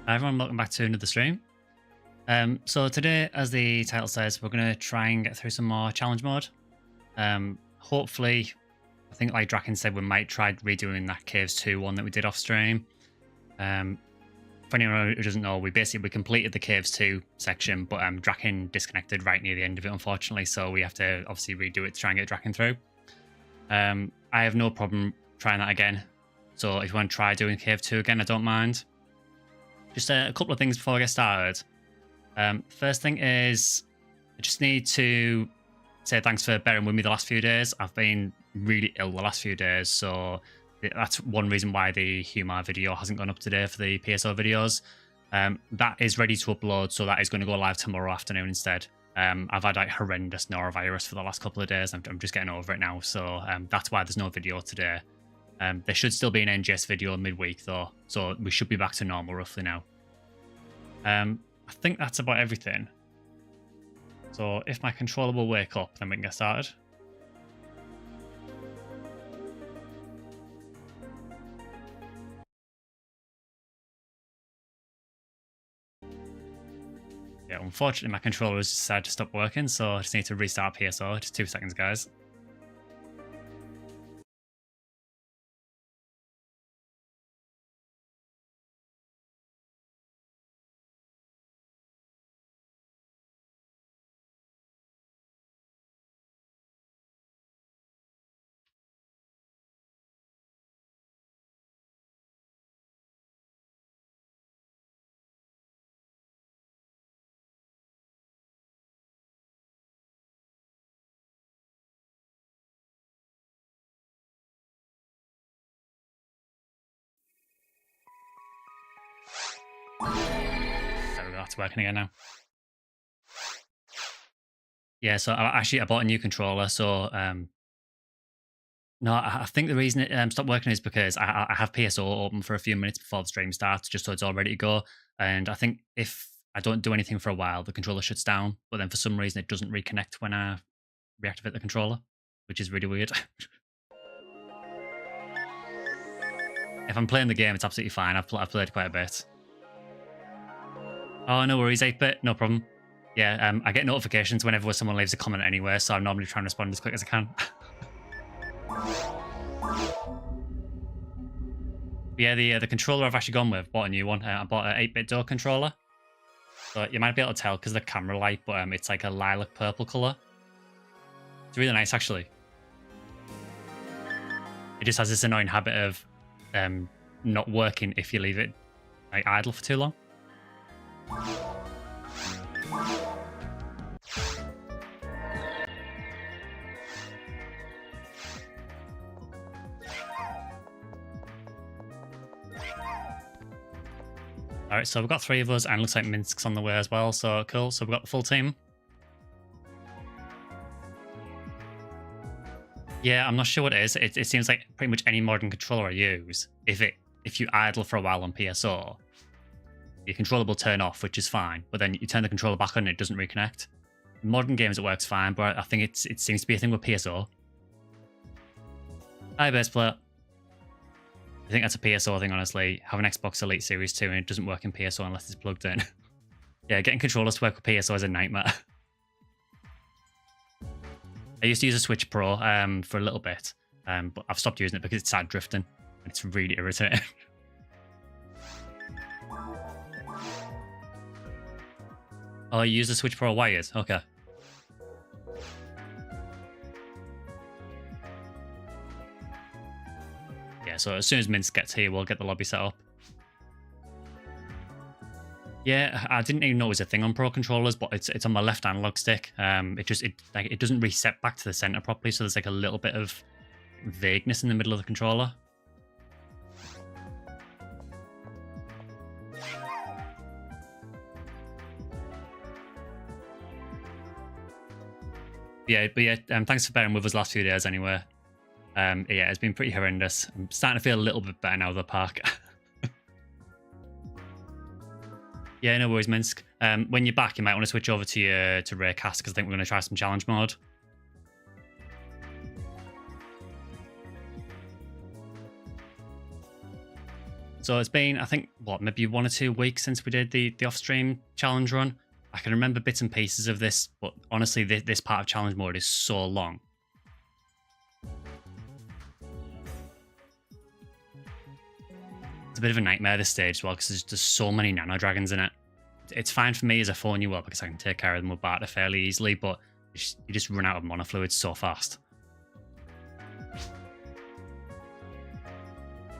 Hi everyone, welcome back to another stream. So today, as the title says, we're going to try and get through some more challenge mode. Hopefully, I think like Draken said, we might try redoing that Caves 2 one that we did off stream. For anyone who doesn't know, we completed the Caves 2 section, but Draken disconnected right near the end of it, unfortunately, so we have to obviously redo it to try and get Draken through. I have no problem trying that again, so if you want to try doing Cave 2 again, I don't mind. Just a couple of things before I get started. First thing is, I just need to say thanks for bearing with me the last few days. I've been really ill the last few days, so that's one reason why the Humor video hasn't gone up today for the PSO videos. That is ready to upload, so that is going to go live tomorrow afternoon instead. I've had like horrendous norovirus for the last couple of days. I'm just getting over it now, so that's why there's no video today. There should still be an NGS video midweek though, so we should be back to normal roughly now. I think that's about everything. So if my controller will wake up, then we can get started. Yeah, unfortunately my controller has decided to stop working, so I just need to restart PSO. Just 2 seconds, guys. There we go, it's working again now. Yeah, so I bought a new controller, so no, I think the reason it stopped working is because I have PSO open for a few minutes before the stream starts, just so it's all ready to go. And I think if I don't do anything for a while, the controller shuts down, but then for some reason it doesn't reconnect when I reactivate the controller, which is really weird. If I'm playing the game, it's absolutely fine. I've played quite a bit. Oh, no worries, 8-bit, no problem. Yeah, I get notifications whenever someone leaves a comment anywhere, so I'm normally trying to respond as quick as I can. Yeah, the controller I've actually gone with, bought a new one. I bought an 8-bit door controller. So you might be able to tell because of the camera light, but it's like a lilac purple color. It's really nice, actually. It just has this annoying habit of not working if you leave it like idle for too long. All right, so we've got 3 of us, and looks like Minsk's on the way as well, so cool. So we've got the full team. Yeah, I'm not sure what it is. It seems like pretty much any modern controller I use, if you idle for a while on PSO, your controller will turn off, which is fine, but then you turn the controller back on and it doesn't reconnect. In modern games it works fine, but I think it seems to be a thing with PSO. Hi, bass player. I think that's a PSO thing, honestly. Have an Xbox Elite Series 2 and it doesn't work in PSO unless it's plugged in. Yeah, getting controllers to work with PSO is a nightmare. I used to use a Switch Pro for a little bit, but I've stopped using it because it started drifting and it's really irritating. Oh, you use the Switch Pro wired? Okay. Yeah, so as soon as Minsk gets here, we'll get the lobby set up. Yeah, I didn't even know it was a thing on Pro controllers, but it's on my left analog stick. It doesn't reset back to the center properly, so there's like a little bit of vagueness in the middle of the controller. Yeah, but yeah, thanks for bearing with us last few days anyway. Yeah, it's been pretty horrendous. I'm starting to feel a little bit better now with the park. Yeah, no worries, Minsk. When you're back, you might want to switch over to Raycast because I think we're going to try some challenge mode. So it's been, I think, what, maybe 1 or 2 weeks since we did the off-stream challenge run. I can remember bits and pieces of this, but honestly, this part of challenge mode is so long. It's a bit of a nightmare this stage as well, because there's so many nano dragons in it. It's fine for me as a 4-new world because I can take care of them with barter fairly easily, but you just run out of mana fluids so fast.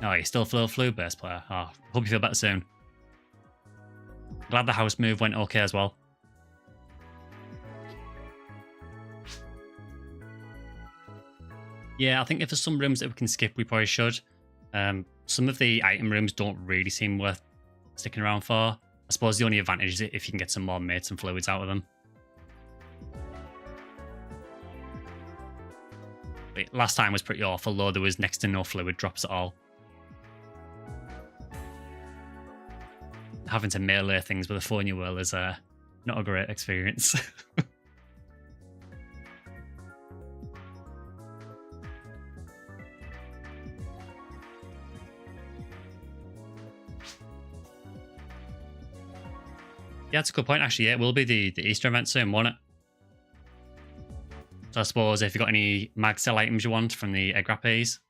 Oh, you're still a flu burst player. Oh, hope you feel better soon. Glad the house move went okay as well. Yeah, I think if there's some rooms that we can skip, we probably should. Some of the item rooms don't really seem worth sticking around for. I suppose the only advantage is if you can get some more mates and fluids out of them. But last time was pretty awful, though. There was next to no fluid drops at all. Having to melee things with a 4-new world is not a great experience. Yeah, that's a good point, actually. Yeah, it will be the Easter event soon, won't it? So I suppose if you've got any mag cell items you want from the egg rappies.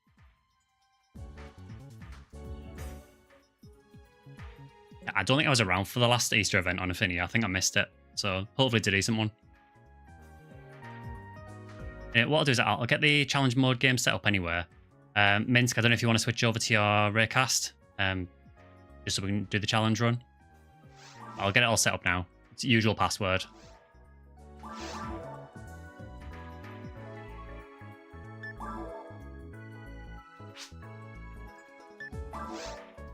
I don't think I was around for the last Easter event on Ephinea. I think I missed it. So hopefully it's a decent one. What I'll do is I'll get the challenge mode game set up anywhere. Minsk, I don't know if you want to switch over to your raycast, just so we can do the challenge run. I'll get it all set up now. It's the usual password.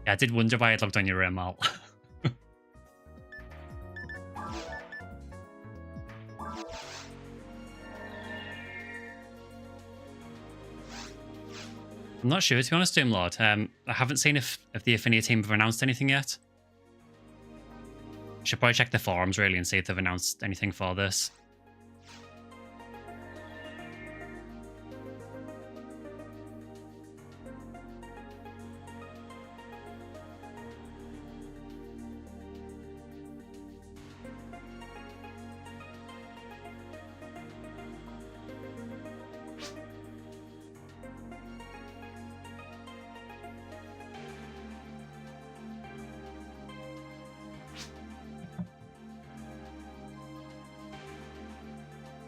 Yeah, I did wonder why I'd logged on your mal. I'm not sure, to be honest, Doomlord. I haven't seen if the Ephinea team have announced anything yet. Should probably check the forums, really, and see if they've announced anything for this.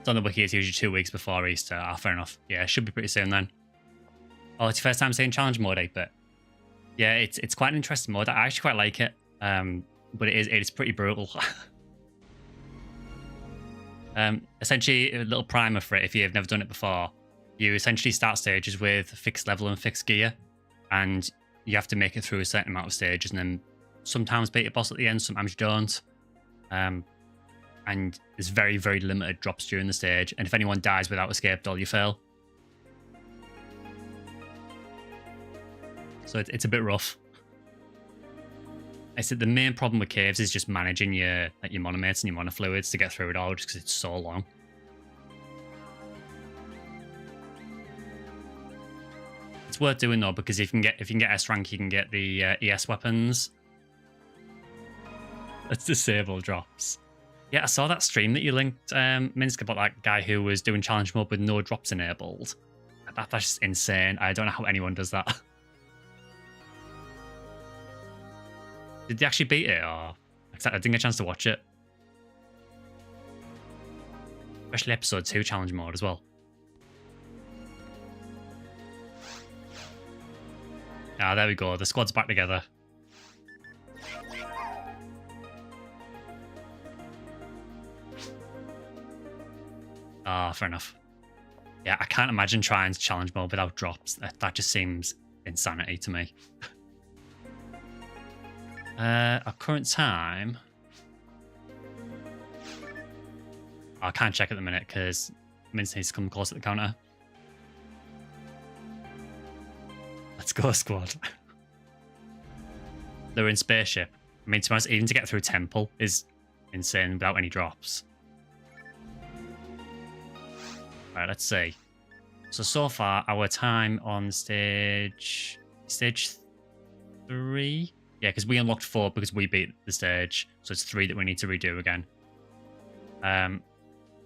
It's on the wiki, it's usually 2 weeks before Easter. Ah, fair enough. Yeah, it should be pretty soon then. Oh, it's your first time seeing challenge mode 8-bit. Yeah, it's quite an interesting mode. I actually quite like it. But it is pretty brutal. Essentially, a little primer for it if you've never done it before. You essentially start stages with fixed level and fixed gear, and you have to make it through a certain amount of stages, and then sometimes beat a boss at the end, sometimes you don't. And there's very, very limited drops during the stage, and if anyone dies without escape doll, you fail. So it's a bit rough. I said the main problem with caves is just managing your monomates and your mana fluids to get through it all, just because it's so long. It's worth doing though, because if you can get S rank, you can get the ES weapons. Let's disable drops. Yeah, I saw that stream that you linked, Minsk, about that guy who was doing challenge mode with no drops enabled. That's just insane. I don't know how anyone does that. Did they actually beat it, or I didn't get a chance to watch it? Especially episode 2 challenge mode as well. Ah, there we go. The squad's back together. Ah, fair enough. Yeah, I can't imagine trying challenge mode without drops. That just seems insanity to me. Our current time... I can't check at the minute because Mince needs to come close at the counter. Let's go, squad. They're in spaceship. I mean, to be honest, even to get through Temple is insane without any drops. Right, let's see. So far, our time on stage 3. Yeah, because we unlocked 4 because we beat the stage. So it's 3 that we need to redo again.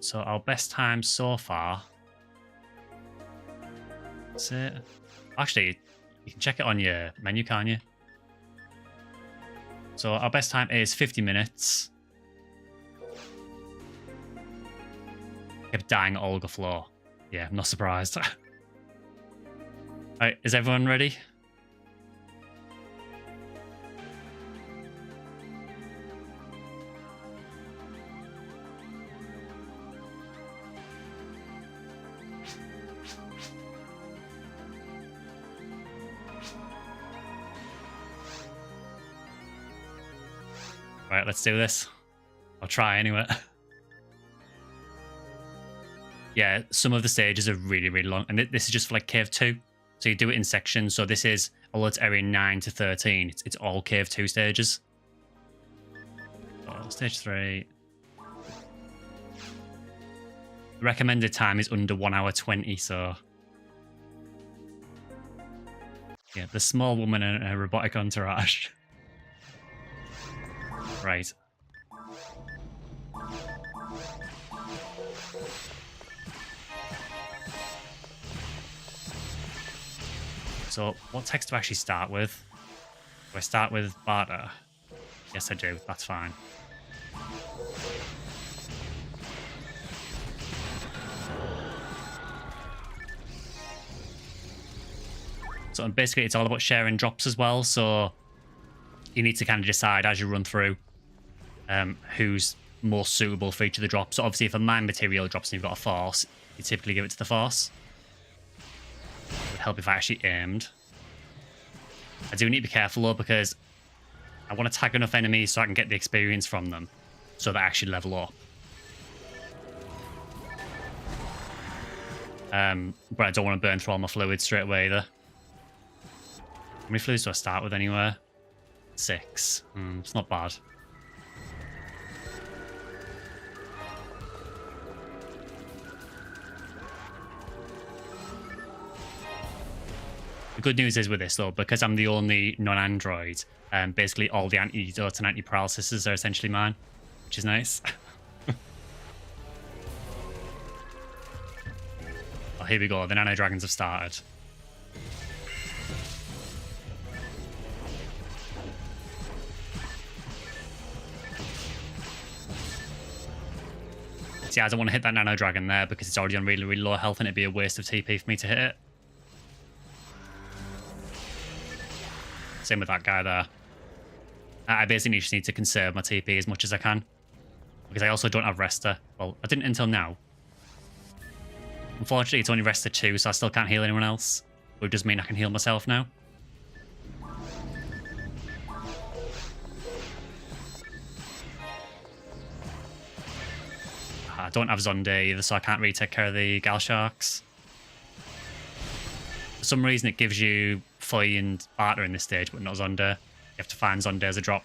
So our best time so far... That's it. Actually, you can check it on your menu, can't you? So our best time is 50 minutes. Kept dying at Olga floor. Yeah, I'm not surprised. Alright, is everyone ready? Right, let's do this. I'll try anyway. Yeah, some of the stages are really, really long. And this is just for like Cave 2. So you do it in sections. So this is, although it's area 9 to 13, it's all Cave 2 stages. Oh, stage 3. The recommended time is under 1 hour 20, so... Yeah, the small woman and a robotic entourage. Right. So, what text do I actually start with? Do I start with barter? Yes, I do. That's fine. So, basically, it's all about sharing drops as well. So, you need to kind of decide as you run through who's more suitable for each of the drops. So, obviously, if a mine material drops and you've got a force, you typically give it to the force. It would help if I actually aimed. I do need to be careful though, because I want to tag enough enemies so I can get the experience from them, so they actually level up. But I don't want to burn through all my fluids straight away either. How many fluids do I start with anywhere? 6. It's not bad. The good news is with this, though, because I'm the only non-android, basically all the antidotes and anti-paralysis are essentially mine, which is nice. Oh, here we go. The nano dragons have started. See, I don't want to hit that nano dragon there because it's already on really, really low health and it'd be a waste of TP for me to hit it. Same with that guy there. I basically just need to conserve my TP as much as I can. Because I also don't have Rester. Well, I didn't until now. Unfortunately, it's only Rester 2, so I still can't heal anyone else. But it does mean I can heal myself now. I don't have Zonde either, so I can't really take care of the Gal Sharks. For some reason, it gives you Foy and Barter in this stage, but not Zonde. You have to find Zonde as a drop.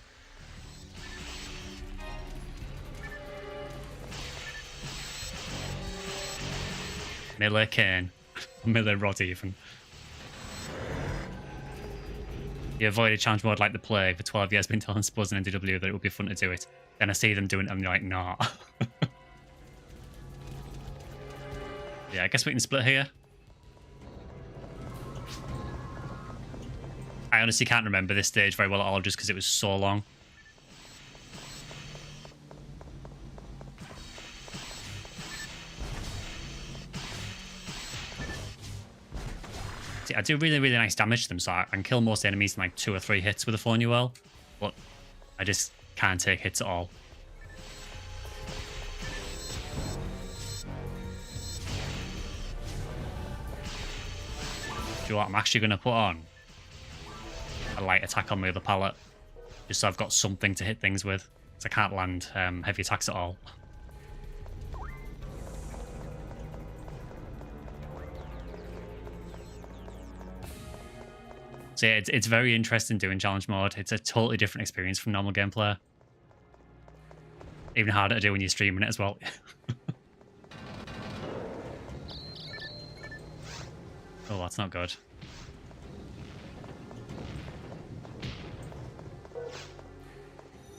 Miller Kane. Miller Rod even. You avoided challenge mode like the plague. For 12 years, been telling Spurs and NDW that it would be fun to do it. Then I see them doing it and they're like, nah. Yeah, I guess we can split here. I honestly can't remember this stage very well at all just because it was so long. See, I do really, really nice damage to them, so I can kill most enemies in like 2 or 3 hits with a Fornuel, but I just can't take hits at all. Do you know what I'm actually going to put on? A light attack on my other pallet, just so I've got something to hit things with, because I can't land heavy attacks at all. So yeah, it's very interesting doing challenge mode. It's a totally different experience from normal gameplay. Even harder to do when you're streaming it as well. Oh, that's not good.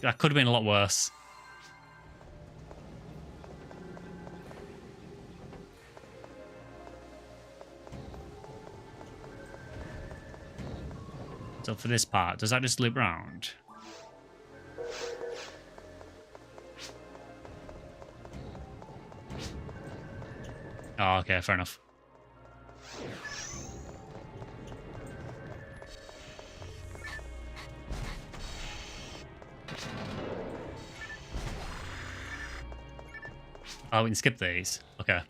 that could have been a lot worse. So for this part, does that just loop round? Oh, okay, fair enough. Oh, we can skip these. Okay.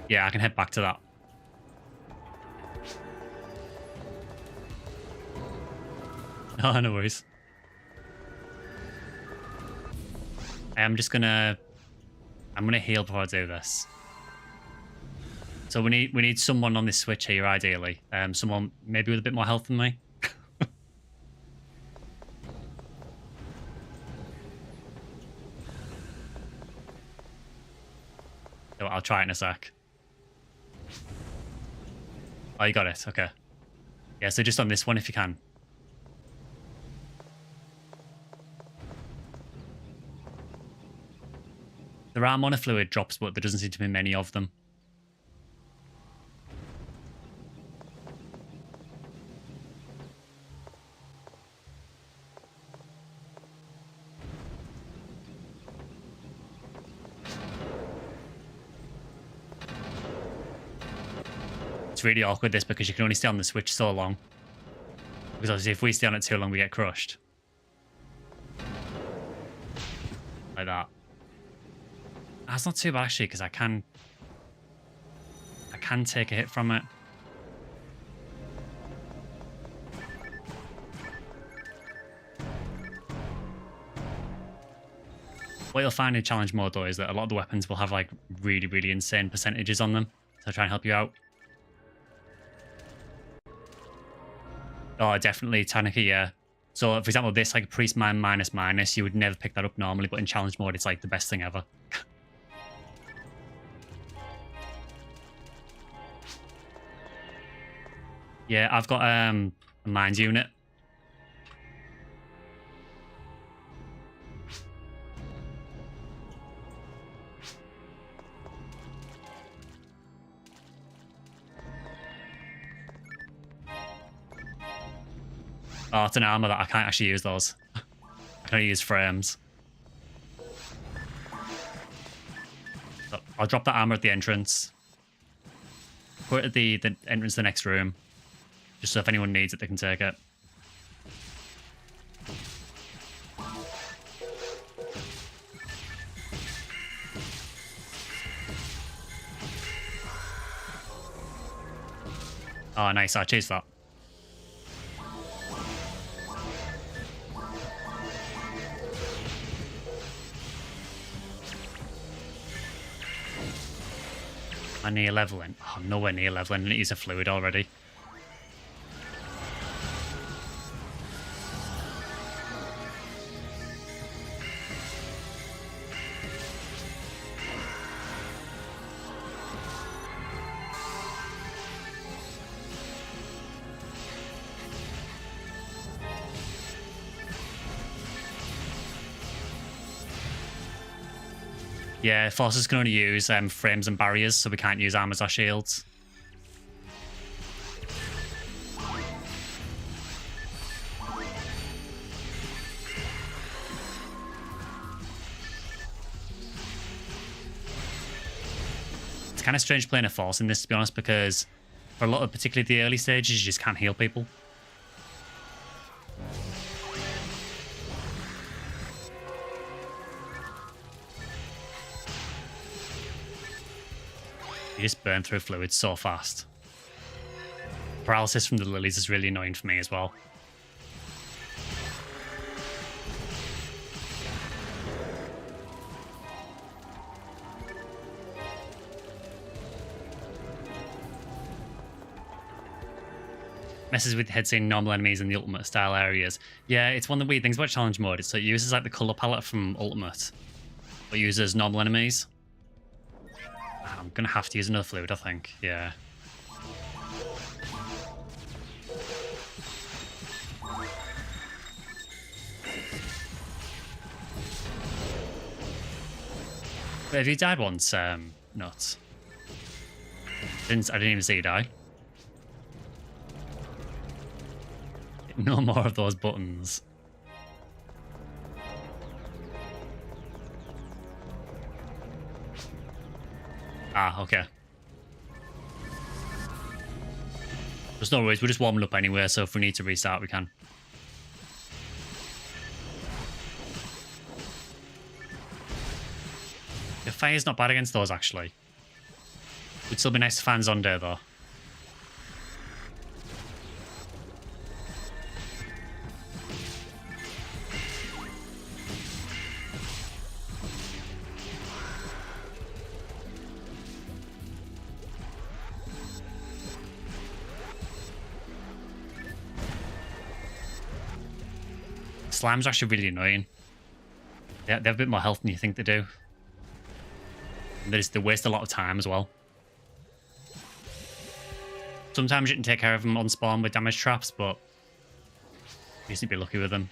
Yeah, I can head back to that. Oh, no worries. I'm gonna heal before I do this. So we need someone on this switch here, ideally. Someone maybe with a bit more health than me. So I'll try it in a sec. Oh, you got it. Okay. Yeah, so just on this one if you can. There are monofluid drops, but there doesn't seem to be many of them. It's really awkward this because you can only stay on the switch so long. Because obviously if we stay on it too long, we get crushed. Like that. That's not too bad actually, because I can take a hit from it. What you'll find in challenge mode though is that a lot of the weapons will have like really, really insane percentages on them. So I'll try and help you out. Oh, definitely, technically, yeah. So, for example, this, like, Priest Man minus, you would never pick that up normally, but in challenge mode, it's, like, the best thing ever. Yeah, I've got a mines unit. Oh, it's an armor that I can't actually use those. I can only use frames. So I'll drop that armor at the entrance. Put it at the entrance to the next room. Just so if anyone needs it, they can take it. Oh, nice. I chased that. I'm near leveling. Oh, I'm nowhere near leveling. I didn't use a fluid already. Yeah, forces can only use frames and barriers, so we can't use armors or shields. It's kind of strange playing a force in this, to be honest, because for a lot of, particularly the early stages, you just can't heal people. You just burn through fluids so fast. Paralysis from the lilies is really annoying for me as well. Messes with head seeing normal enemies in the ultimate style areas. Yeah, it's one of the weird things about challenge mode. It's so it uses like the color palette from ultimate. But use as normal enemies. I'm gonna have to use another fluid, I think. Yeah. But have you died once, Nuts? I didn't even see you die. No more of those buttons. Ah, okay. There's no worries, we're just warming up anyway, so if we need to restart, we can. The fire's not bad against those, actually. Would still be nice to fans on there, though. Slimes are actually really annoying. They have a bit more health than you think they do. And they waste a lot of time as well. Sometimes you can take care of them on spawn with damage traps, but you just need to be lucky with them.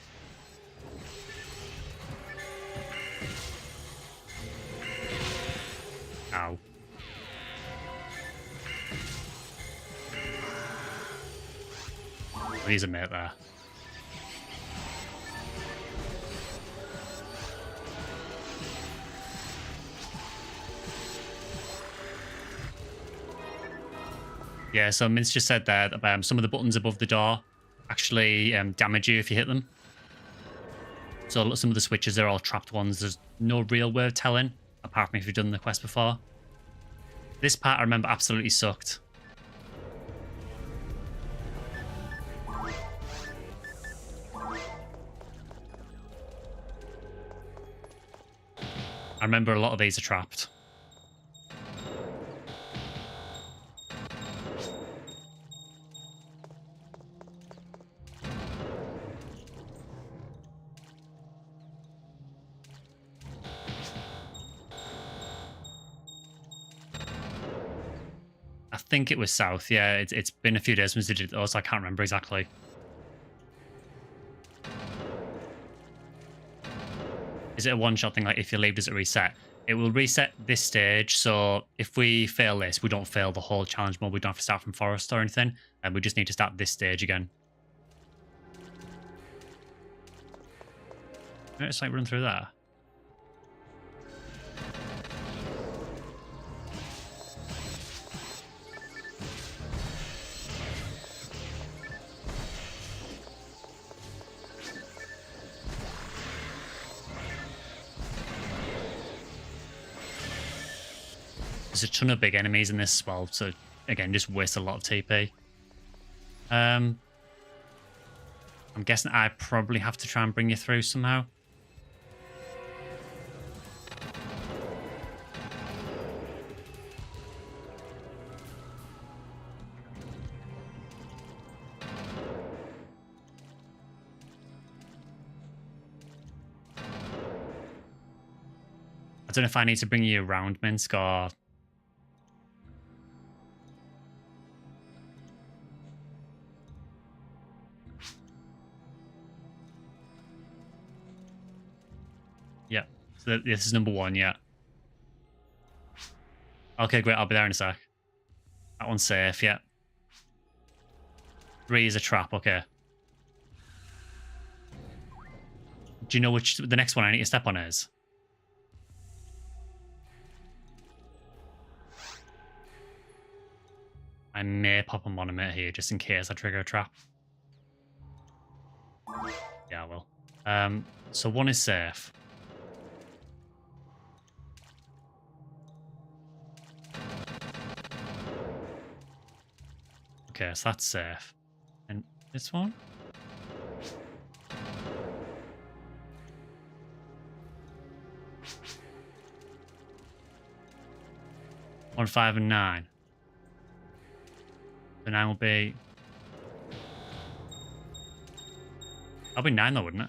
Ow. He's a mate there. Yeah, so Mince just said there that some of the buttons above the door actually damage you if you hit them. So some of the switches are all trapped ones. There's no real way of telling, apart from if you've done the quest before. This part I remember absolutely sucked. I remember a lot of these are trapped. I think it was south, yeah. It's been a few days since we did those, so I can't remember exactly. Is it a one-shot thing, like if you leave, does it reset? It will reset this stage, so if we fail this, we don't fail the whole challenge mode. We don't have to start from forest or anything, and we just need to start this stage again. It's like run through there. There's a ton of big enemies in this as well, so again, just waste a lot of TP. I'm guessing I probably have to try and bring you through somehow. I don't know if I need to bring you around Minsk or... Yeah, so this is number 1, yeah. Okay, great, I'll be there in a sec. That one's safe, yeah. 3 is a trap, okay. Do you know which the next one I need to step on is? I may pop a monument here just in case I trigger a trap. Yeah, I will. So 1 is safe. Okay, so that's safe. And this one? One, 5, and 9. So 9 will be... That'll be 9 though, wouldn't it?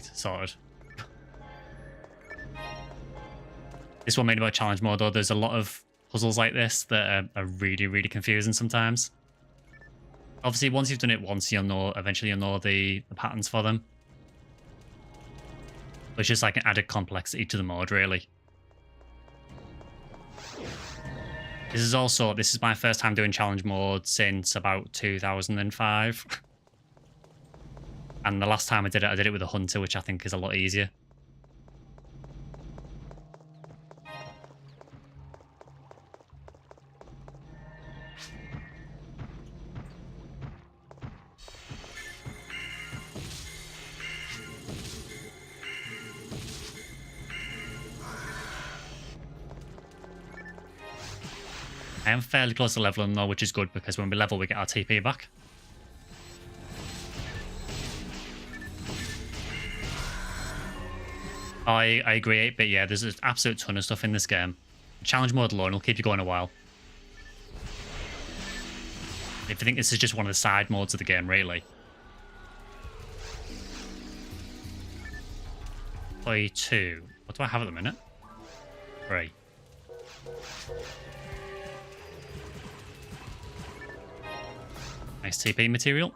Perfect. Sorted. This one made about challenge mode, though. There's a lot of puzzles like this that are really, really confusing sometimes. Obviously, once you've done it once, eventually you'll know the patterns for them. But it's just like an added complexity to the mode, really. This is my first time doing challenge mode since about 2005. And the last time I did it with a hunter, which I think is a lot easier. I am fairly close to leveling though, which is good because when we level, we get our TP back. I agree, but yeah, there's an absolute ton of stuff in this game. Challenge mode alone will keep you going a while. If you think this is just one of the side modes of the game, really. Play 2. What do I have at the minute? 3. Nice TP material.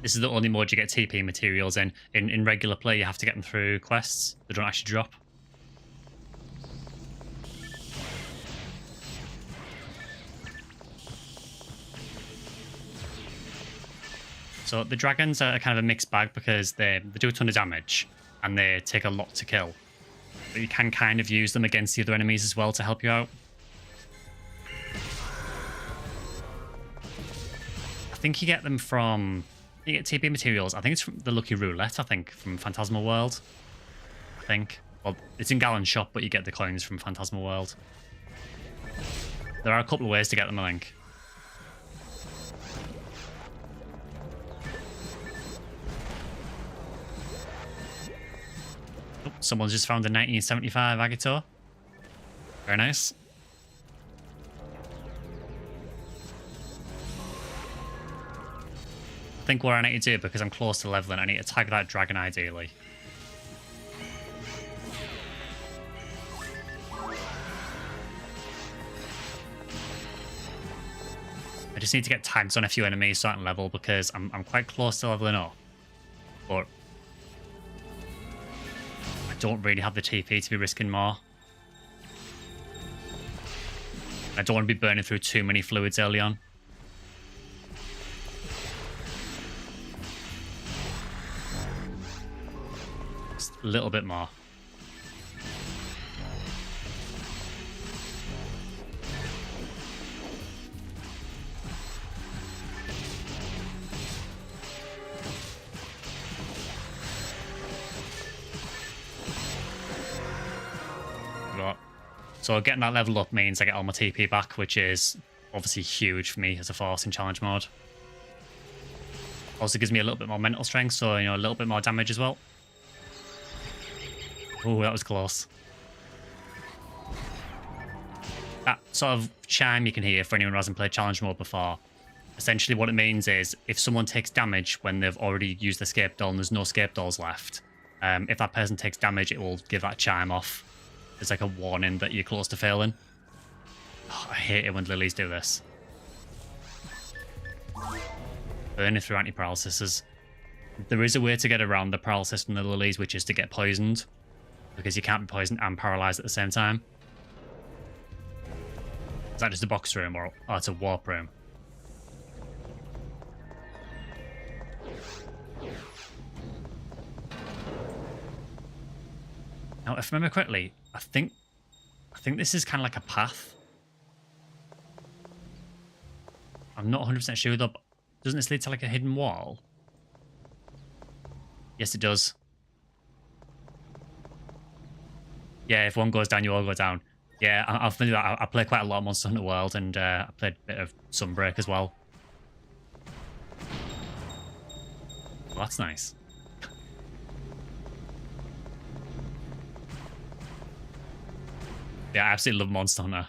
This is the only mode you get TP materials in. In regular play, you have to get them through quests. They don't actually drop. So the dragons are kind of a mixed bag because they do a ton of damage and they take a lot to kill. But you can kind of use them against the other enemies as well to help you out. I think you get them from... You get TP materials. I think it's from the Lucky Roulette, I think, from Phantasmal World. I think. Well, it's in Gallon's shop, but you get the coins from Phantasmal World. There are a couple of ways to get them, I think. Oh, someone's just found a 1975 Agator. Very nice. I think what I need to do, because I'm close to leveling, I need to tag that dragon ideally. I just need to get tags on a few enemies so I can level because I'm quite close to leveling up. But I don't really have the TP to be risking more. I don't want to be burning through too many fluids early on. A little bit more. Right. So getting that level up means I get all my TP back, which is obviously huge for me as a force in challenge mode. Also gives me a little bit more mental strength, so a little bit more damage as well. Oh, that was close. That sort of chime you can hear for anyone who hasn't played challenge mode before. Essentially what it means is if someone takes damage when they've already used the escape doll and there's no escape dolls left, if that person takes damage, it will give that chime off. It's like a warning that you're close to failing. Oh, I hate it when lilies do this. Burning through anti-paralysis. There is a way to get around the paralysis from the lilies, which is to get poisoned. Because you can't be poisoned and paralyzed at the same time. Is that just a box room or it's a warp room? Now, if I remember correctly, I think this is kind of like a path. I'm not 100% sure though, but doesn't this lead to like a hidden wall? Yes, it does. Yeah, if one goes down, you all go down. Yeah, I'm familiar with that. I play quite a lot of Monster Hunter World, and I played a bit of Sunbreak as well. Well, that's nice. Yeah, I absolutely love Monster Hunter.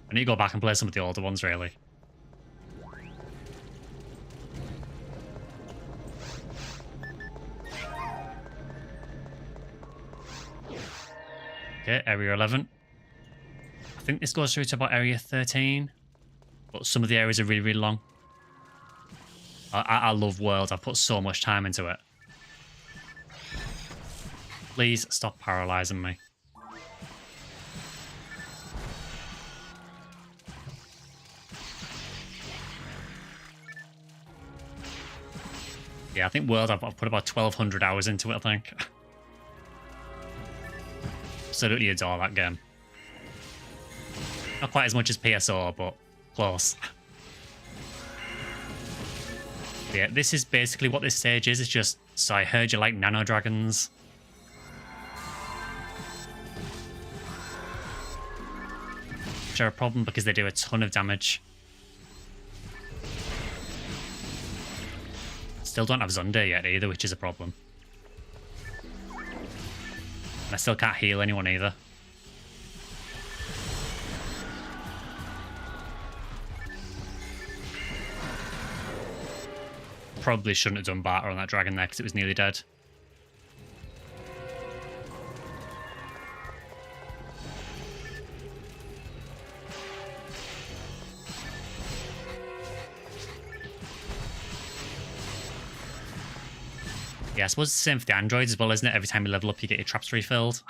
I need to go back and play some of the older ones, really. Okay, area 11. I think this goes through to about area 13. But some of the areas are really, really long. I love Worlds. I've put so much time into it. Please stop paralyzing me. Yeah, I think World, I've put about 1,200 hours into it, I think. Absolutely adore that game. Not quite as much as PSO, but close. Yeah, this is basically what this stage is. It's just, so I heard you like nano dragons. Which are a problem because they do a ton of damage. Still don't have Zunde yet either, which is a problem. And I still can't heal anyone either. Probably shouldn't have done Barter on that dragon there because it was nearly dead. Yeah, I suppose it's the same for the androids as well, isn't it? Every time you level up, you get your traps refilled.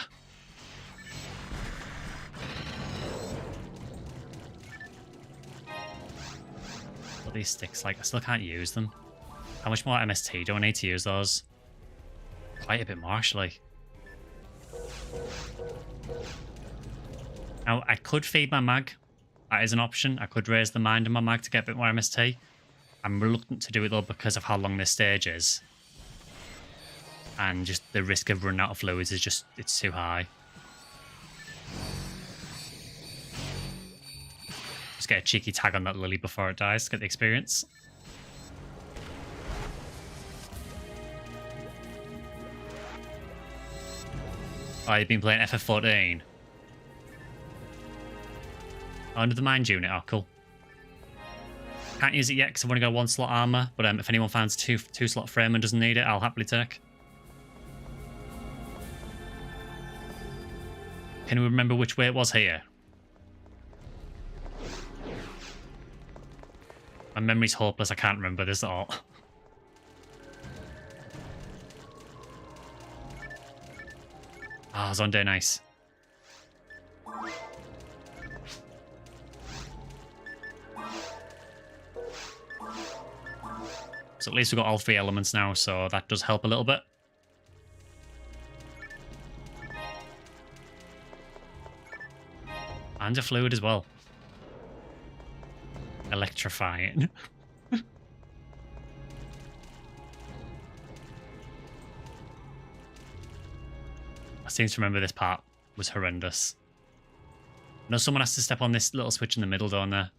What these sticks like? I still can't use them. How much more MST do I need to use those? Quite a bit more, actually. Now, I could feed my mag. That is an option. I could raise the mind in my mag to get a bit more MST. I'm reluctant to do it, though, because of how long this stage is. And just the risk of running out of fluids is just, it's too high. Just get a cheeky tag on that lily before it dies to get the experience. Oh, you've been playing FF14. Under the mind unit, oh cool. Can't use it yet because I've only got 1 slot armor, but if anyone finds a 2 slot frame and doesn't need it, I'll happily take. Can you remember which way it was here? My memory's hopeless, I can't remember this at all. Ah, Zonde, nice. So at least we've got all 3 elements now, so that does help a little bit. And a fluid as well. Electrifying. I seem to remember this part was horrendous. No, someone has to step on this little switch in the middle, don't they? I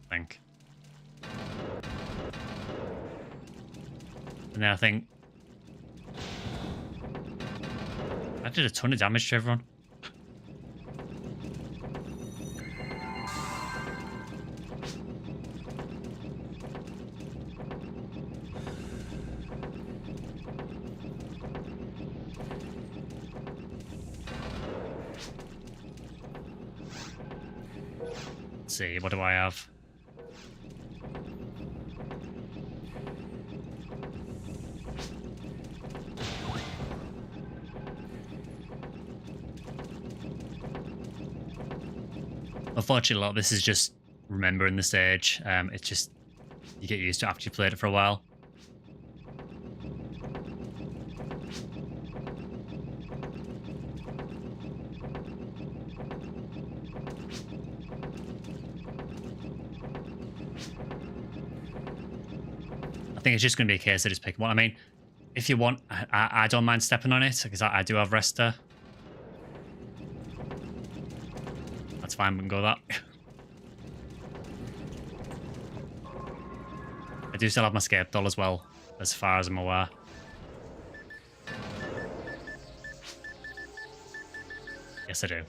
think. And then I think... I did a ton of damage to everyone. Let's see, what do I have? Unfortunately, a lot of this is just remembering the stage. It's just, you get used to it after you've played it for a while. I think it's just going to be a case of just picking one. I mean, if you want, I don't mind stepping on it because I do have Resta. That's fine, we can go that. I do still have my scape doll as well, as far as I'm aware. Yes, I do.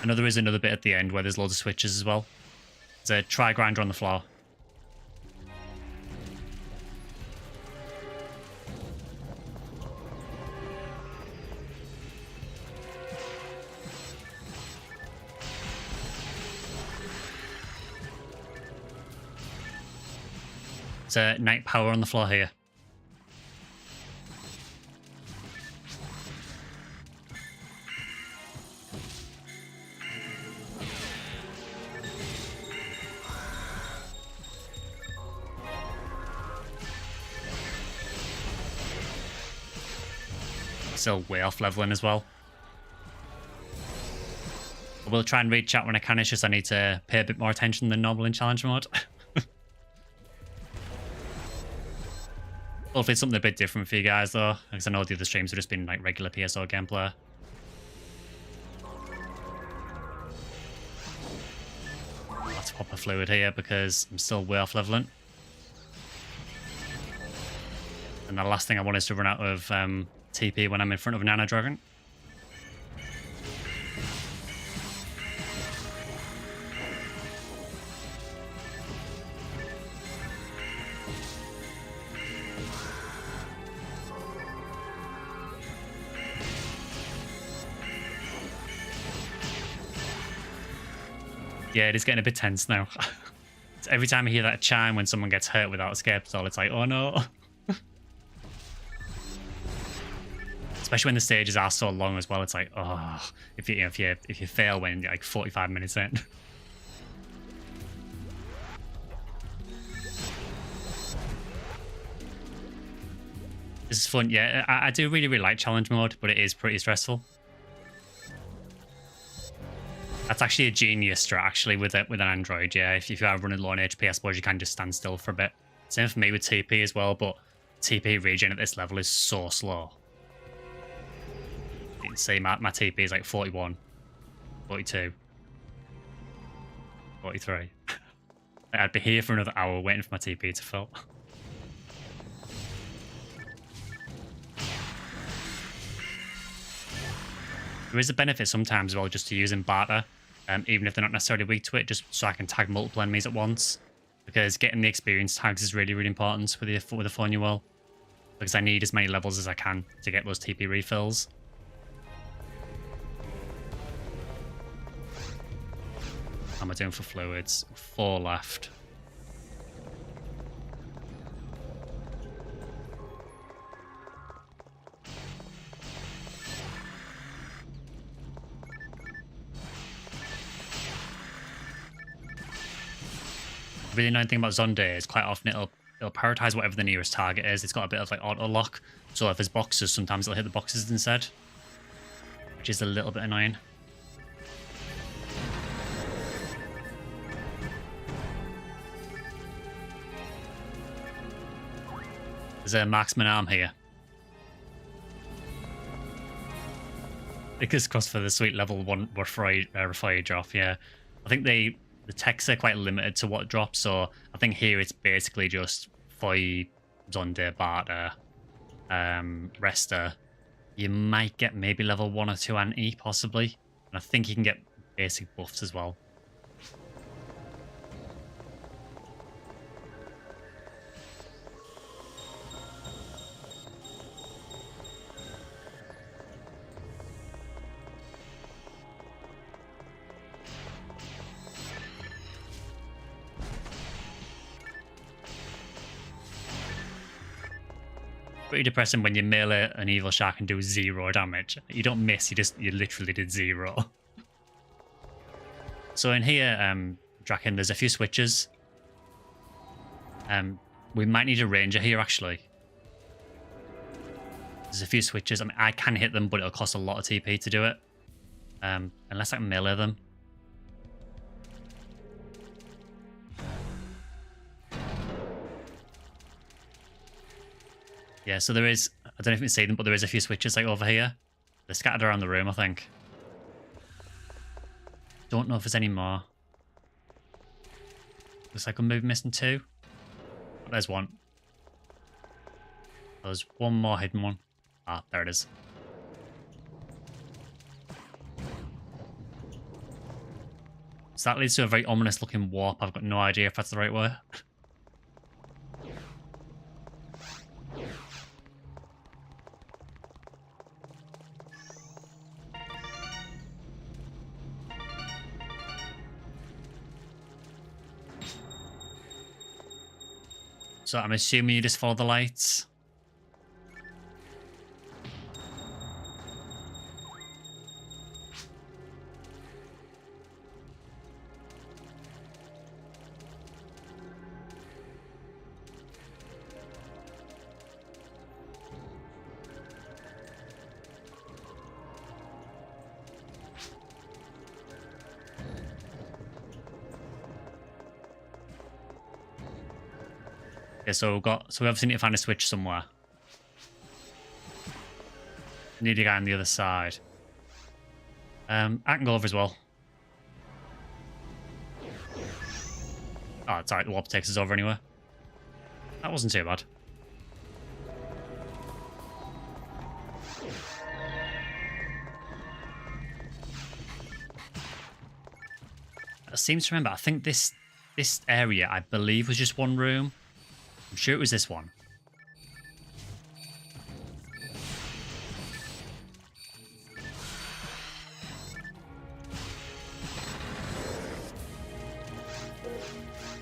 I know there is another bit at the end where there's loads of switches as well. There's a try grinder on the floor. There's a night power on the floor here. Still way off leveling as well. I will try and read chat when I can. It's just I need to pay a bit more attention than normal in challenge mode. Hopefully it's something a bit different for you guys though, because I know the other streams have just been like regular PSO gameplay. Let's pop a fluid here because I'm still way off leveling. And the last thing I want is to run out of TP when I'm in front of a Nano Dragon. Yeah, it is getting a bit tense now. Every time I hear that chime when someone gets hurt without escape stall, it's like, oh no. Especially when the stages are so long as well, it's like, oh, if you fail when you're like 45 minutes in. This is fun, yeah. I do really, really like challenge mode, but it is pretty stressful. That's actually a genius strat, actually, with an android, yeah. If you are running low on HP, I suppose you can just stand still for a bit. Same for me with TP as well, but TP regen at this level is so slow. You can see my TP is like 41, 42, 43. I'd be here for another hour waiting for my TP to fill. There is a benefit sometimes as well just to using barter, even if they're not necessarily weak to it, just so I can tag multiple enemies at once. Because getting the experience tags is really, really important with the Ephinea, because I need as many levels as I can to get those TP refills. How am I doing for fluids? 4 left. The really annoying thing about Zonde is quite often it'll prioritize whatever the nearest target is. It's got a bit of like auto lock, so if there's boxes, sometimes it'll hit the boxes instead, which is a little bit annoying. There's a marksman arm here. Because cost for the sweet level 1 refinery drop, yeah. I think the techs are quite limited to what drops, so I think here it's basically just Foy, Zonde, Barter, Resta. You might get maybe level 1 or 2 anti, possibly. And I think you can get basic buffs as well. Pretty depressing when you melee an evil shark and do 0 damage. You don't miss, you literally did 0. So in here, Draken, there's a few switches. We might need a ranger here actually. There's a few switches. I mean, I can hit them, but it'll cost a lot of TP to do it. Unless I can melee them. Yeah, so there is, I don't know if you can see them, but there is a few switches like over here. They're scattered around the room, I think. Don't know if there's any more. Looks like I'm maybe missing 2. Oh, there's 1. There's 1 more hidden one. Ah, there it is. So that leads to a very ominous looking warp. I've got no idea if that's the right way. So I'm assuming you just follow the lights. Okay, so we obviously need to find a switch somewhere. Need a guy on the other side. I can go over as well. Oh, it's alright, the warp takes us over anyway. That wasn't too bad. I seem to remember, I think this area, I believe, was just one room. I'm sure it was this one.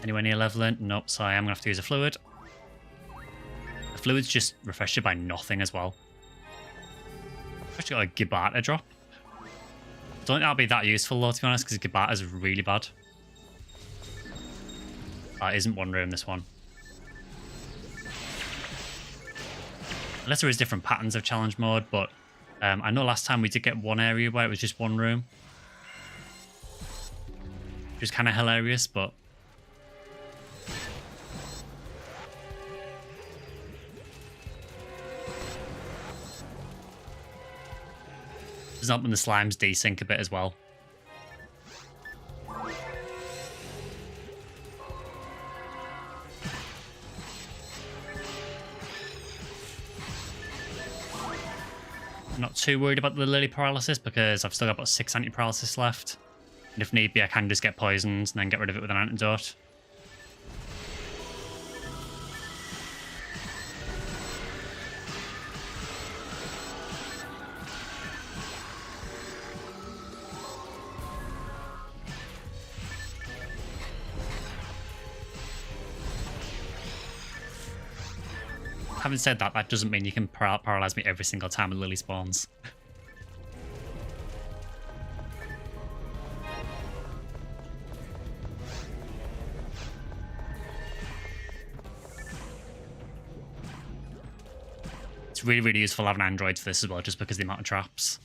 Anywhere near leveling? Nope, so I am going to have to use a fluid. The fluid's just refreshed by nothing as well. I've actually got a Gibata drop. I don't think that'll be that useful though, to be honest, because Gibata's really bad. That isn't one room, this one. Unless there is different patterns of challenge mode, but I know last time we did get one area where it was just one room. Which was kind of hilarious, but... It's not when the slimes desync a bit as well. I'm not too worried about the Lily paralysis because I've still got about 6 anti-paralysis left. And if need be, I can just get poisoned and then get rid of it with an antidote. Having said that, that doesn't mean you can paralyze me every single time a Lily spawns. It's really, really useful having androids for this as well, just because of the amount of traps.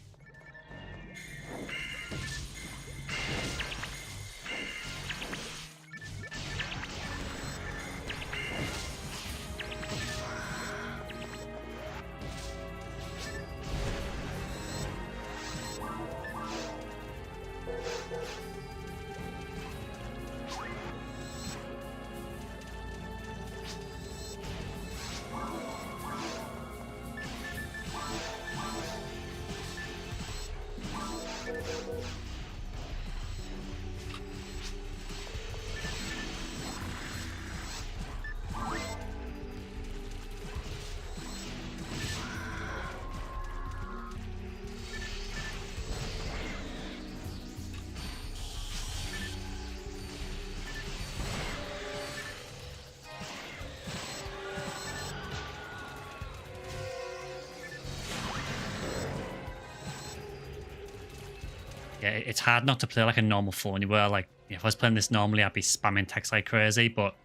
Yeah, it's hard not to play like a normal phone where, like, if I was playing this normally, I'd be spamming text like crazy, but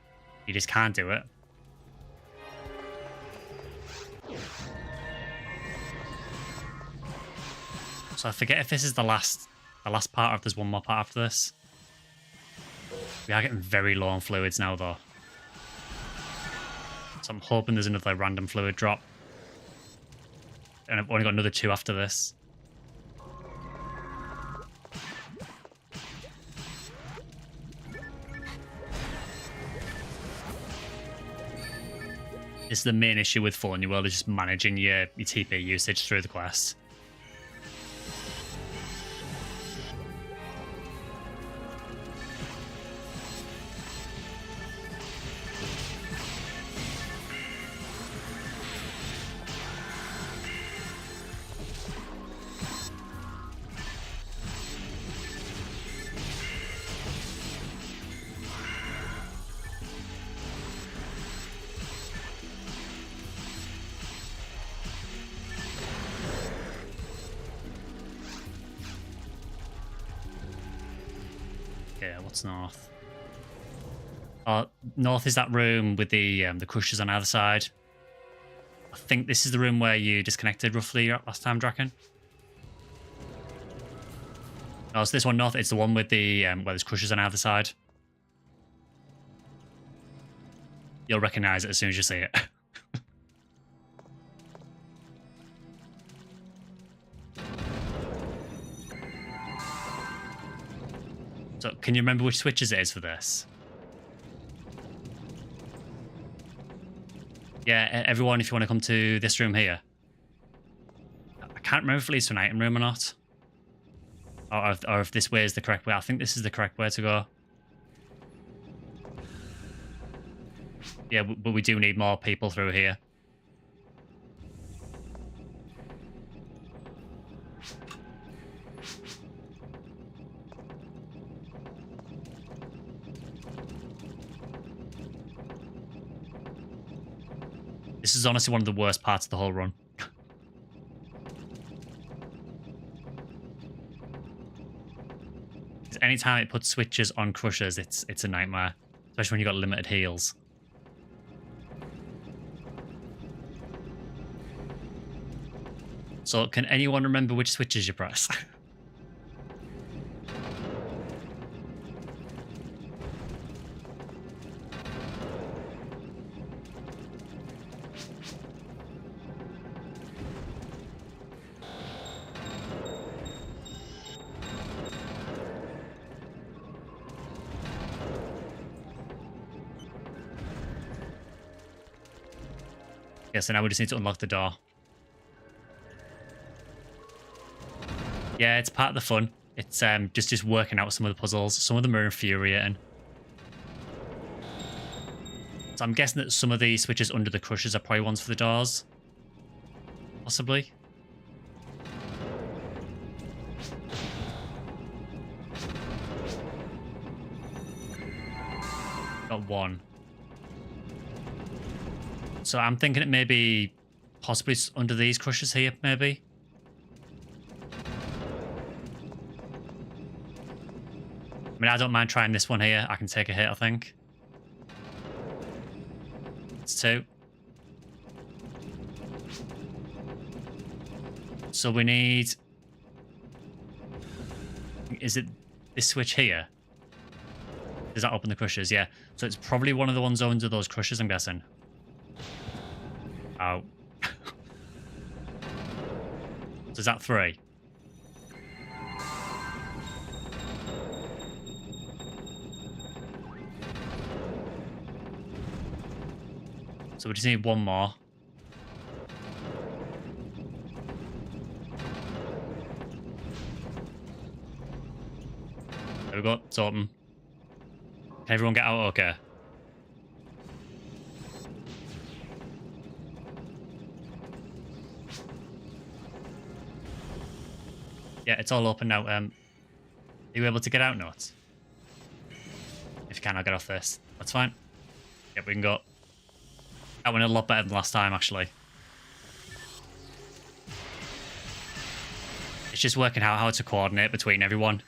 you just can't do it. So I forget if this is the last part, or if there's one more part after this. We are getting very low on fluids now, though. So I'm hoping there's another random fluid drop. And I've only got another 2 after this. This is the main issue with Fallen New World, is just managing your TP usage through the quest. Yeah, what's north? Oh, north is that room with the crushers on either side. I think this is the room where you disconnected roughly last time, Draken. Oh, so this one north, it's the one with the where there's crushers on either side. You'll recognize it as soon as you see it. So, can you remember which switches it is for this? Yeah, everyone, if you want to come to this room here. I can't remember if it leads to an item room or not. Or if this way is the correct way. I think this is the correct way to go. Yeah, but we do need more people through here. This is honestly one of the worst parts of the whole run. Anytime it puts switches on crushers, it's a nightmare. Especially when you've got limited heals. So, can anyone remember which switches you press? Yeah, so now we just need to unlock the door. Yeah, it's part of the fun. It's just working out some of the puzzles. Some of them are infuriating. So I'm guessing that some of the switches under the crushers are probably ones for the doors. Possibly. Got one. So I'm thinking it may be possibly under these crushers here, maybe. I mean, I don't mind trying this one here. I can take a hit, I think. It's 2. So we need... Is it this switch here? Does that open the crushers? Yeah. So it's probably one of the ones under those crushers, I'm guessing. Oh. So is that 3? So we just need one more. There we go. It's open. Can everyone get out okay? Yeah, it's all open now. Are you able to get out, Notes? If you can, I'll get off this. That's fine. Yep, we can go. That went a lot better than last time, actually. It's just working out how to coordinate between everyone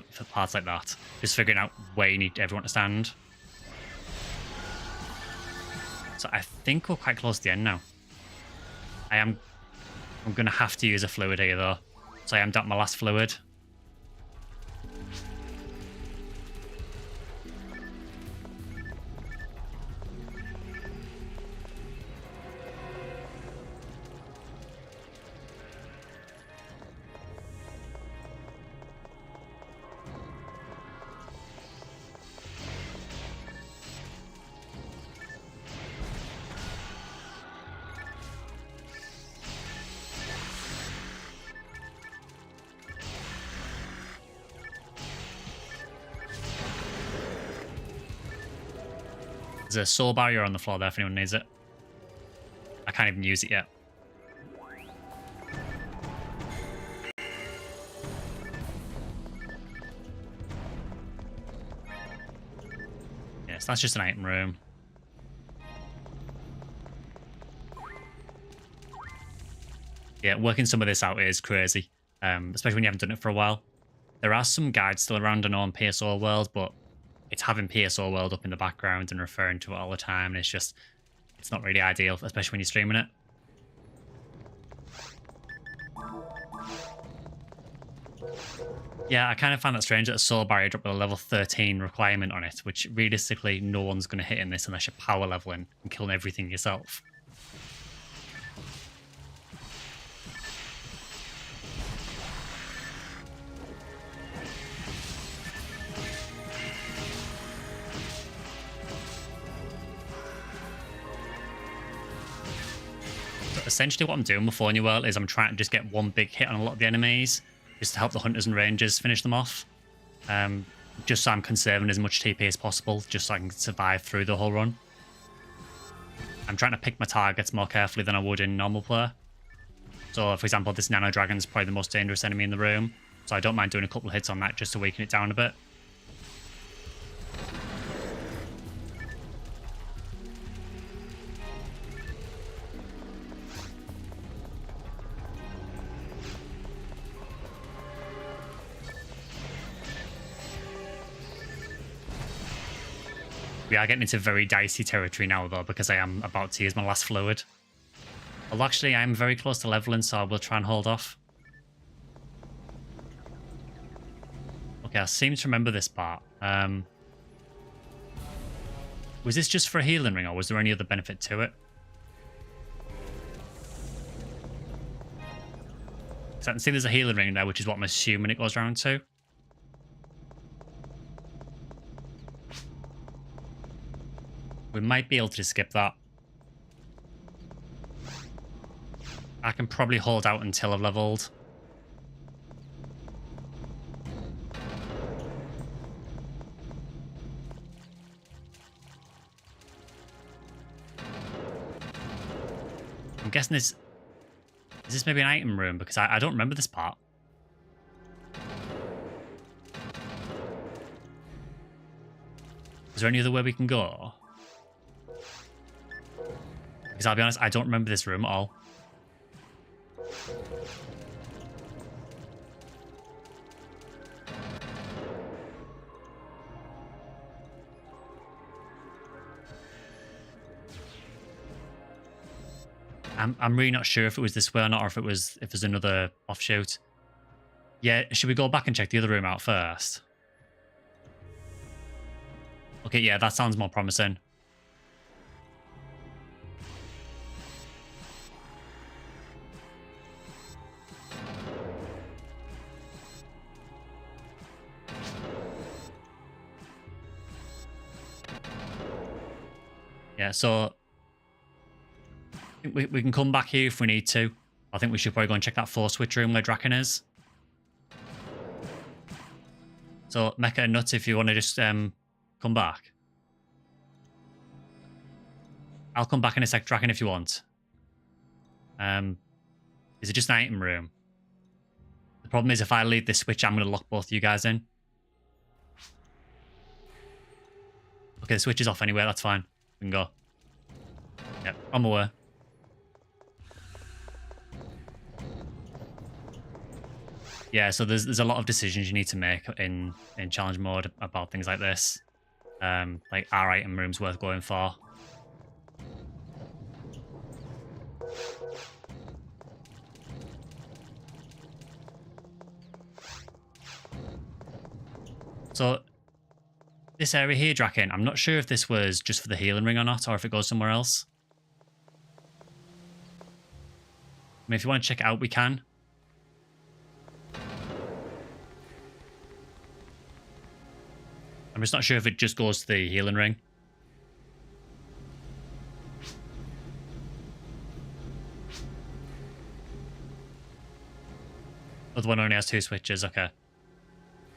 for parts like that. Just figuring out where you need everyone to stand. So I think we're quite close to the end now. I'm going to have to use a fluid here, though. So I am down my last fluid. There's a soul barrier on the floor there if anyone needs it. I can't even use it yet. Yes, that's just an item room. Yeah, working some of this out is crazy. Especially when you haven't done it for a while. There are some guides still around and on PSO World, but it's having PSO World up in the background and referring to it all the time, and it's not really ideal, especially when you're streaming it. Yeah, I kind of find that strange that a soul barrier dropped with a level 13 requirement on it, which realistically no one's going to hit in this unless you're power leveling and killing everything yourself. So essentially what I'm doing with Ephinea World is I'm trying to just get one big hit on a lot of the enemies, just to help the hunters and rangers finish them off. Just so I'm conserving as much TP as possible, just so I can survive through the whole run. I'm trying to pick my targets more carefully than I would in normal play. So, for example, this Nano Dragon is probably the most dangerous enemy in the room, so I don't mind doing a couple of hits on that just to weaken it down a bit. We are getting into very dicey territory now, though, because I am about to use my last fluid. Well, actually, I'm very close to leveling, so I will try and hold off. Okay, I seem to remember this part. Was this just for a healing ring, or was there any other benefit to it? So I can see there's a healing ring there, which is what I'm assuming it goes around to. We might be able to skip that. I can probably hold out until I've leveled. I'm guessing this... Is this maybe an item room? Because I don't remember this part. Is there any other way we can go? Because I'll be honest, I don't remember this room at all. I'm really not sure if it was this way or not, or if there's another offshoot. Yeah, should we go back and check the other room out first? Okay, yeah, that sounds more promising. Yeah, so we can come back here if we need to. I think we should probably go and check that 4-switch room where Draken is. So, Mecha and Nuts, if you want to just come back. I'll come back in a sec, Draken, if you want. Is it just an item room? The problem is if I leave this switch, I'm going to lock both of you guys in. Okay, the switch is off anyway, that's fine. We can go. Yep, I'm aware. Yeah, so there's a lot of decisions you need to make in challenge mode about things like this. Like, are item rooms worth going for? So, this area here, Draken, I'm not sure if this was just for the healing ring or not, or if it goes somewhere else. I mean, if you want to check it out, we can. I'm just not sure if it just goes to the healing ring. Other one only has 2 switches, okay.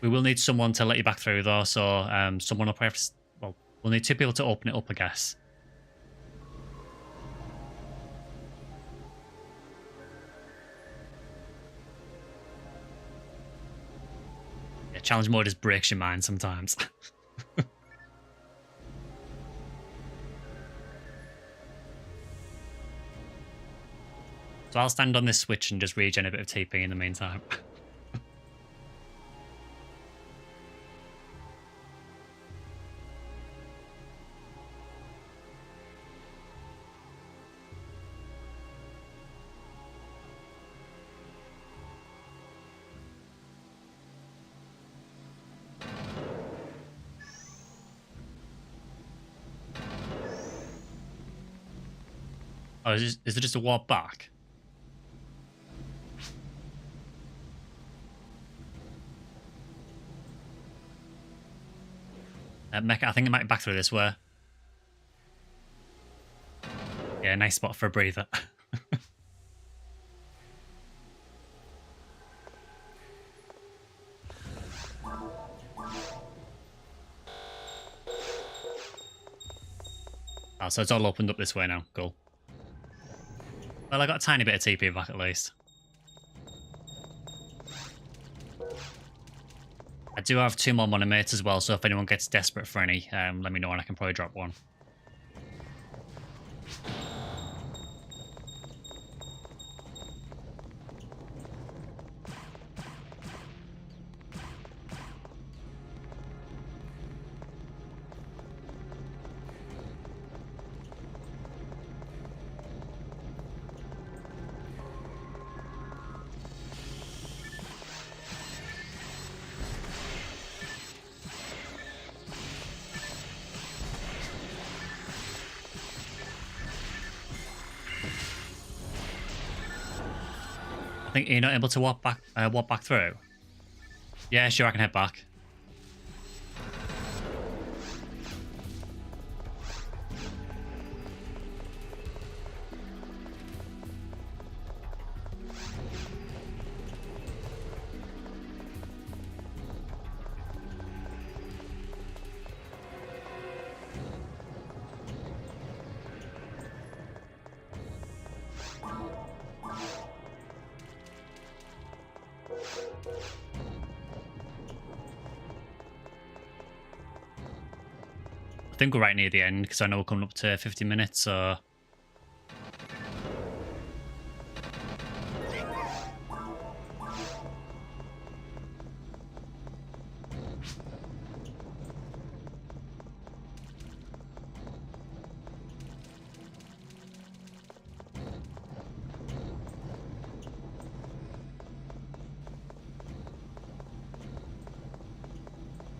We will need someone to let you back through, though, so someone will probably have to... Well, we'll need 2 people to open it up, I guess. Yeah, challenge mode just breaks your mind sometimes. So I'll stand on this switch and just regen a bit of TP in the meantime. Oh, is it just a warp back? Mecha, I think it might be back through this way. Yeah, nice spot for a breather. Oh, so it's all opened up this way now. Cool. Well, I got a tiny bit of TP back at least. I do have 2 more monomates as well, so if anyone gets desperate for any, let me know and I can probably drop one. I think you're not able to walk back through. Yeah, sure, I can head back. I think we're right near the end because I know we're coming up to 50 minutes, so...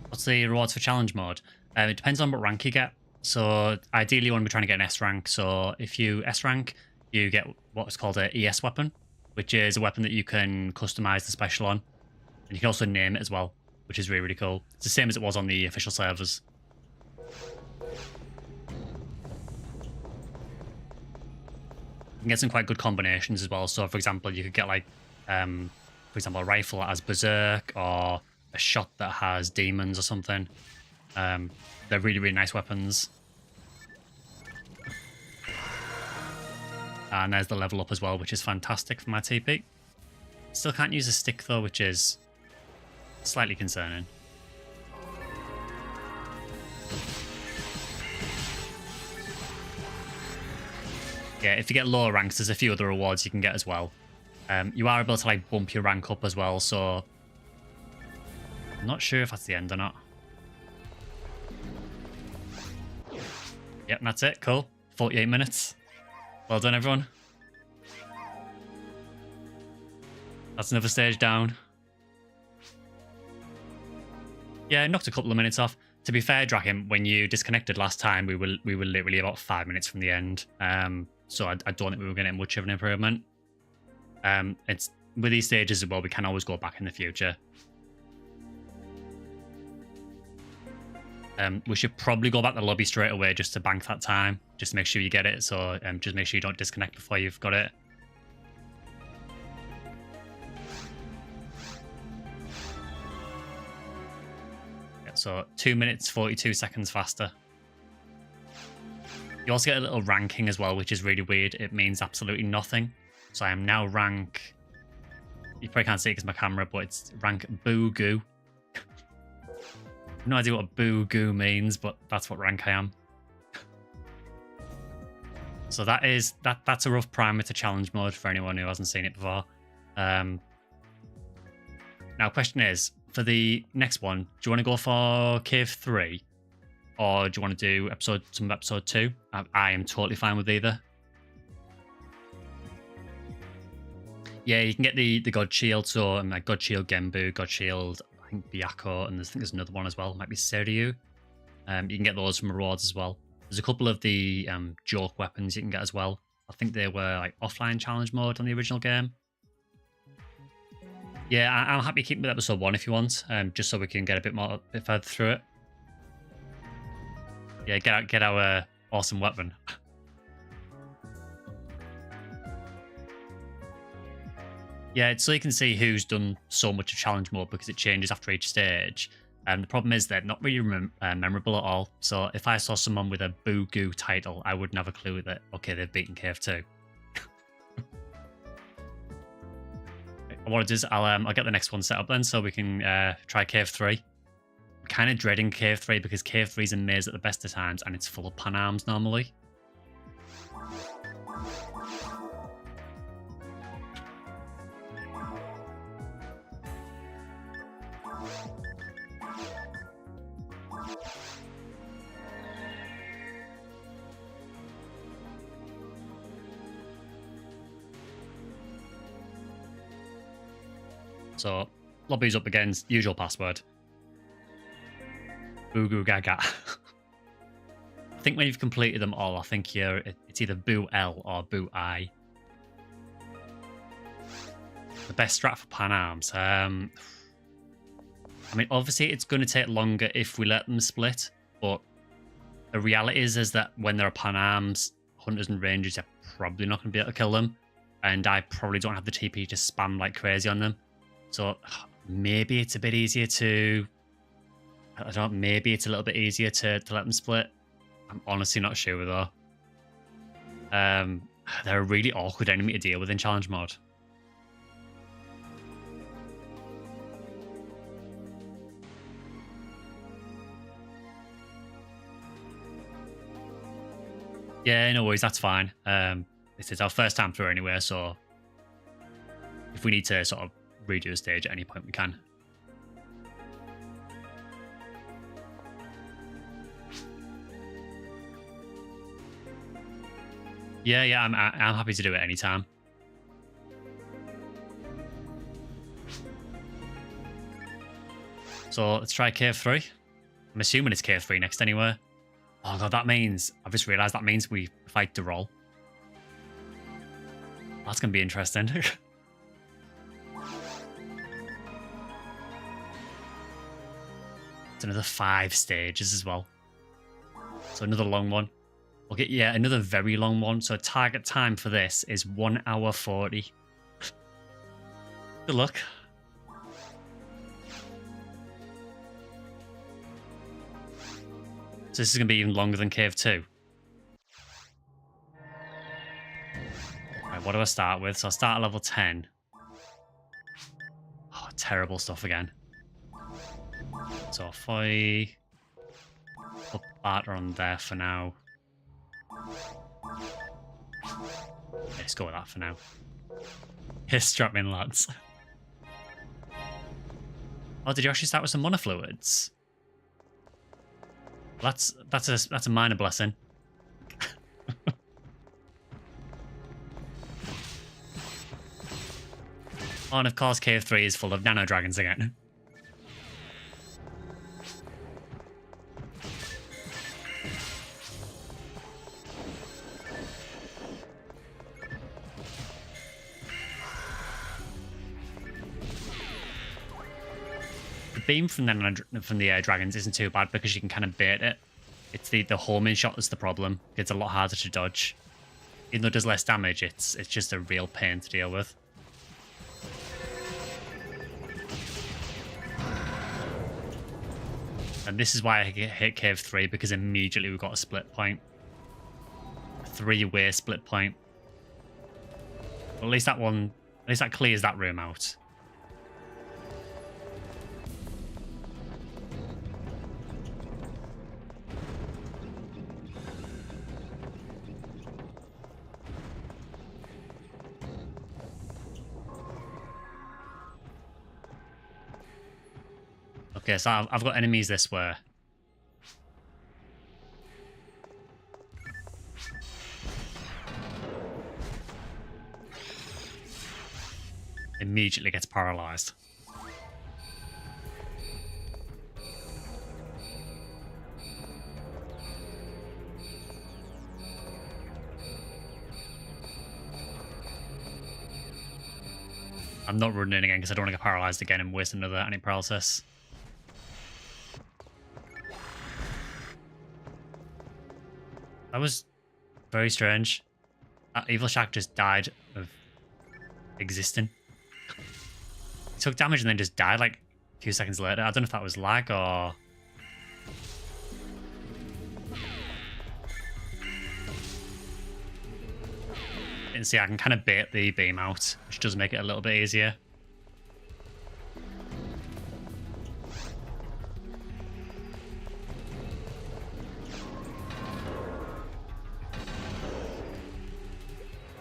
What's the rewards for challenge mode? It depends on what rank you get. So ideally you want to be trying to get an S rank. So if you S rank, you get what's called an ES weapon, which is a weapon that you can customize the special on. And you can also name it as well, which is really, really cool. It's the same as it was on the official servers. You can get some quite good combinations as well. So for example, you could get like, for example, a rifle that has Berserk or a shot that has demons or something. They're really, really nice weapons. And there's the level up as well, which is fantastic for my TP. Still can't use a stick though, which is slightly concerning. Yeah, if you get lower ranks, there's a few other rewards you can get as well. You are able to like bump your rank up as well, so I'm not sure if that's the end or not. Yep, that's it. Cool. 48 minutes. Well done, everyone. That's another stage down. Yeah, knocked a couple of minutes off. To be fair, Draken, when you disconnected last time, we were literally about 5 minutes from the end. So I don't think we were going to get much of an improvement. It's with these stages as well, we can always go back in the future. We should probably go back to the lobby straight away just to bank that time. Just to make sure you get it. So just make sure you don't disconnect before you've got it. Yeah, so 2 minutes, 42 seconds faster. You also get a little ranking as well, which is really weird. It means absolutely nothing. So I am now rank... You probably can't see it because my camera, but it's rank Boo Goo. No idea what Boo Goo means, but that's what rank I am. So that's a rough primer to challenge mode for anyone who hasn't seen it before. Now, question is, for the next one, do you want to go for Cave 3? Or do you want to do some episode 2? I am totally fine with either. Yeah, you can get the God Shield, so like God Shield Genbu, God Shield... I think Byakko, and I think there's another one as well. It might be Seryu. You can get those from rewards as well. There's a couple of the joke weapons you can get as well. I think they were like offline challenge mode on the original game. Yeah, I'm happy keeping with episode 1 if you want, just so we can get a bit further through it. Yeah, get our awesome weapon. Yeah, it's so you can see who's done so much of challenge mode because it changes after each stage. The problem is they're not really memorable at all. So if I saw someone with a Boo Goo title, I wouldn't have a clue that, okay, they've beaten Cave 2. What it is, I'll get the next one set up then so we can try Cave 3. I'm kind of dreading Cave 3 because Cave 3 is a maze at the best of times and it's full of pan arms normally. So, lobby's up again, usual password. Boo Goo Gaga. I think when you've completed them all, I think it's either Boo L or Boo I. The best strat for pan arms. I mean, obviously it's going to take longer if we let them split, but the reality is that when there are pan arms, hunters and rangers are probably not going to be able to kill them, and I probably don't have the TP to spam like crazy on them. So maybe it's a bit easier to... I don't know, maybe it's a little bit easier to let them split. I'm honestly not sure though. They're a really awkward enemy to deal with in challenge mode. Yeah, no worries, that's fine. This is our first time through anyway, so if we need to sort of redo the stage at any point, we can. Yeah, I'm happy to do it anytime. So let's try Cave 3. I'm assuming it's Cave 3 next anyway. Oh god, that means... I've just realised that means we fight the roll. That's going to be interesting. It's another 5 stages as well. So another long one. We'll get, yeah, another very long one. So target time for this is 1 hour 40. Good luck. So this is going to be even longer than Cave 2. Right, what do I start with? So I'll start at level 10. Oh, terrible stuff again. So if I put Barter on there for now. Let's go with that for now. Here, strap in, lads. Oh, did you actually start with some mana fluids? That's a minor blessing. Oh, and of course Cave 3 is full of nano dragons again. Beam from the dragons isn't too bad because you can kind of bait it. It's the homing shot that's the problem. It's a lot harder to dodge. Even though it does less damage, it's just a real pain to deal with. And this is why I hit Cave 3, because immediately we got a split point. A 3-way split point. Well, at least that clears that room out. Okay, so I've got enemies this way. Immediately gets paralyzed. I'm not running again because I don't want to get paralyzed again and waste another anti-paralysis. That was very strange. That Evil Shack just died of existing. He took damage and then just died like a few seconds later. I don't know if that was lag or... And see, I can kind of bait the beam out, which does make it a little bit easier.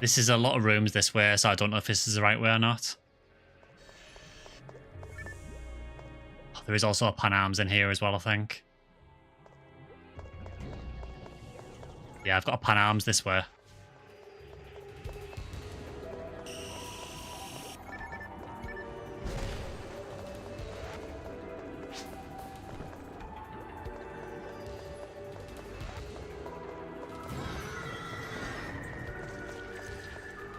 This is a lot of rooms this way, so I don't know if this is the right way or not. Oh, there is also a Pan Arms in here as well, I think. Yeah, I've got a Pan Arms this way.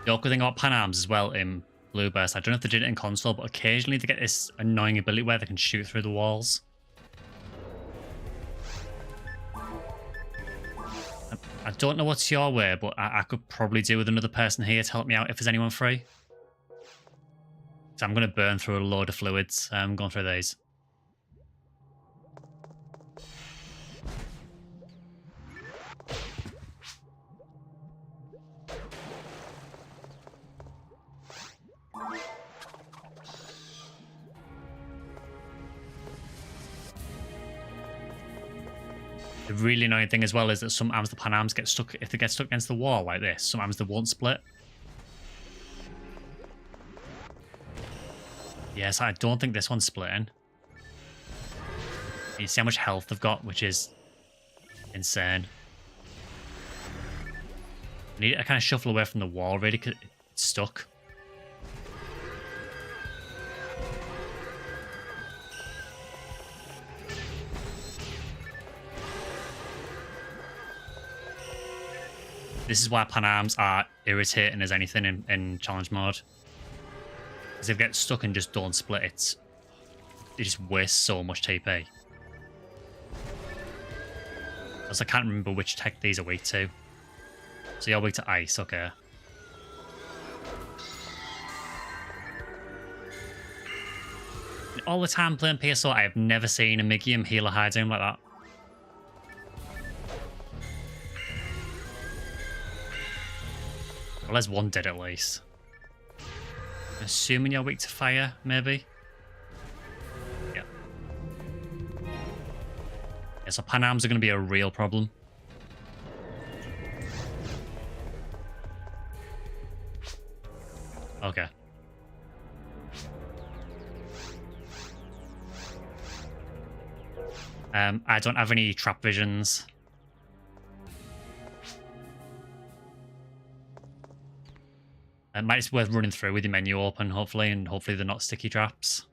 The awkward thing about Pan Arms as well in Blue Burst, I don't know if they did it in console, but occasionally they get this annoying ability where they can shoot through the walls. I don't know what's your way, but I could probably do with another person here to help me out if there's anyone free. So I'm going to burn through a load of fluids. I'm going through these. The really annoying thing as well is that sometimes the Pan Arms get stuck, if they get stuck against the wall like this, sometimes they won't split. Yes, I don't think this one's splitting. You see how much health they've got, which is insane. I need to kind of shuffle away from the wall, really, because it's stuck. This is why Pan Arms are irritating as anything in challenge mode. Because if they get stuck and just don't split, it just wastes so much TP. Also, I can't remember which tech these are weak to. So you're weak to ice, okay. All the time playing PSO, I have never seen a Migium heal a high down like that. Well, there's one dead at least. I'm assuming you're weak to fire, maybe? Yeah. Yeah, so Pan Arms are going to be a real problem. Okay. I don't have any trap visions. It might be worth running through with your menu open, hopefully, and hopefully they're not sticky traps.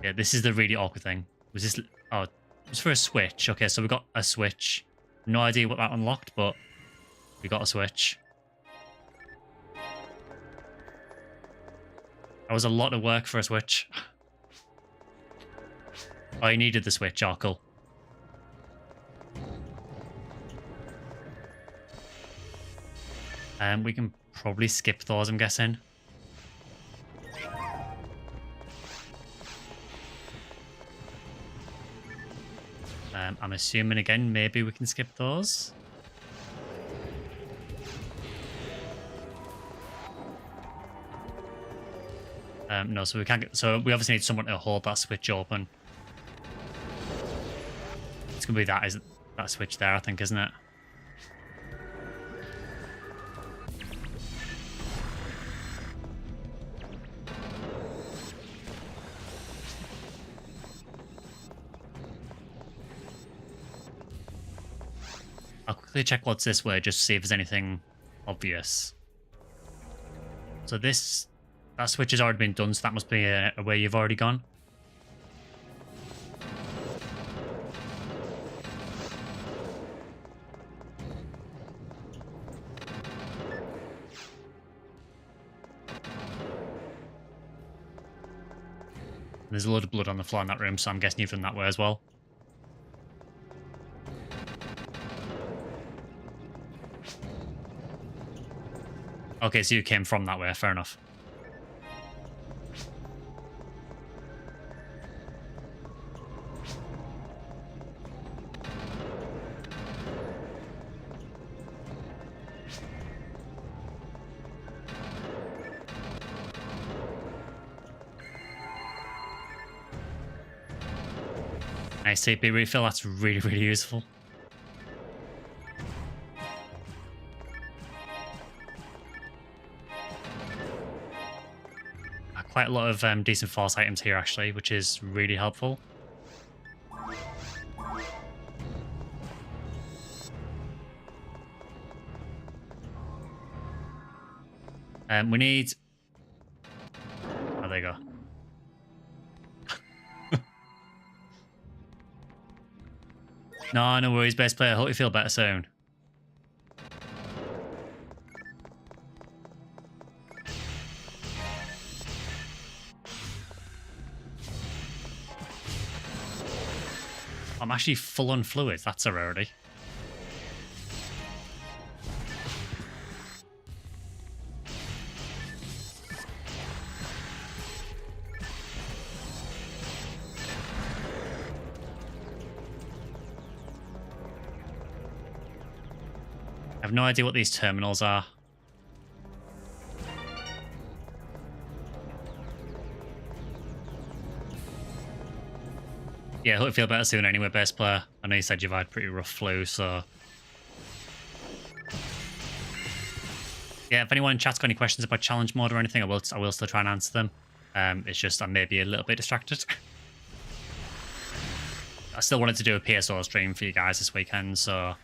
Yeah, this is the really awkward thing. Was this... Oh, it was for a switch. Okay, so we got a switch. No idea what that unlocked, but we got a switch. That was a lot of work for a switch. Oh, you needed the switch, oh, cool. We can probably skip those, I'm guessing. I'm assuming, again, maybe we can skip those. No, so we can't get... So we obviously need someone to hold that switch open. It's going to be that switch there, I think, isn't it? I'll quickly check what's this way, just to see if there's anything obvious. So this... That switch has already been done, so that must be a way you've already gone. There's a load of blood on the floor in that room, so I'm guessing you've done that way as well. Okay, so you came from that way, fair enough. Nice TP refill, that's really, really useful. Quite a lot of decent force items here, actually, which is really helpful. We need... Oh, there you go. No worries, best player. Hope you feel better soon. I'm actually full on fluids. That's a rarity. I have no idea what these terminals are. Yeah, I hope you feel better soon anyway, best player. I know you said you've had pretty rough flu, so... Yeah, if anyone in chat's got any questions about challenge mode or anything, I will still try and answer them. It's just I may be a little bit distracted. I still wanted to do a PSO stream for you guys this weekend, so...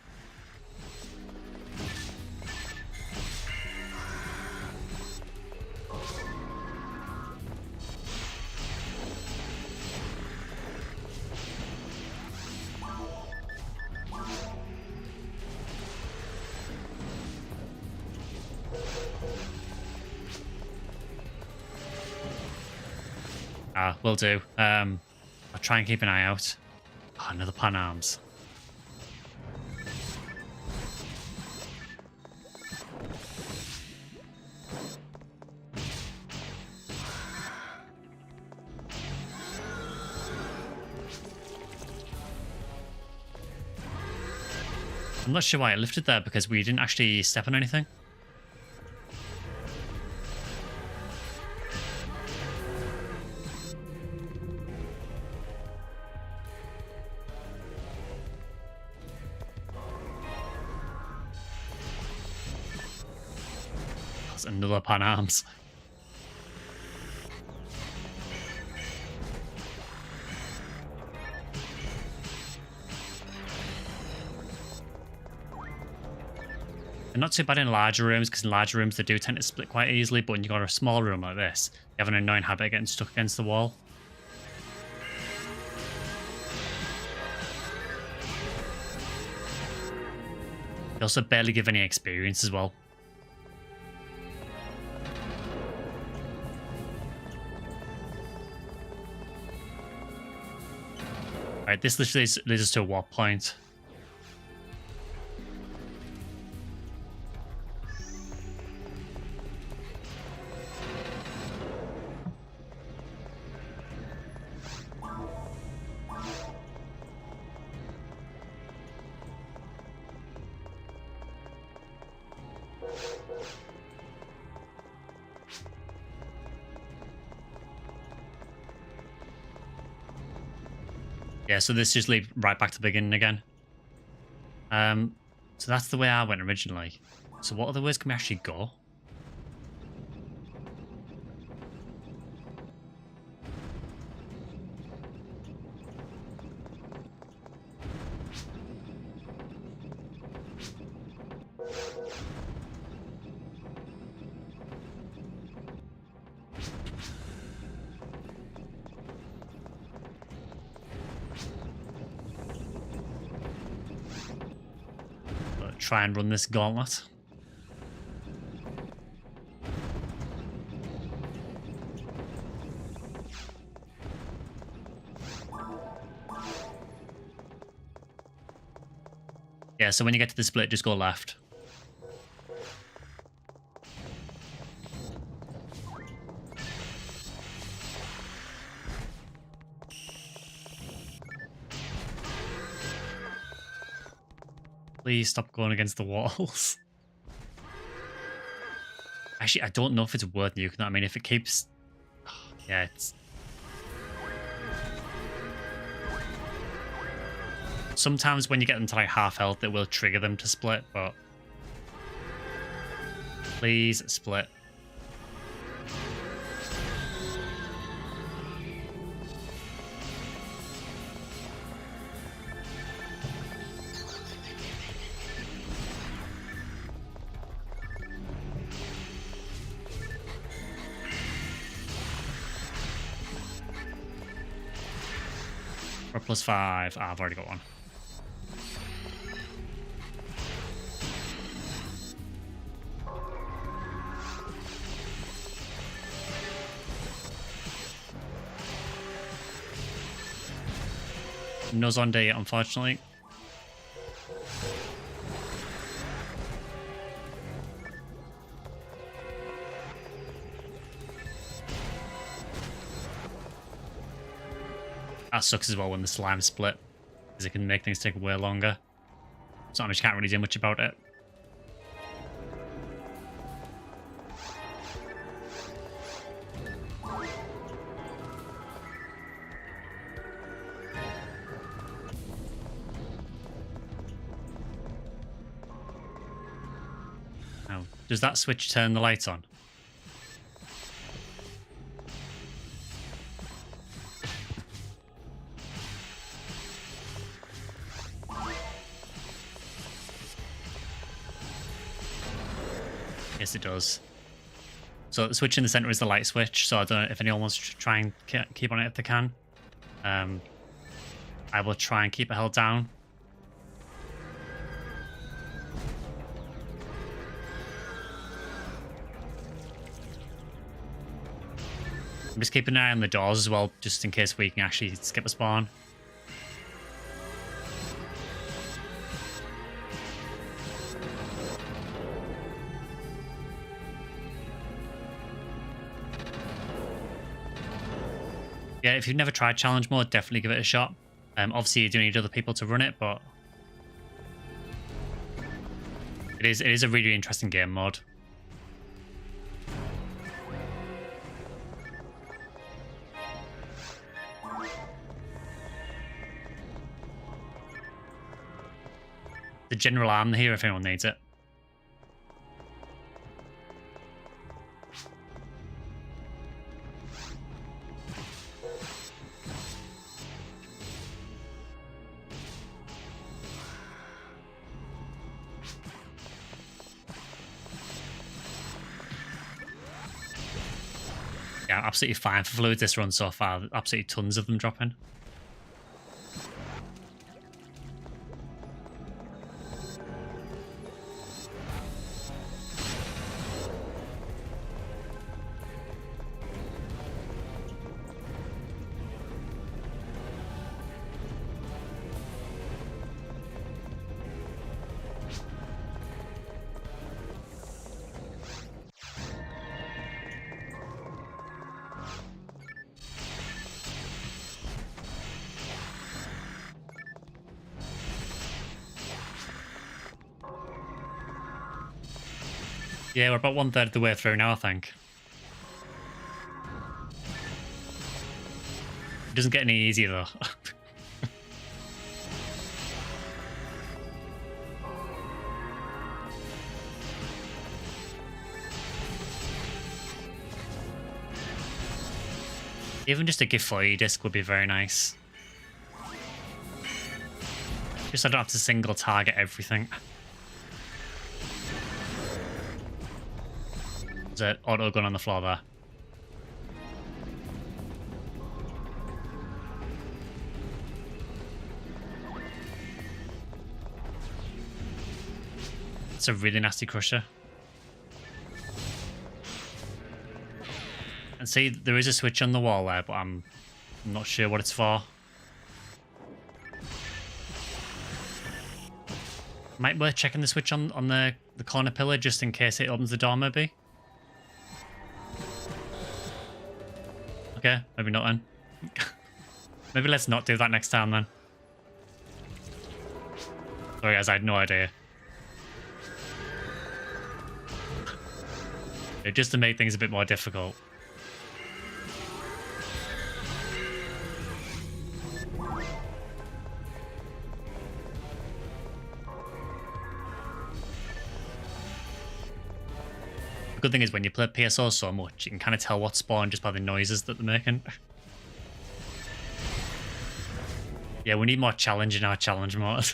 Will do. I'll try and keep an eye out. Oh, another pan arms. I'm not sure why it lifted there because we didn't actually step on anything. Another pan arms. They're not too bad in larger rooms, because in larger rooms they do tend to split quite easily, but when you've got a small room like this, you have an annoying habit of getting stuck against the wall. They also barely give any experience as well. Alright, this literally leads us to a warp point. Yeah, so this just leads right back to the beginning again. So that's the way I went originally. So what other ways can we actually go? try and run this gauntlet. Yeah, so when you get to the split, just go left. Please stop going against the walls. Actually, I don't know if it's worth nuking that. I mean, if it keeps... Yeah, it's... Sometimes when you get them to like half health, it will trigger them to split, but... Please split. Or +5. Ah, I've already got one. No Zonde, unfortunately. That sucks as well when the slime split, because it can make things take way longer. So I just can't really do much about it. Now, does that switch turn the lights on? Yes, it does. So the switch in the center is the light switch, so I don't know if anyone wants to try and keep on it if they can. I will try and keep it held down. I'm just keeping an eye on the doors as well, just in case we can actually skip a spawn. Yeah, if you've never tried challenge mode, definitely give it a shot. Obviously, you do need other people to run it, but it is a really interesting game mode. The general arm here if anyone needs it. Yeah, absolutely fine for fluids this run so far. Absolutely tons of them dropping. Yeah, we're about 1/3 of the way through now, I think. It doesn't get any easier, though. Even just a Gifoy disc would be very nice. Just so I don't have to single target everything. There's an auto gun on the floor there. That's a really nasty crusher. And see, there is a switch on the wall there, but I'm not sure what it's for. Might be worth checking the switch on the corner pillar just in case it opens the door, maybe. Okay, maybe not then. Maybe let's not do that next time then. Sorry guys, I had no idea. Just to make things a bit more difficult. The good thing is when you play PSO so much, you can kind of tell what's spawned just by the noises that they're making. Yeah, we need more challenge in our challenge mode.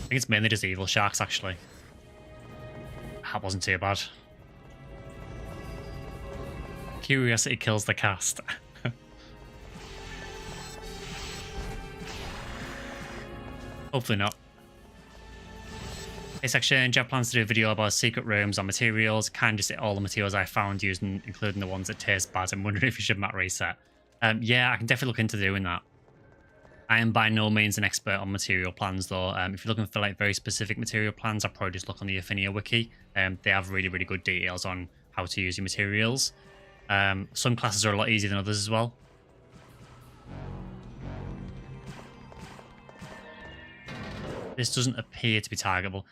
I think it's mainly just evil sharks, actually. That wasn't too bad. Curiosity kills the cast. Hopefully not. Hey Section, do you have plans to do a video about secret rooms or materials? Kind of just all the materials I found using, including the ones that taste bad. I'm wondering if you should mat reset. Yeah, I can definitely look into doing that. I am by no means an expert on material plans though. If you're looking for like very specific material plans, I'll probably just look on the Ephinea wiki. They have really, really good details on how to use your materials. Some classes are a lot easier than others as well. This doesn't appear to be targetable.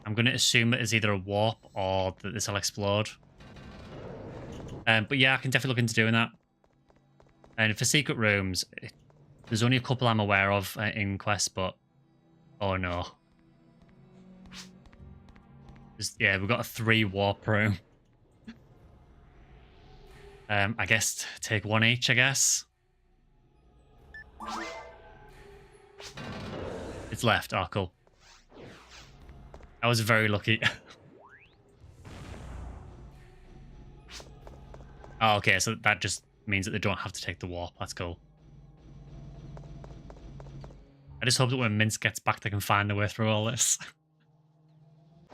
I'm going to assume it is either a warp or that this will explode. But yeah, I can definitely look into doing that. And for secret rooms, there's only a couple I'm aware of in Quest, but... Oh no. Yeah, we've got a 3 warp room. I guess take 1 each, I guess. It's left. Oh, cool. I was very lucky. Oh, okay, so that just means that they don't have to take the warp. That's cool. I just hope that when Mince gets back, they can find their way through all this. How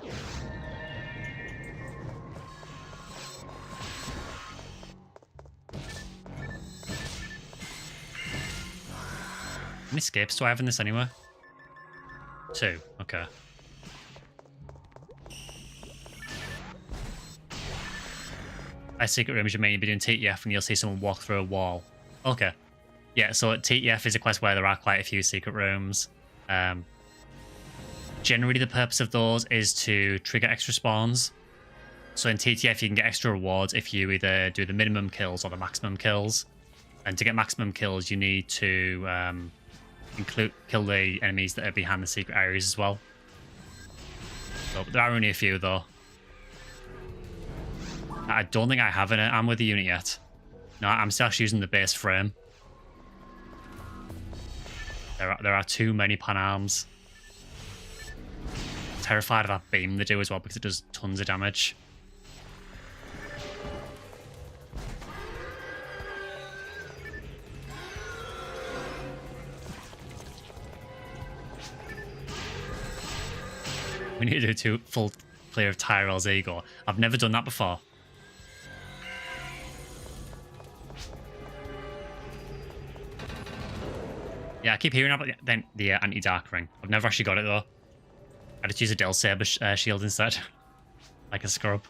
many escapes do I have in this anyway? 2. Okay. By secret rooms, you mean you'll be doing TTF and you'll see someone walk through a wall. Okay. Yeah, so TTF is a quest where there are quite a few secret rooms. Generally, the purpose of those is to trigger extra spawns. So in TTF, you can get extra rewards if you either do the minimum kills or the maximum kills. And to get maximum kills, you need to kill the enemies that are behind the secret areas as well. So there are only a few, though. I don't think I have an arm with the unit yet. No, I'm still actually using the base frame. There are too many pan arms. Terrified of that beam they do as well because it does tons of damage. We need to do full clear of Tyrell's ego. I've never done that before. Yeah, I keep hearing about the anti-dark ring. I've never actually got it though. I just use a Del Saber shield instead. Like a scrub.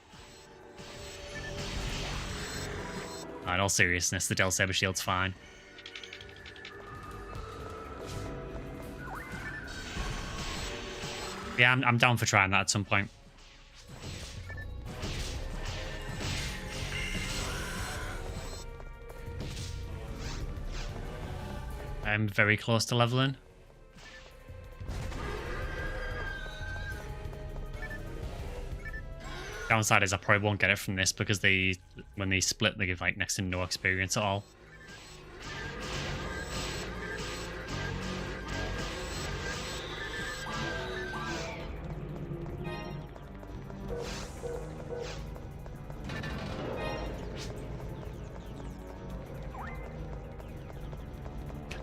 In all seriousness, the Del Saber shield's fine. Yeah, I'm down for trying that at some point. I'm very close to leveling. Downside is I probably won't get it from this because when they split, they give like next to no experience at all.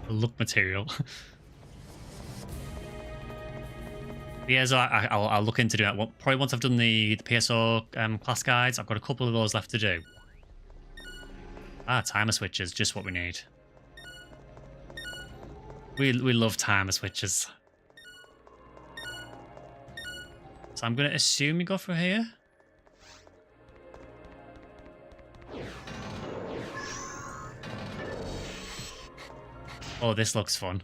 Look material. Yeah, so I'll look into doing that. Probably once I've done the PSO class guides. I've got a couple of those left to do. Ah, timer switches, just what we need. We love timer switches. So I'm going to assume you go through here. Oh, this looks fun.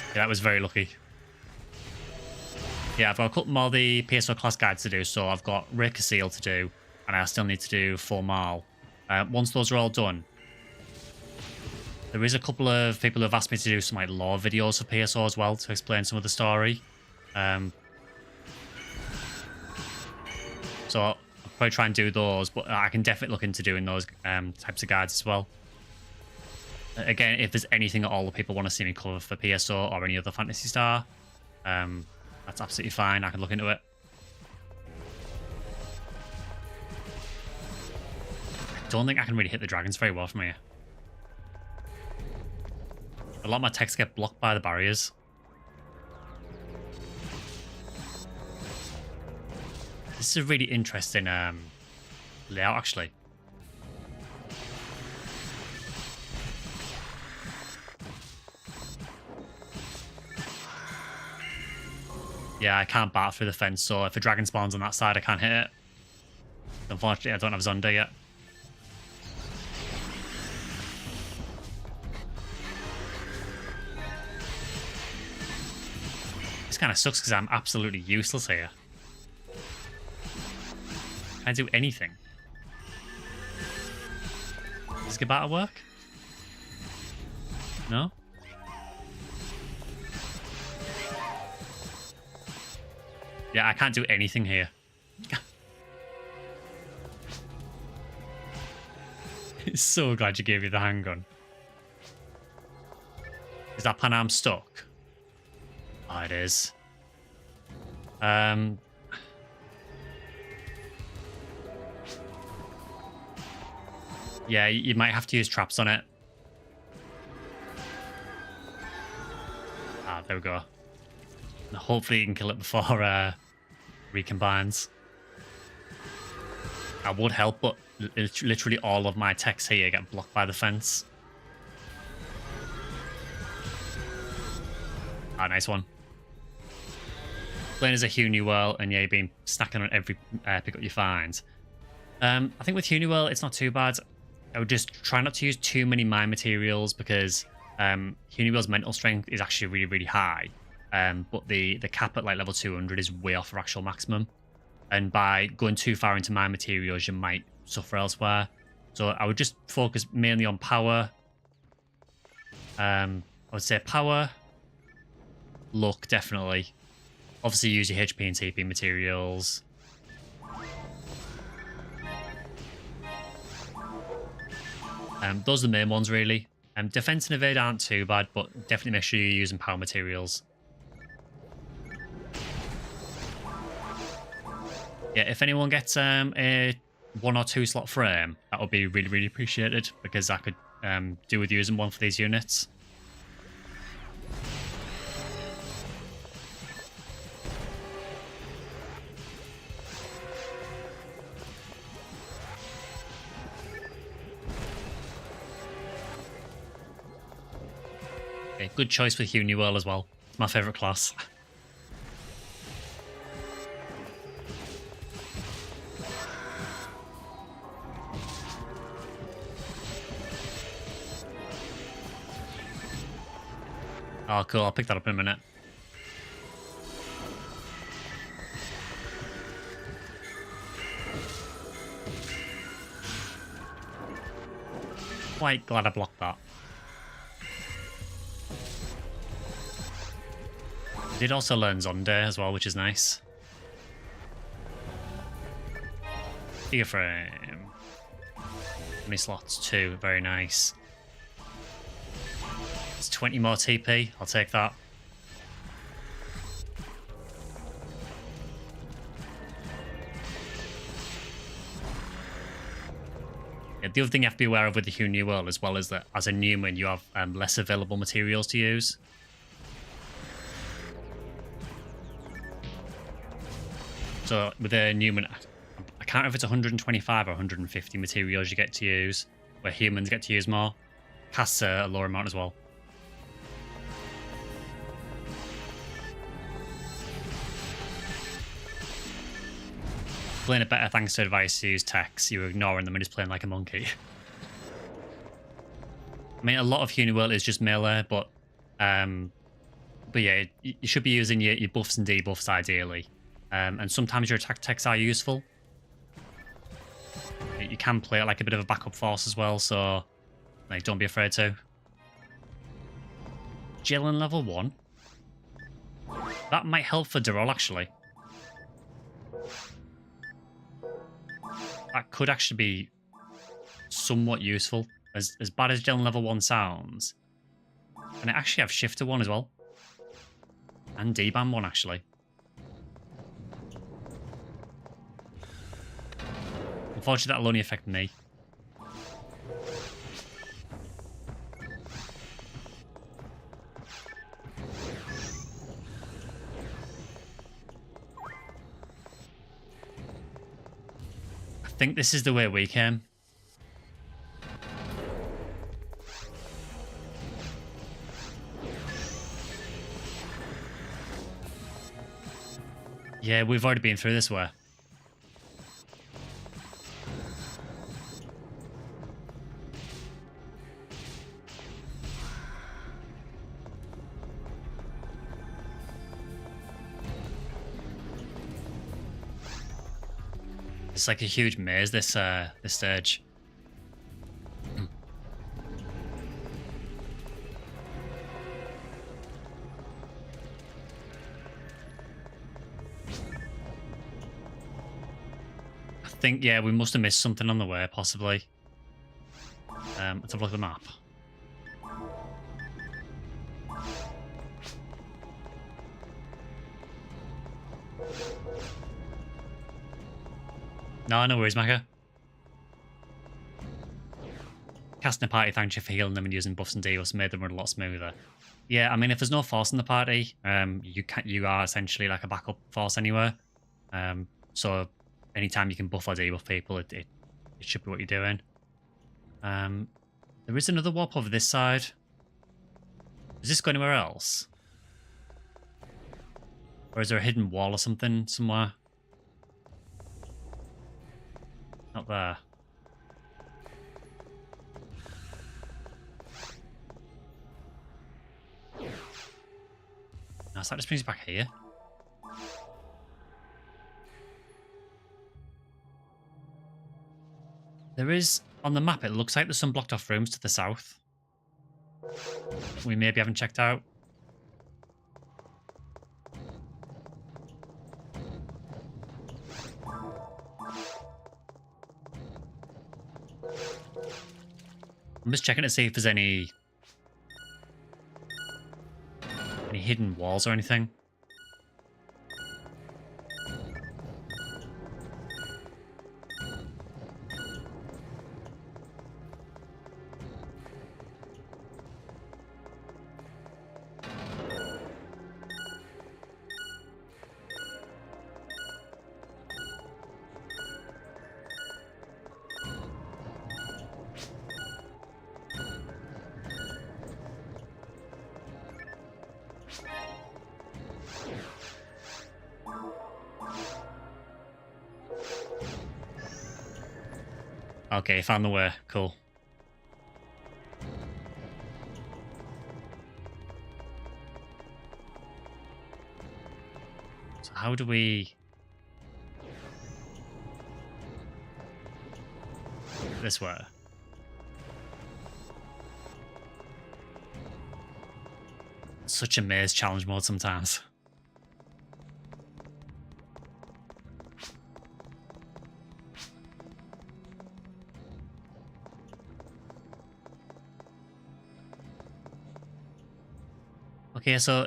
Yeah, that was very lucky. Yeah, I've got a couple more of the PSO class guides to do, so I've got Rake Seal to do, and I still need to do 4 Mile. Once those are all done, there is a couple of people who have asked me to do some like lore videos for PSO as well to explain some of the story. So I'll probably try and do those, but I can definitely look into doing those types of guides as well. Again, if there's anything at all that people want to see me cover for PSO or any other Fantasy Star, that's absolutely fine. I can look into it. I don't think I can really hit the dragons very well from here. A lot of my texts get blocked by the barriers. This is a really interesting layout, actually. Yeah, I can't bat through the fence, so if a dragon spawns on that side, I can't hit it. Unfortunately, I don't have Zonda yet. This kind of sucks because I'm absolutely useless here. Can't do anything. Does Gabata work? No? Yeah, I can't do anything here. So glad you gave me the handgun. Is that Panam stuck? Oh, it is. Yeah, you might have to use traps on it. Ah, there we go. And hopefully you can kill it before recombines. That would help, but literally all of my texts here get blocked by the fence. Ah, nice one. Playing as a Hunuel, and yeah, you've been snacking on every pickup you find. I think with Hunuel, it's not too bad. I would just try not to use too many mine materials because Hunuel's mental strength is actually really, really high. But the cap at like level 200 is way off her actual maximum. And by going too far into mine materials, you might suffer elsewhere. So I would just focus mainly on power. I would say power, luck, definitely. Obviously use your HP and TP materials. Those are the main ones, really. Defense and evade aren't too bad, but definitely make sure you're using power materials. Yeah, if anyone gets a 1 or 2 slot frame, that would be really, really appreciated, because I could do with using one for these units. Okay, good choice with Hunuel as well. It's my favourite class. Oh, cool. I'll pick that up in a minute. Quite glad I blocked that. I did also learn Zonde as well, which is nice. Giga frame. How many slots? 2. Very nice. It's 20 more TP. I'll take that. The other thing you have to be aware of with the New World as well is that as a Newman, you have less available materials to use. So with a Newman, I can't remember if it's 125 or 150 materials you get to use, where humans get to use more. Casts a lower amount as well. Playing it better thanks to advice to use techs, you're ignoring them and just playing like a monkey. I mean, a lot of Uniworld is just melee, but yeah, you should be using your buffs and debuffs ideally. And sometimes your attack techs are useful. You can play it like a bit of a backup force as well, so like, don't be afraid to. Jillian level 1. That might help for Darol, actually. That could actually be somewhat useful. As bad as Jillian level 1 sounds. And I actually have Shifter 1 as well. And D-Ban 1, actually. Unfortunately, that'll only affect me. I think this is the way we came. Yeah, we've already been through this way. It's like a huge maze, this stage. I think, yeah, we must have missed something on the way, possibly. Let's have a look at the map. No worries, Maka. Casting a party thanks you for healing them and using buffs and debuffs made them run a lot smoother. Yeah, I mean, if there's no force in the party, you are essentially like a backup force anywhere. So anytime you can buff or debuff people, it should be what you're doing. There is another warp over this side. Does this go anywhere else? Or is there a hidden wall or something somewhere? Not there. No, so that just brings you back here. There is, on the map, it looks like there's some blocked off rooms to the south. We maybe haven't checked out. I'm just checking to see if there's any hidden walls or anything. Okay, found the way. Cool. So how do we... This way. Such a maze challenge mode sometimes. Okay, so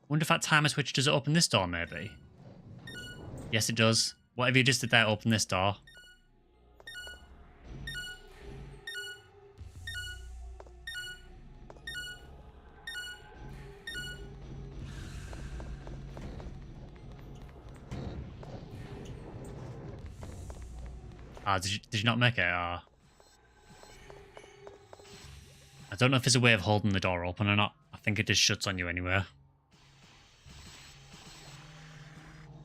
wonder if that timer switch does it open this door, maybe? Yes, it does. Whatever you just did there, open this door. Ah, did you not make it? I don't know if there's a way of holding the door open or not. I think it just shuts on you anyway.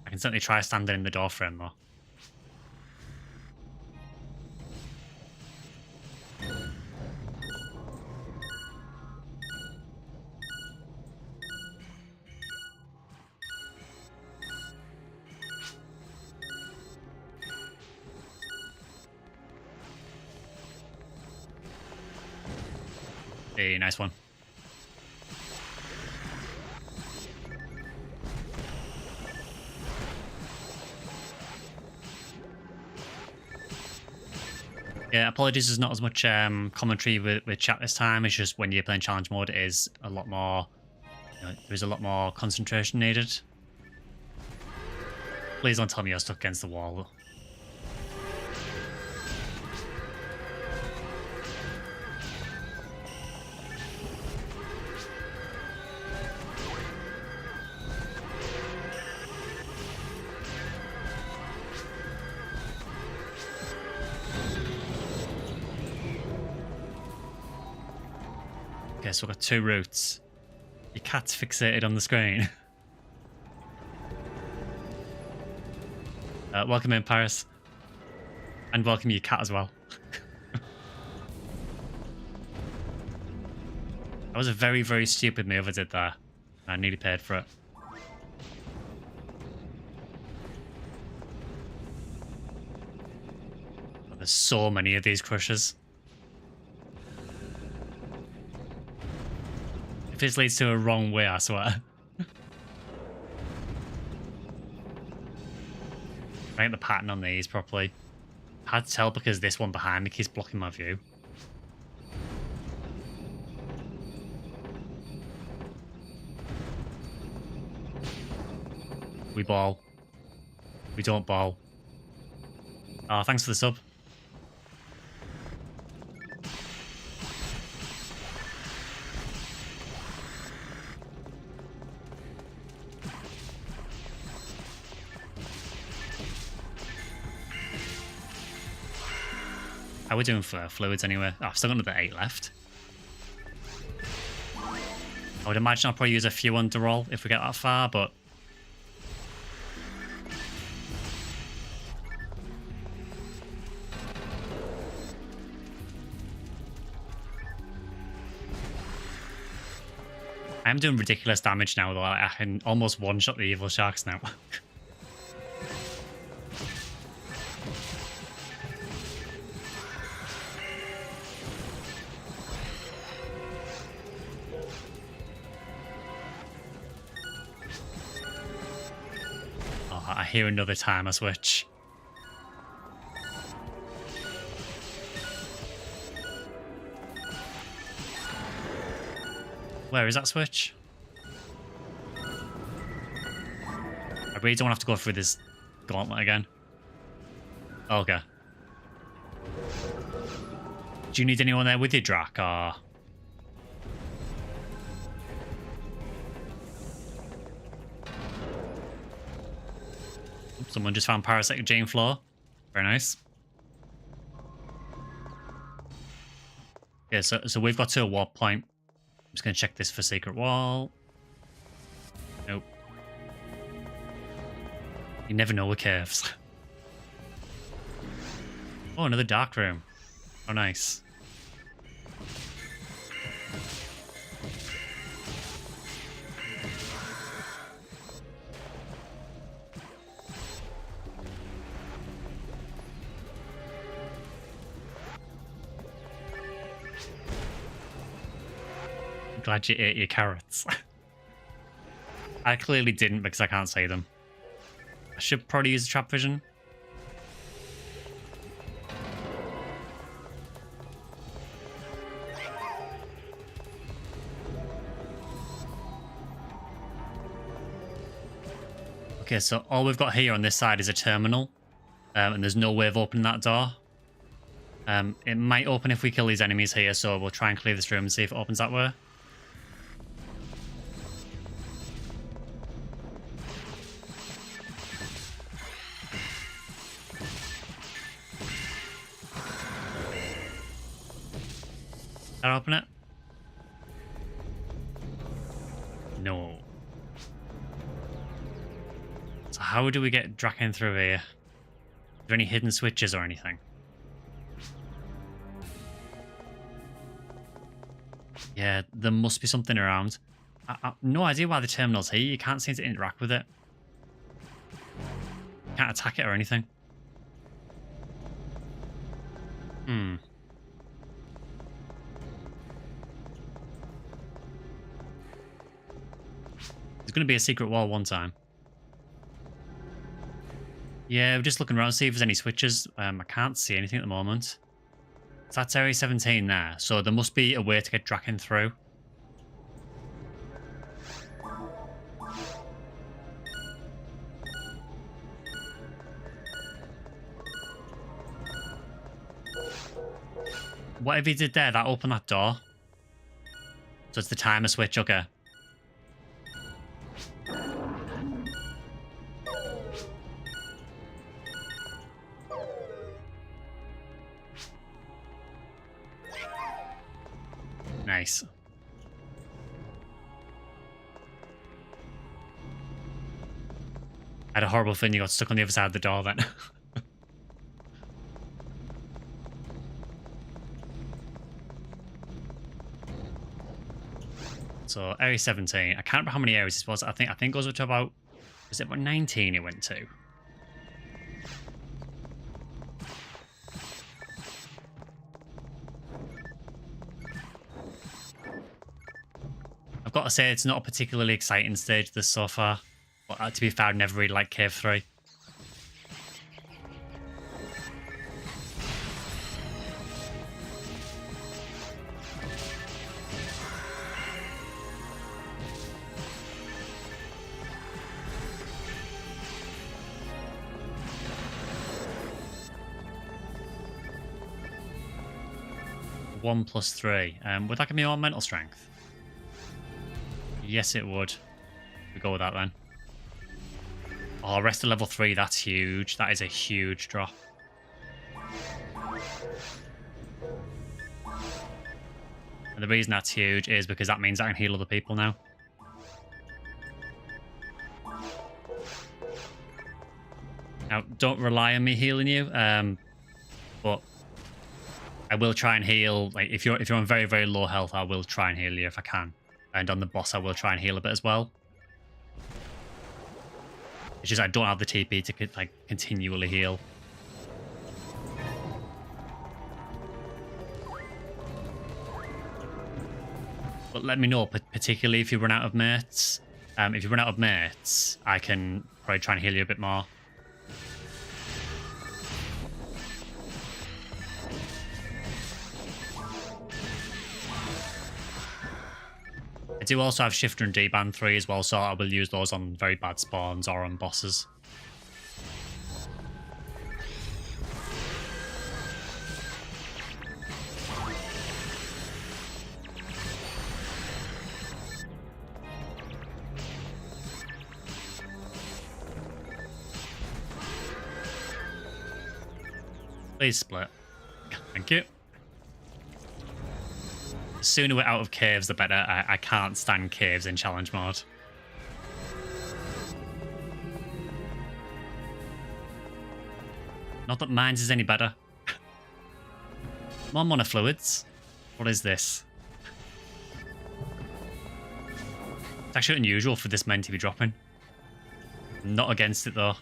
I can certainly try standing in the door frame though. Hey, nice one. Yeah, apologies, there's not as much commentary with chat this time. It's just when you're playing challenge mode, it is a lot more, there's a lot more concentration needed. Please don't tell me you're stuck against the wall. Okay, so we've got 2 routes. Your cat's fixated on the screen. Welcome in, Paris. And welcome your cat as well. That was a very, very stupid move I did there. I nearly paid for it. Oh, there's so many of these crushers. If this leads to a wrong way, I swear. I get the pattern on these properly. Hard to tell because this one behind me keeps blocking my view. We ball. We don't ball. Oh, thanks for the sub. How are we doing for fluids anyway? Oh, I've still got another 8 left. I would imagine I'll probably use a few under roll if we get that far, but... I'm doing ridiculous damage now, though. I can almost one-shot the evil sharks now. Oh, I hear another timer switch. Where is that switch? I really don't have to go through this gauntlet again. Okay. Do you need anyone there with you, Drac, or... Someone just found parasitic Jane floor. Very nice. Yeah, so we've got to a warp point. I'm just going to check this for secret wall. Nope. You never know with caves. Oh, another dark room. Oh, nice. Glad you ate your carrots. I clearly didn't because I can't see them. I should probably use the trap vision. Okay, so all we've got here on this side is a terminal. And there's no way of opening that door. It might open if we kill these enemies here, so we'll try and clear this room and see if it opens that way. Can I open it? No. So how do we get Draken through here? Are there any hidden switches or anything? Yeah, there must be something around. I've no idea why the terminal's here. You can't seem to interact with it. You can't attack it or anything. Hmm. There's going to be a secret wall one time. Yeah, we're just looking around to see if there's any switches. I can't see anything at the moment. So that's Area 17 there. So there must be a way to get Draken through. Whatever he did there, that opened that door. So it's the timer switch, okay. Nice. I had a horrible feeling you got stuck on the other side of the door then. So Area 17. I can't remember how many areas this was. I think it goes up to about, was it about 19 it went to? I've got to say it's not a particularly exciting stage this so far. But to be fair, I've never really liked Cave 3. One plus 3. Would that give me more mental strength? Yes, it would. We go with that then. Oh, rest of level 3. That's huge. That is a huge drop. And the reason that's huge is because that means I can heal other people now. Now, don't rely on me healing you, but I will try and heal. Like if you're on very, very low health, I will try and heal you if I can. And on the boss, I will try and heal a bit as well. It's just I don't have the TP to like continually heal. But let me know, particularly if you run out of mates. If you run out of mates, I can probably try and heal you a bit more. I do also have Shifter and D-Band 3 as well, so I will use those on very bad spawns or on bosses. Please split. Thank you. The sooner we're out of caves, the better. I can't stand caves in challenge mode. Not that mine's is any better. More monofluids. What is this? It's actually unusual for this men to be dropping. I'm not against it though.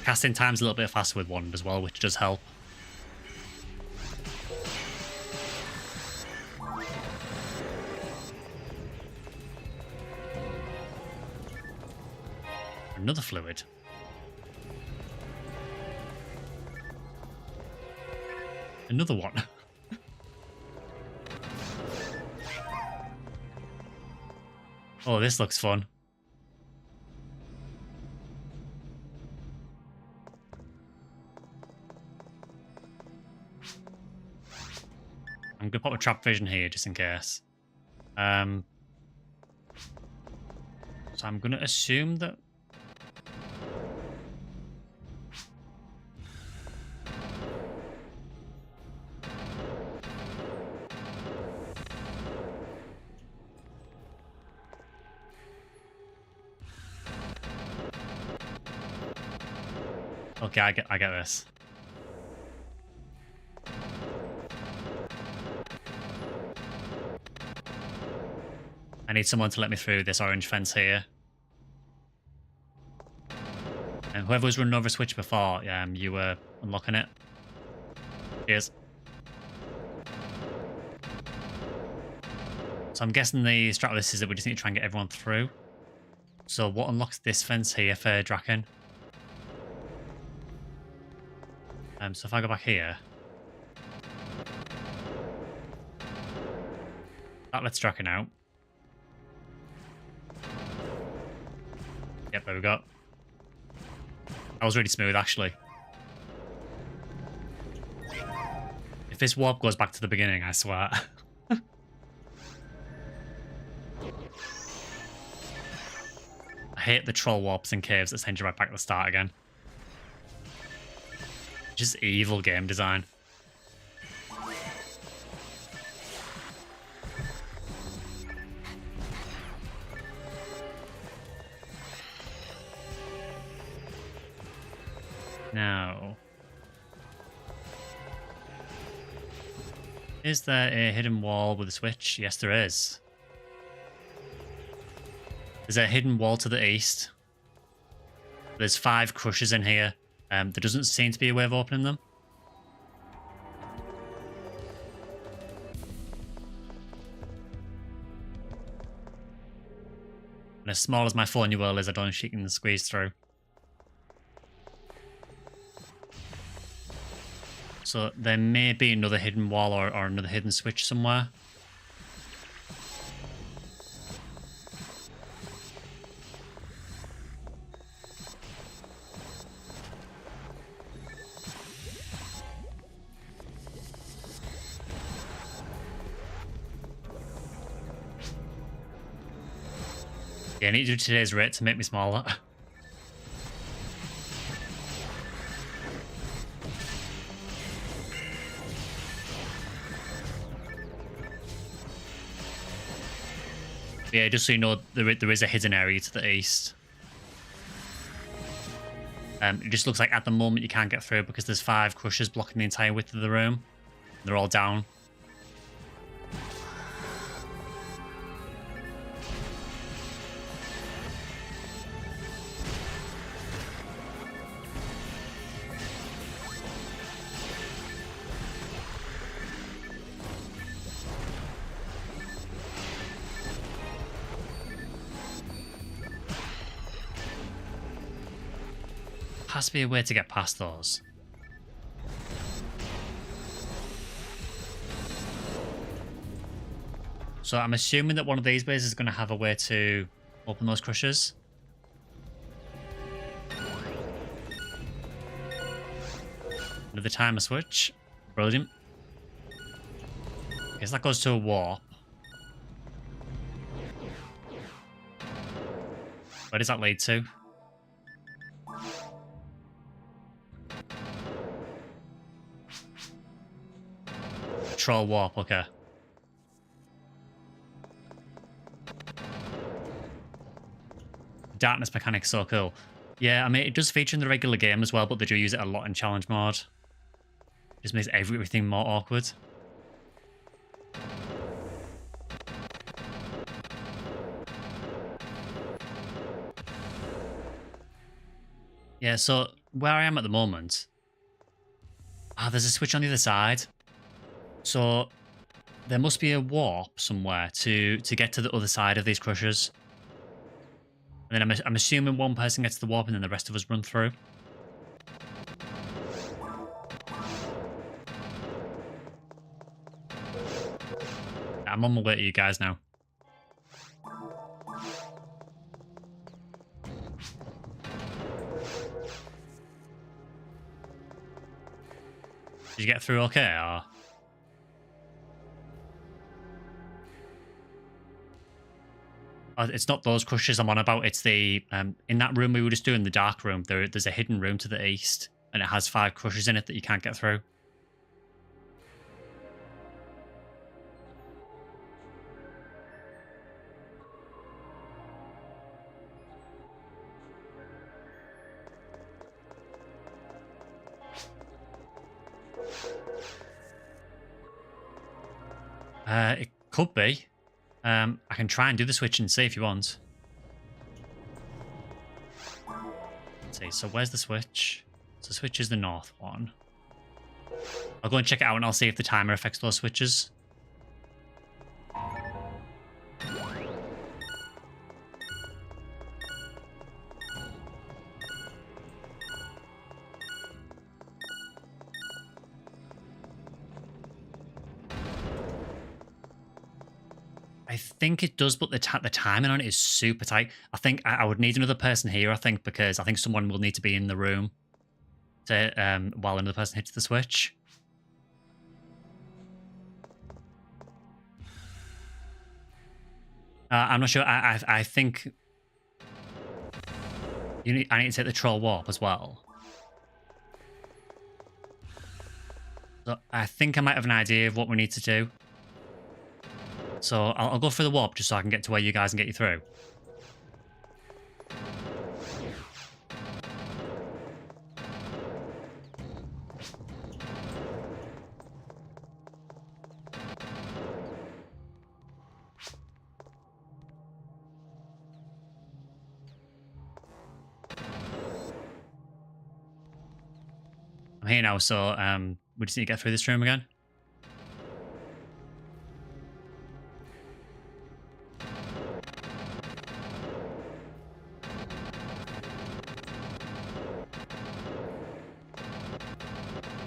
Casting time's a little bit faster with wand as well, which does help. Another fluid. Another one. Oh, this looks fun. I'm I'm gonna put a trap vision here just in case. So I'm gonna assume that. Okay, I get this. I need someone to let me through this orange fence here. And whoever was running over a switch before, you were unlocking it. Cheers. So I'm guessing the strat of this is that we just need to try and get everyone through. So what unlocks this fence here for Draken? So if I go back here, that lets Draken out. Yep, there we go. That was really smooth, actually. If this warp goes back to the beginning, I swear. I hate the troll warps and caves that send you right back to the start again. Just evil game design. Now, is there a hidden wall with a switch? Yes, there is. There's a hidden wall to the east. There's 5 crushers in here. There doesn't seem to be a way of opening them. And as small as my 4-new world is, I don't think she can squeeze through. So there may be another hidden wall or another hidden switch somewhere. Yeah, I need to do today's rate to make me smaller. Yeah, just so you know, there is a hidden area to the east. It just looks like at the moment you can't get through because there's 5 crushers blocking the entire width of the room. They're all down. Has to be a way to get past those. So I'm assuming that one of these bays is going to have a way to open those crushers. Another timer switch. Brilliant. I guess that goes to a warp. Where does that lead to? Troll warp, okay. Darkness mechanic's so cool. Yeah, I mean, it does feature in the regular game as well, but they do use it a lot in challenge mode. Just makes everything more awkward. Yeah, so where I am at the moment... there's a switch on the other side. So there must be a warp somewhere to get to the other side of these crushers. And then I'm assuming one person gets the warp and then the rest of us run through. I'm on my way to you guys now. Did you get through okay, or...? It's not those crushers I'm on about. It's the in that room we were just doing, the dark room. There's a hidden room to the east, and it has 5 crushers in it that you can't get through. It could be. I can try and do the switch and see if you want. Let's see. So where's the switch? So the switch is the north one. I'll go and check it out and I'll see if the timer affects those switches. I think it does, but the timing on it is super tight. I think I would need another person here, I think, because I think someone will need to be in the room to while another person hits the switch. I'm not sure. I think I need to take the troll warp as well. So I think I might have an idea of what we need to do. So I'll go for the warp just so I can get to where you guys can get you through. I'm here now, so we just need to get through this room again.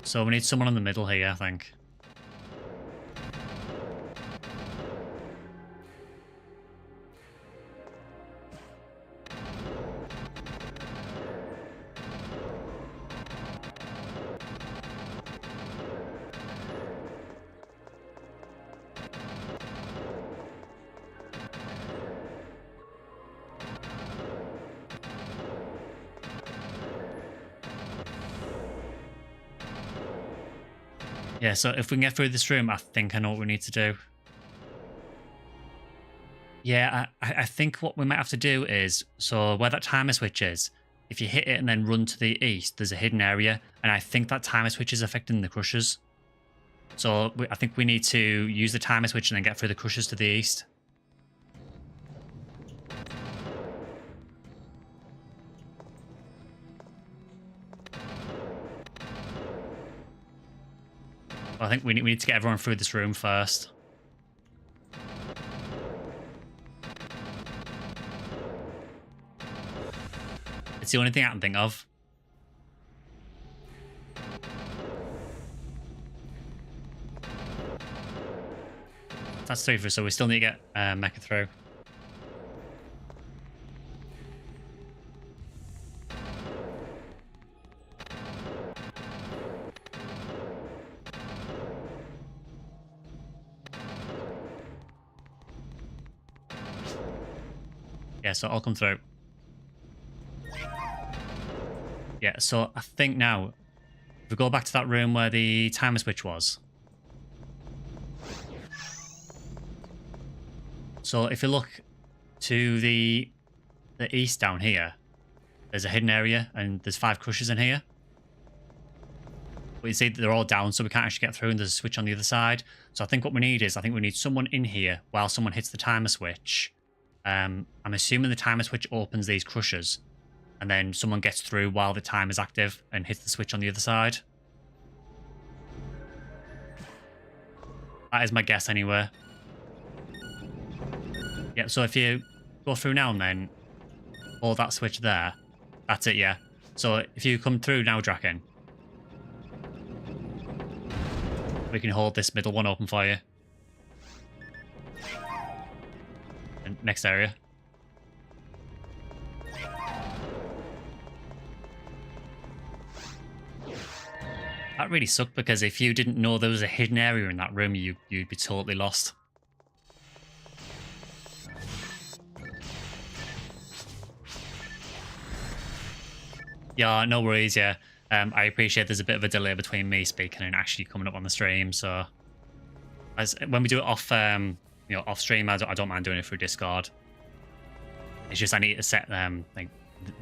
So we need someone in the middle here, I think. Yeah, so if we can get through this room, I think I know what we need to do. Yeah, I think what we might have to do is, so where that timer switch is, if you hit it and then run to the east, there's a hidden area, and I think that timer switch is affecting the crushers. So I think we need to use the timer switch and then get through the crushers to the east. I think we need to get everyone through this room first. It's the only thing I can think of. That's 3 for, so we still need to get Mecha through. Yeah, so I'll come through. Yeah, so I think now, if we go back to that room where the timer switch was. So if you look to the east down here, there's a hidden area and there's 5 crushers in here. But you see that they're all down, so we can't actually get through, and there's a switch on the other side. So I think what we need is, I think we need someone in here while someone hits the timer switch. I'm assuming the timer switch opens these crushers, and then someone gets through while the timer is active and hits the switch on the other side. That is my guess anyway. Yeah, so if you go through now and then hold that switch there, that's it, yeah. So if you come through now, Draken, we can hold this middle one open for you. And next area. That really sucked, because if you didn't know there was a hidden area in that room, you'd be totally lost. Yeah, no worries. Yeah, I appreciate there's a bit of a delay between me speaking and actually coming up on the stream. So as when we do it off, off stream, I don't mind doing it through Discord. It's just I need to set like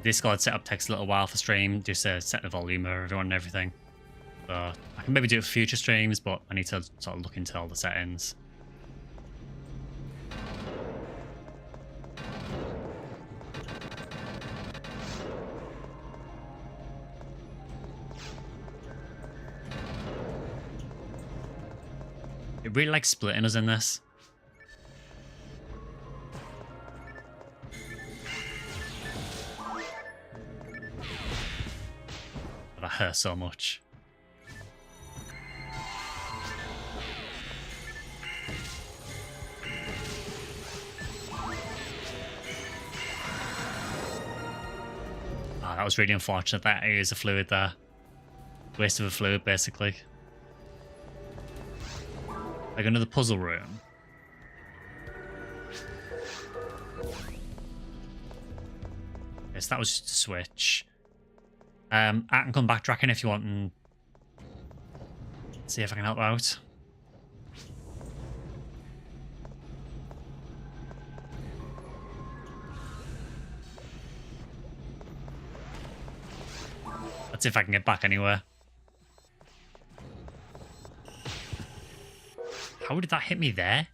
Discord setup takes a little while for stream, just to set the volume of everyone and everything. So I can maybe do it for future streams, but I need to sort of look into all the settings. It really likes splitting us in this. But that hurts so much. Oh, that was really unfortunate. That is a fluid there. Waste of a fluid, basically. Like another puzzle room. Yes, that was just a switch. I can come back, Draken, if you want, and see if I can help out. Let's see if I can get back anywhere. How did that hit me there?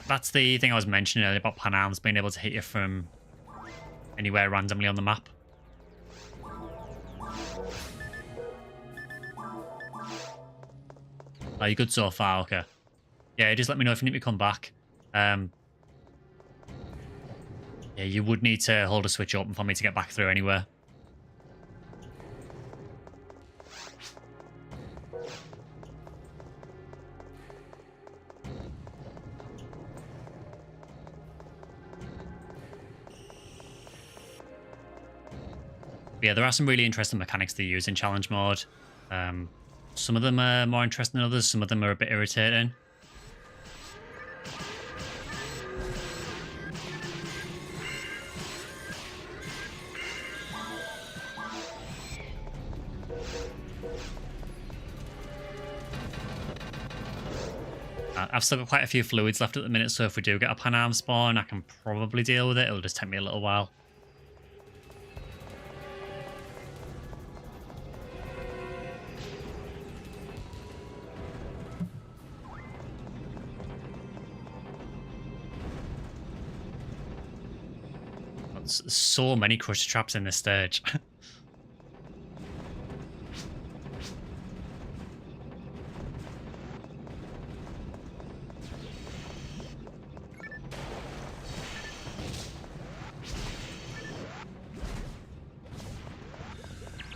That's the thing I was mentioning earlier about Panams being able to hit you from anywhere randomly on the map. Are you good so far? Okay. Yeah, just let me know if you need me to come back. Yeah, you would need to hold a switch open for me to get back through anywhere. Yeah, there are some really interesting mechanics to use in challenge mode. Some of them are more interesting than others. Some of them are a bit irritating. I've still got quite a few fluids left at the minute, so if we do get a Panam spawn, I can probably deal with it. It'll just take me a little while. So many crush traps in this stage.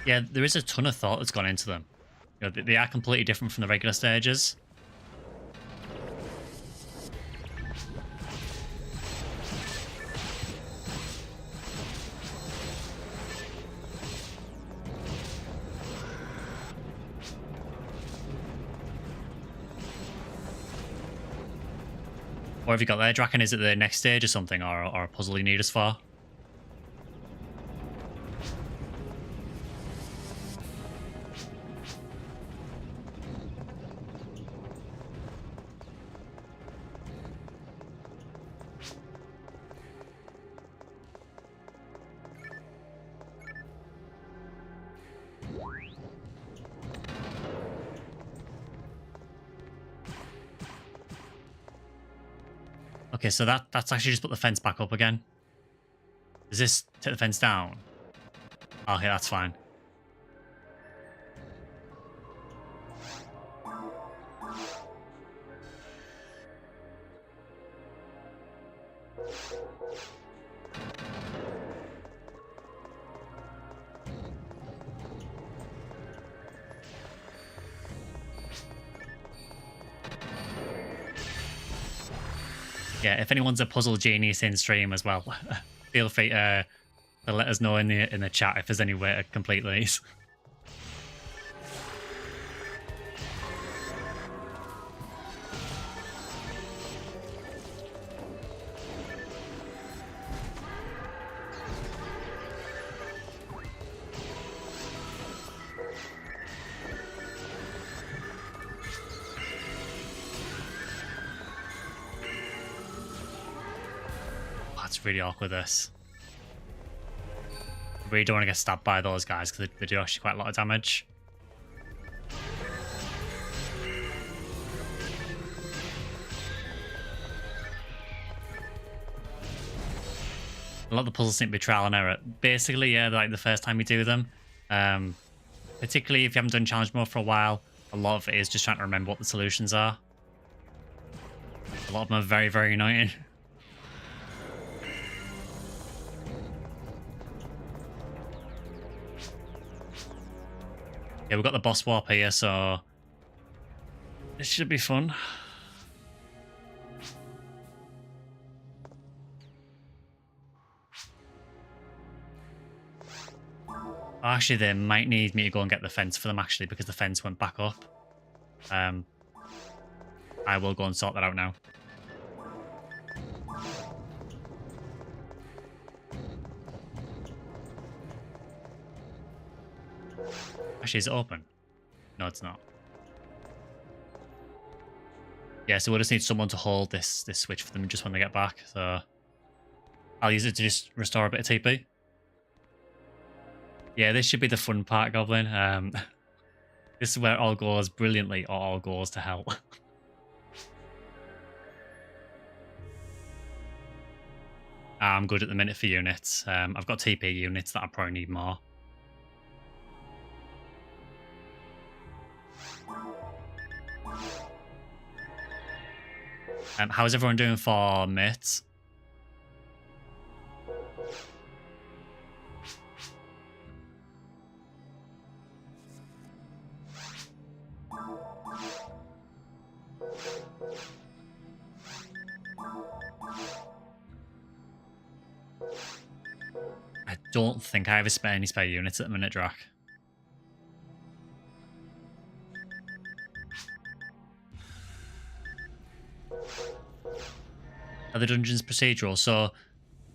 Yeah, there is a ton of thought that's gone into them. You know, they are completely different from the regular stages. What have you got there, Draken? Is it the next stage or something, or a puzzle you need us for? Okay, so that's actually just put the fence back up again. Does this take the fence down? Okay, that's fine. Yeah, if anyone's a puzzle genius in stream as well, feel free to let us know in the chat if there's any way to complete these. that's really awkward, this. I really don't want to get stabbed by those guys because they do actually quite a lot of damage. A lot of the puzzles seem to be trial and error. Basically, yeah, like the first time you do them, particularly if you haven't done challenge mode for a while, a lot of it is just trying to remember what the solutions are. A lot of them are very, very annoying. Yeah, we've got the boss warp here, so this should be fun. Actually, they might need me to go and get the fence for them, actually, because the fence went back up. I will go and sort that out now. Actually, is it open? No, it's not. Yeah, so we'll just need someone to hold this switch for them just when they get back. So I'll use it to just restore a bit of TP. Yeah, this should be the fun part, Goblin. This is where it all goes brilliantly or all goes to hell. I'm good at the minute for units. I've got TP units that I probably need more. How's everyone doing for mates? I don't think I have any spare units at the minute, Drac. Are the dungeons procedural? So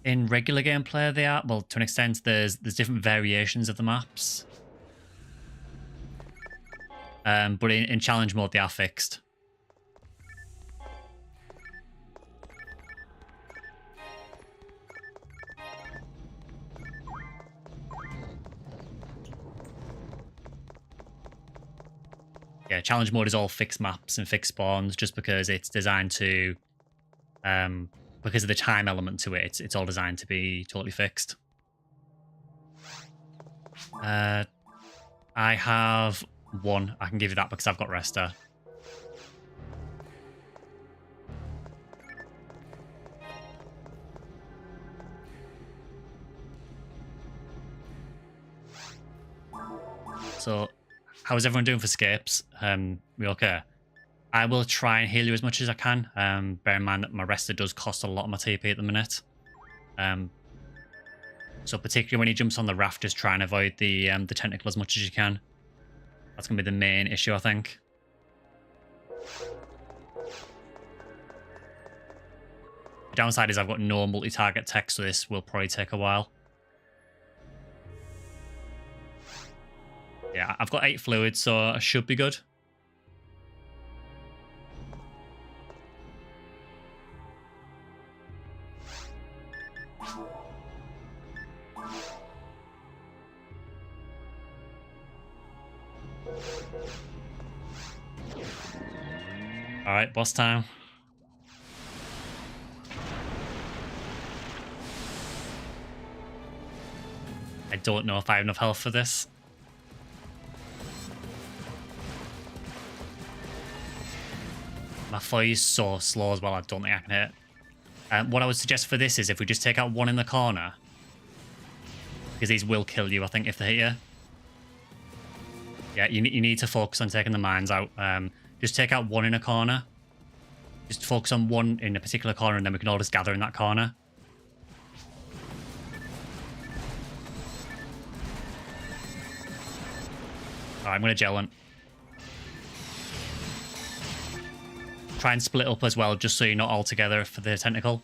in regular gameplay they are, well, to an extent. There's different variations of the maps. But in challenge mode they are fixed. Yeah, challenge mode is all fixed maps and fixed spawns just because it's designed to, because of the time element to it, it's all designed to be totally fixed. I have one. I can give you that because I've got Resta. So, how is everyone doing for scapes? We okay? I will try and heal you as much as I can. Bear in mind that my Resta does cost a lot of my TP at the minute. So particularly when he jumps on the raft, just try and avoid the tentacle as much as you can. That's going to be the main issue, I think. The downside is I've got no multi-target tech, so this will probably take a while. Yeah, I've got 8 fluids, so I should be good. Alright, boss time. I don't know if I have enough health for this. My fly is so slow as well, I don't think I can hit. What I would suggest for this is if we just take out one in the corner, because these will kill you, I think, if they hit you. Yeah, you need to focus on taking the mines out. Just take out one in a corner. Just focus on one in a particular corner, and then we can all just gather in that corner. Alright, I'm going to gel one. Try and split up as well, just so you're not all together for the tentacle.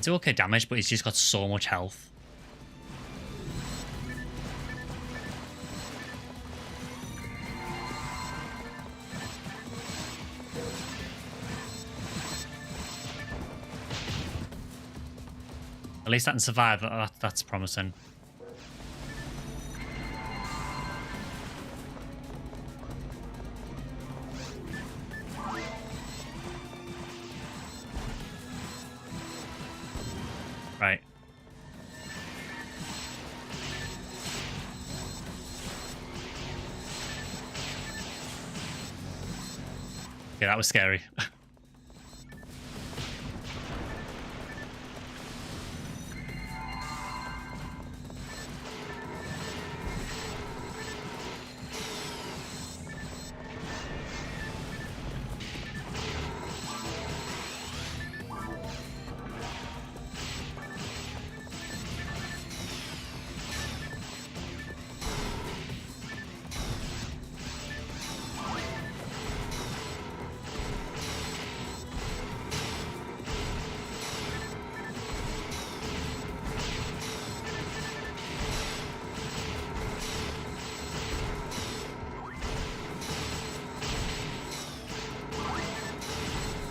It's okay damage, but he's just got so much health. At least I can survive. That's promising. Right. Yeah, that was scary.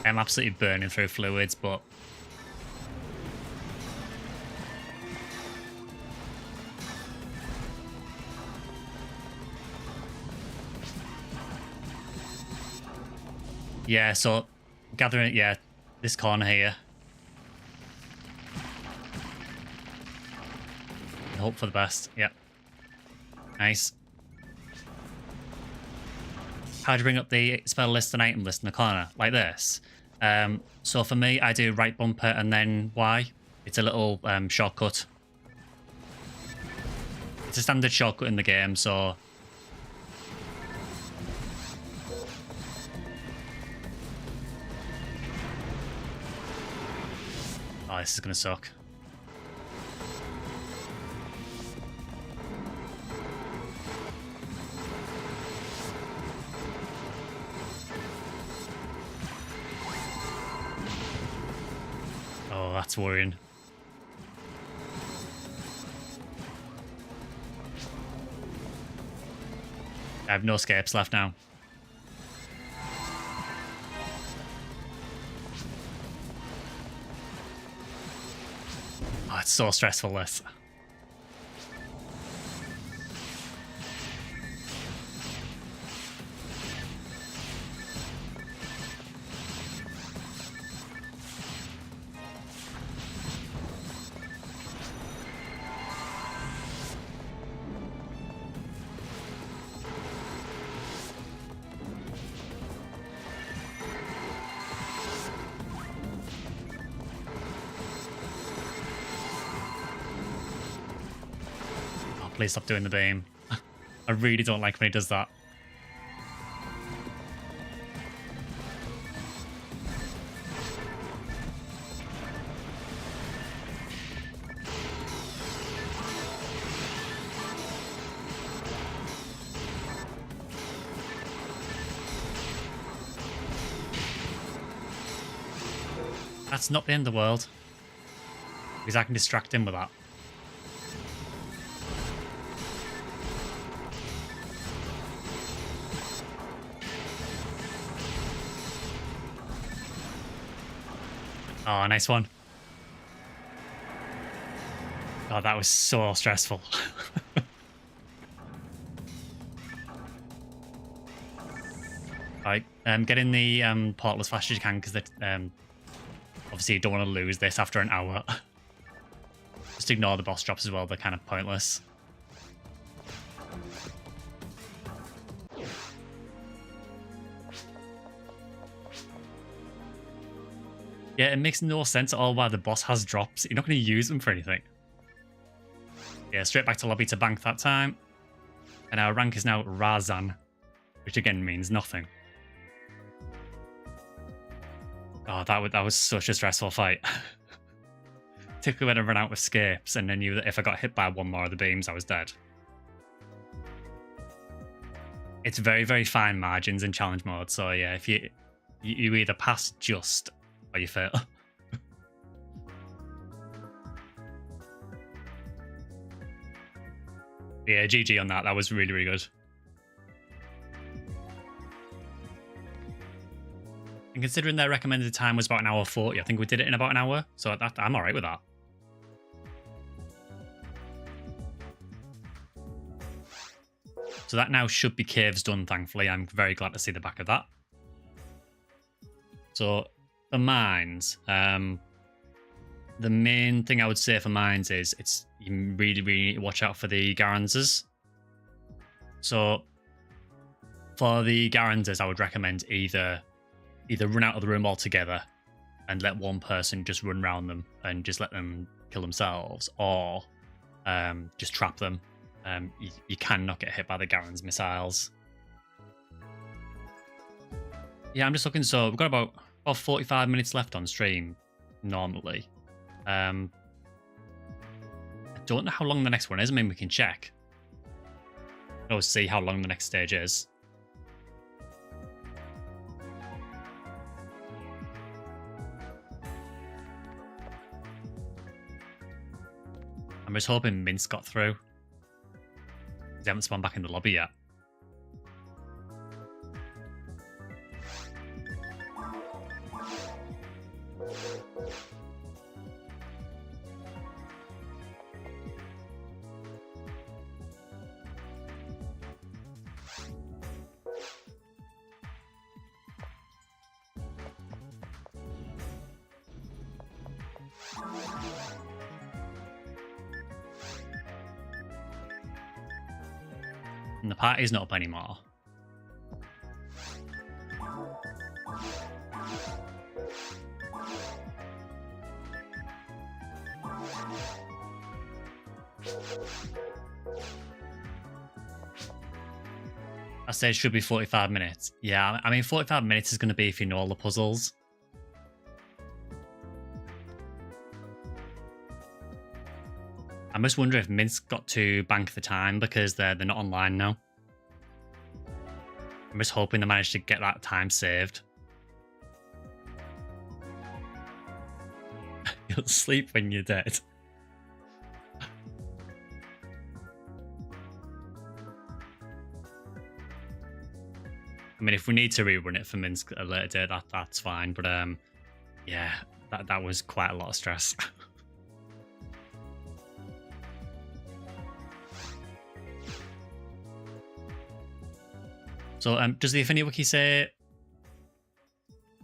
I'm absolutely burning through fluids, but yeah, so gathering, yeah, this corner here. Hope for the best. Yep. Nice. How do you bring up the spell list and item list in the corner? Like this. So for me, I do right bumper and then Y. It's a little shortcut. It's a standard shortcut in the game, so... Oh, this is going to suck. Oh, that's worrying. I have no escapes left now. Oh, it's so stressful, this. Please stop doing the beam. I really don't like when he does that. That's not the end of the world. Because I can distract him with that. Oh, nice one. Oh, that was so stressful. Alright, get in the portal as fast as you can, because obviously you don't want to lose this after an hour. Just ignore the boss drops as well, they're kind of pointless. Yeah, it makes no sense at all why the boss has drops. You're not going to use them for anything. Yeah, straight back to lobby to bank that time. And our rank is now Razan, which again means nothing. Oh, that was such a stressful fight. Particularly when I ran out of escapes and I knew that if I got hit by one more of the beams, I was dead. It's very, very fine margins in challenge mode. So yeah, if you either pass just or you fail. Yeah, GG on that. That was really, really good. And considering their recommended time was about 1:40, I think we did it in about an hour. So I'm all right with that. So that now should be caves done, thankfully. I'm very glad to see the back of that. So for mines, the main thing I would say for mines is you really, really need to watch out for the Garanzas. So for the Garanzas, I would recommend either run out of the room altogether and let one person just run around them and just let them kill themselves, or just trap them. You cannot get hit by the Garan's missiles. Yeah, I'm just looking. So we've got about 45 minutes left on stream normally. I don't know how long the next one is. I mean, we can check. We'll see how long the next stage is. I'm just hoping Minsk got through. They haven't spawned back in the lobby yet. And the party's not up anymore. I said it should be 45 minutes. Yeah, I mean, 45 minutes is going to be if you know all the puzzles. I'm just wondering if Minsk got to bank the time because they're not online now. I'm just hoping they managed to get that time saved. You'll sleep when you're dead. I mean, if we need to rerun it for Minsk at a later date, that's fine. But yeah, that was quite a lot of stress. So does the Ephinea wiki say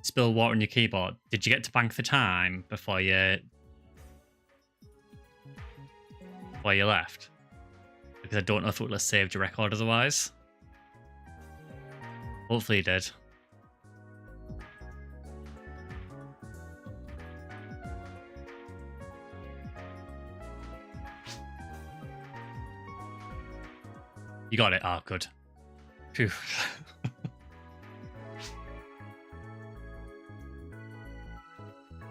spill water on your keyboard? Did you get to bank the time before you left? Because I don't know if it would have saved your record otherwise. Hopefully you did. You got it. Oh, good. Phew.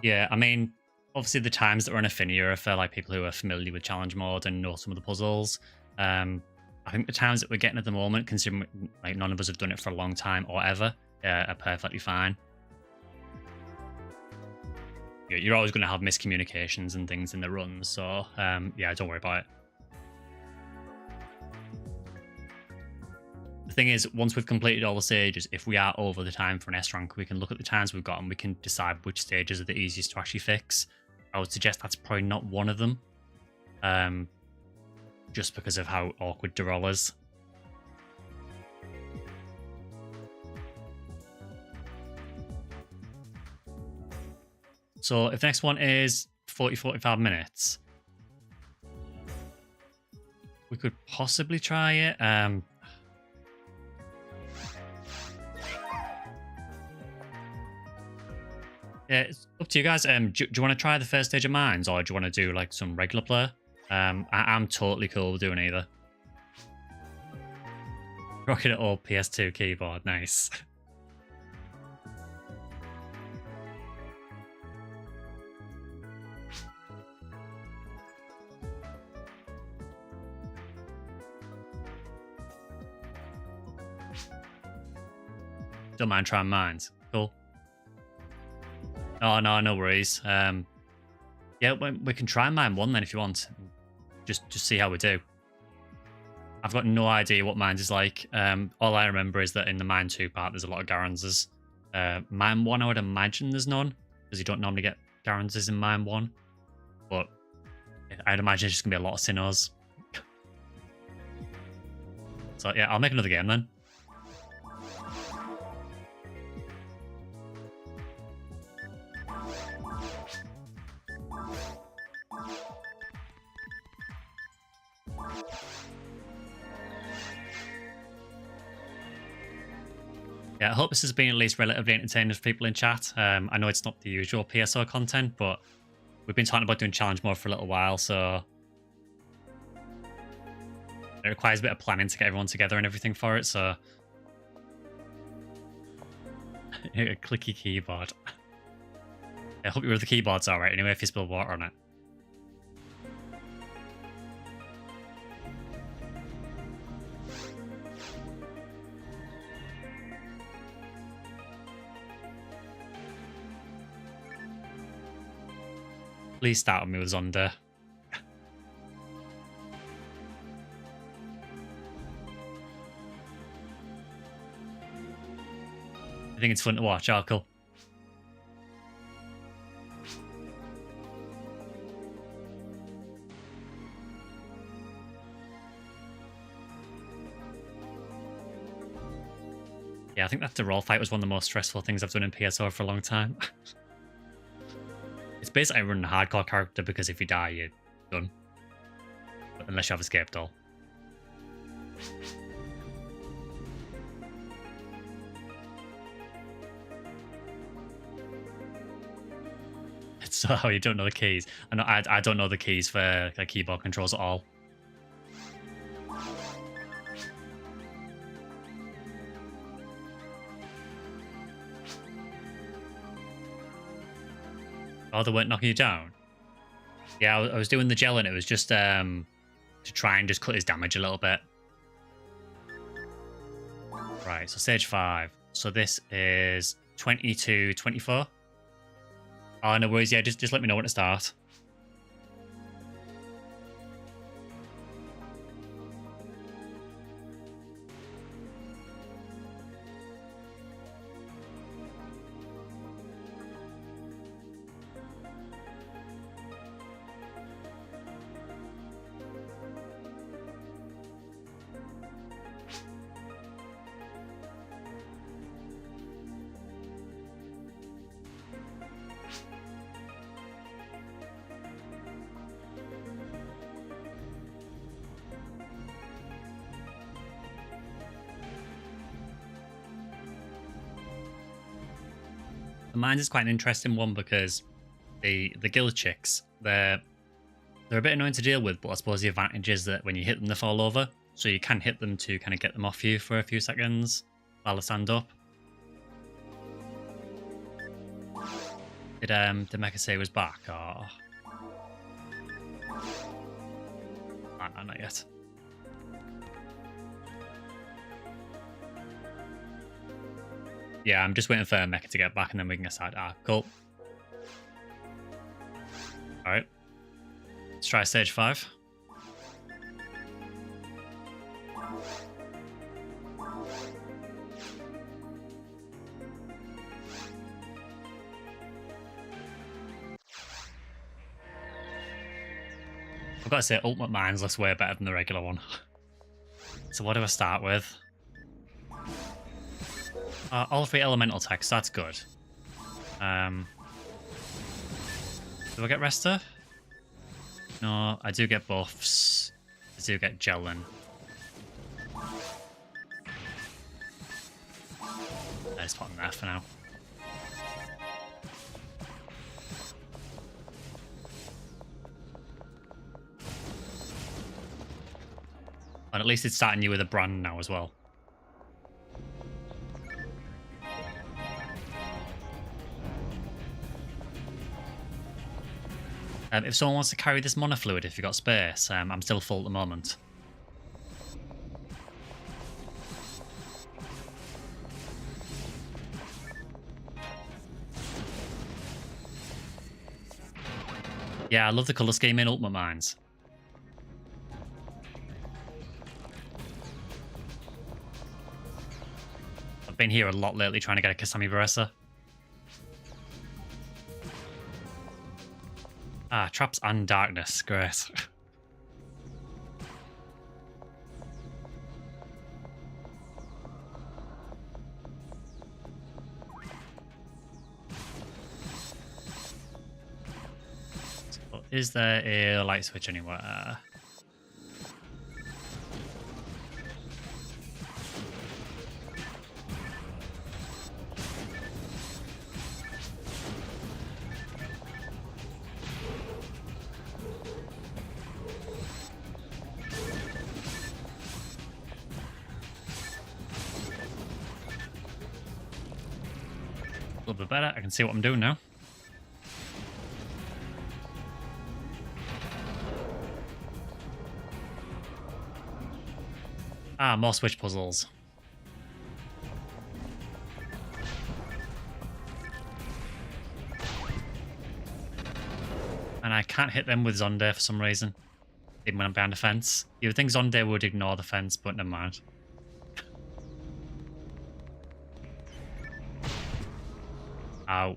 Yeah, I mean, obviously the times that are in Ephinea are for like people who are familiar with challenge mode and know some of the puzzles. I think the times that we're getting at the moment, considering like none of us have done it for a long time or ever, are perfectly fine. You're always going to have miscommunications and things in the runs, so yeah, don't worry about it. The thing is, once we've completed all the stages, if we are over the time for an S rank, we can look at the times we've got and we can decide which stages are the easiest to actually fix. I would suggest that's probably not one of them. Just because of how awkward Derol is. So if the next one is 45 minutes, we could possibly try it. Yeah, it's up to you guys. Do you want to try the first stage of mines, or do you want to do like some regular play? I'm totally cool with doing either. Rocking it all PS2 keyboard, nice. Don't mind trying mines. Cool. Oh, no worries. Yeah, we can try mine one then if you want. Just see how we do. I've got no idea what Mines is like. All I remember is that in the Mine 2 part, there's a lot of Garanzas. Mine 1, I would imagine there's none, because you don't normally get Garanzas in Mine 1. But I'd imagine it's just going to be a lot of Sinnohs. So yeah, I'll make another game then. Yeah, I hope this has been at least relatively entertaining for people in chat. I know it's not the usual PSO content, but we've been talking about doing challenge mode for a little while, so it requires a bit of planning to get everyone together and everything for it, so a clicky keyboard. I hope the keyboard's alright anyway if you spill water on it. Please start with me with Zonda. I think it's fun to watch, Arkle. Yeah, I think that the roll fight was one of the most stressful things I've done in PSO for a long time. It's basically running a hardcore character because if you die, you're done. But unless you have escaped all. So you don't know the keys. I don't know the keys for like, keyboard controls at all. Oh, they weren't knocking you down? Yeah, I was doing the gel and it was just to try and just cut his damage a little bit. Right, so stage 5. So this is 22, 24. Oh, no worries. Yeah, just let me know when to start. The Mines is quite an interesting one because the guild chicks, they're a bit annoying to deal with, but I suppose the advantage is that when you hit them, they fall over. So you can hit them to kind of get them off you for a few seconds while they stand up. Did Mecha say he was back? Or... No, not yet. Yeah, I'm just waiting for Mecha to get back and then we can get started. Ah, cool. Alright. Let's try stage 5. I've got to say, Ultimate Mines looks way better than the regular one. So what do I start with? All 3 elemental attacks, that's good. Do I get Resta? No, I do get buffs. I do get Gelin. I just put them there for now. But at least it's starting you with a brand now as well. If someone wants to carry this mana fluid, if you've got space, I'm still full at the moment. Yeah, I love the colour scheme in Ultimate Mines. I've been here a lot lately trying to get a Kasami Baressa. Ah, traps and darkness. Great. So, is there a light switch anywhere? A little bit better. I can see what I'm doing now. Ah, more switch puzzles. And I can't hit them with Zonde for some reason. Even when I'm behind a fence. You would think Zonde would ignore the fence, but never mind. Ow.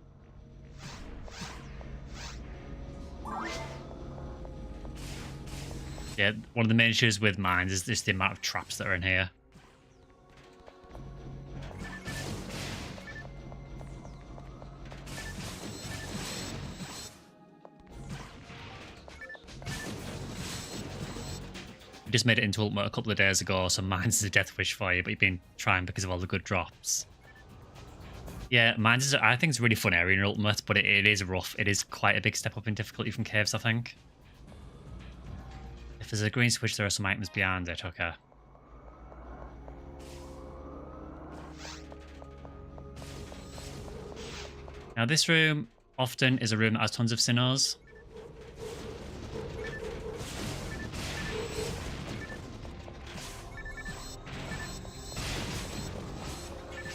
Yeah, one of the main issues with mines is just the amount of traps that are in here. You just made it into Ultimate a couple of days ago, so mines is a death wish for you, but you've been trying because of all the good drops. Yeah, mines is, I think it's a really fun area in Ultimate, but it is rough. It is quite a big step up in difficulty from caves, I think. If there's a green switch, there are some items behind it. Okay. Now, this room often is a room that has tons of Sinnohs.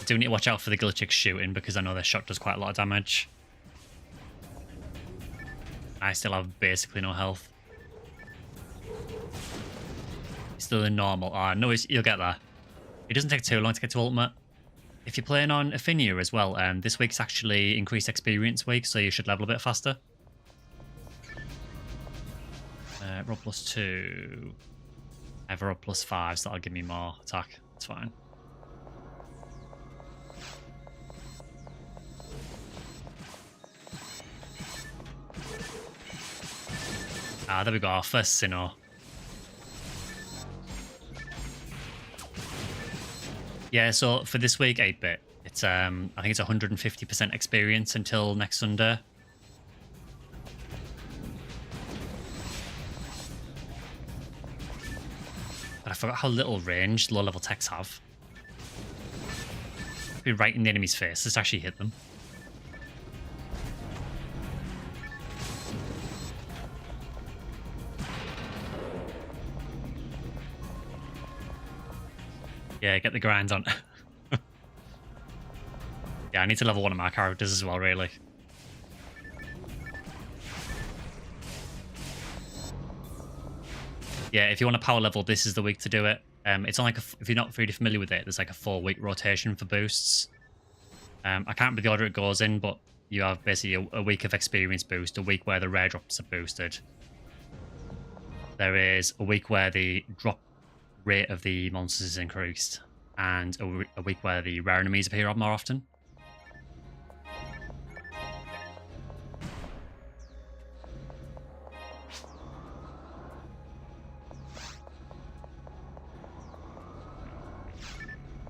I do need to watch out for the glitchic shooting because I know their shot does quite a lot of damage. I still have basically no health. Still in normal. Ah, no, you'll get there. It doesn't take too long to get to Ultimate. If you're playing on Ephinea as well, this week's actually increased experience week, so you should level a bit faster. Rob +2. I have a Rob +5, so that'll give me more attack. That's fine. Ah, there we go. Our first Sinnoh. Yeah, so for this week, 8-bit, it's I think it's 150% experience until next Sunday. But I forgot how little range low-level techs have. Be right in the enemy's face. Let's actually hit them. Yeah, get the grind on. Yeah, I need to level one of my characters as well, really. Yeah, if you want to power level, this is the week to do it. It's on like if you're not really familiar with it, there's like a 4-week rotation for boosts. I can't remember the order it goes in, but you have basically a week of experience boost, a week where the rare drops are boosted. There is a week where the drop rate of the monsters is increased, and a week where the rare enemies appear more often.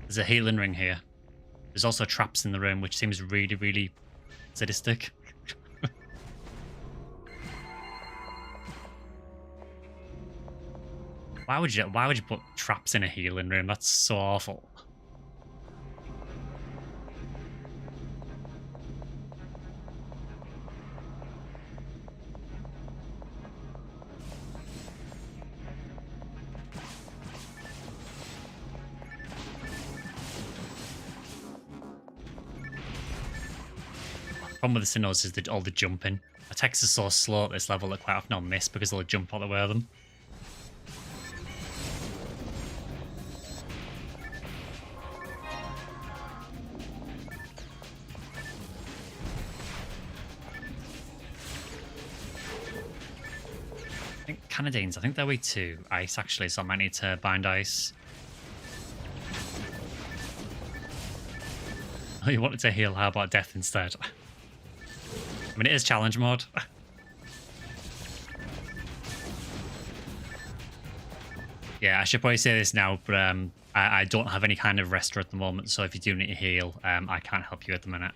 There's a healing ring here. There's also traps in the room, which seems really, really sadistic. Why would you put traps in a healing room? That's so awful. The problem with the Sinnohs is all the jumping. Attacks are so slow at this level that quite often I'll miss because they'll jump out the way of them. I think Canadians, I think they're weak to ice actually, so I might need to bind ice. Oh, you wanted to heal, how about death instead? I mean, it is challenge mode. Yeah, I should probably say this now, but I don't have any kind of rester at the moment, so if you do need to heal, I can't help you at the minute.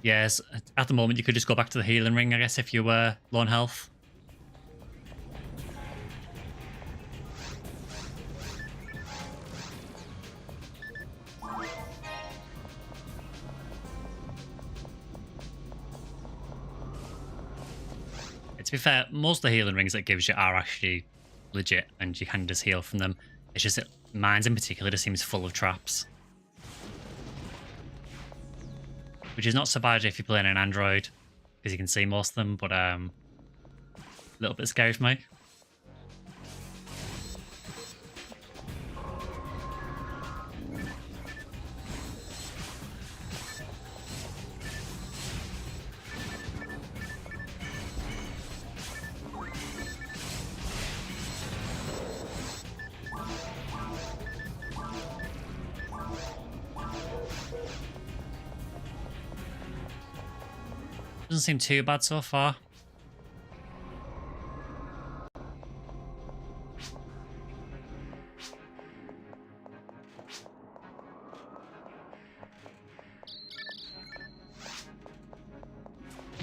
Yes, at the moment you could just go back to the healing ring, I guess, if you were low on health. To be fair, most of the healing rings that it gives you are actually legit, and you can just heal from them. It's just that mine's in particular just seems full of traps. Which is not so bad if you're playing an Android, because you can see most of them, but a little bit scary for me. Doesn't seem too bad so far.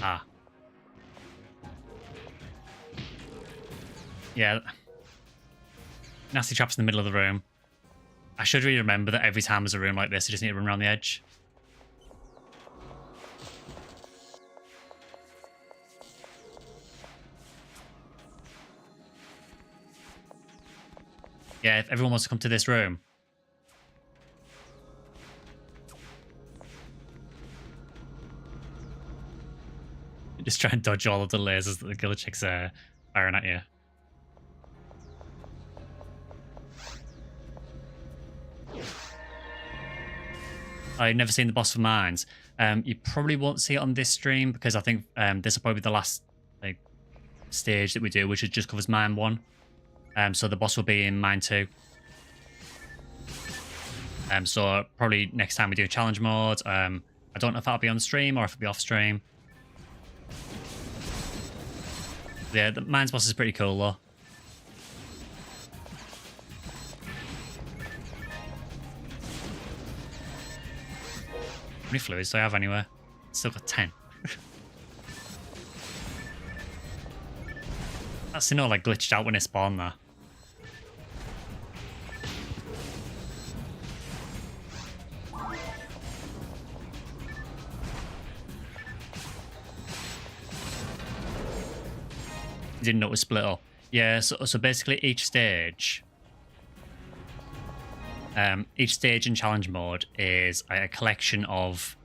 Ah. Yeah. Nasty traps in the middle of the room. I should really remember that every time there's a room like this, you just need to run around the edge. Yeah, if everyone wants to come to this room. Just try and dodge all of the lasers that the killer chicks are firing at you. I've never seen the boss for mines. You probably won't see it on this stream because I think this will probably be the last stage that we do, which just covers mine 1. So the boss will be in mine 2. So probably next time we do a challenge mode. I don't know if that'll be on stream or if it'll be off stream. Yeah, the mines boss is pretty cool though. How many fluids do I have anyway? Still got 10. That's, like glitched out when it spawned there. Didn't know it was split up. Yeah, so basically each stage in challenge mode is a collection of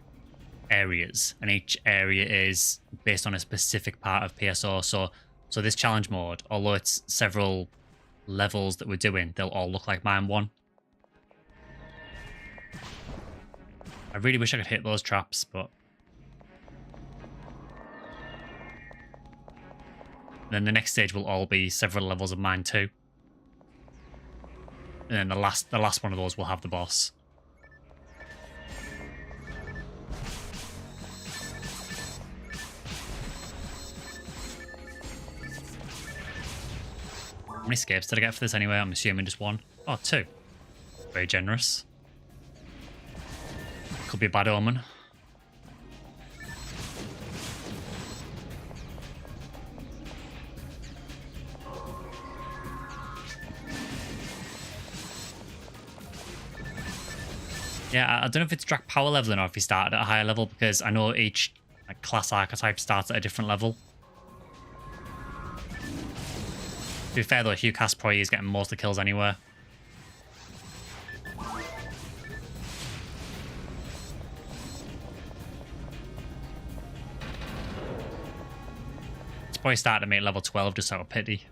areas, and each area is based on a specific part of PSO. So this challenge mode, although it's several levels that we're doing, they'll all look like mine 1. I really wish I could hit those traps, but then the next stage will all be several levels of mine 2. And then the last one of those will have the boss. How many escapes did I get for this anyway? I'm assuming just 1. Oh, 2. Very generous. Could be a bad omen. Yeah, I don't know if it's track power leveling or if you start at a higher level, because I know each class archetype starts at a different level. To be fair though, Hugh Cass probably is getting most of the kills anyway. probably start to make level 12 just out of pity.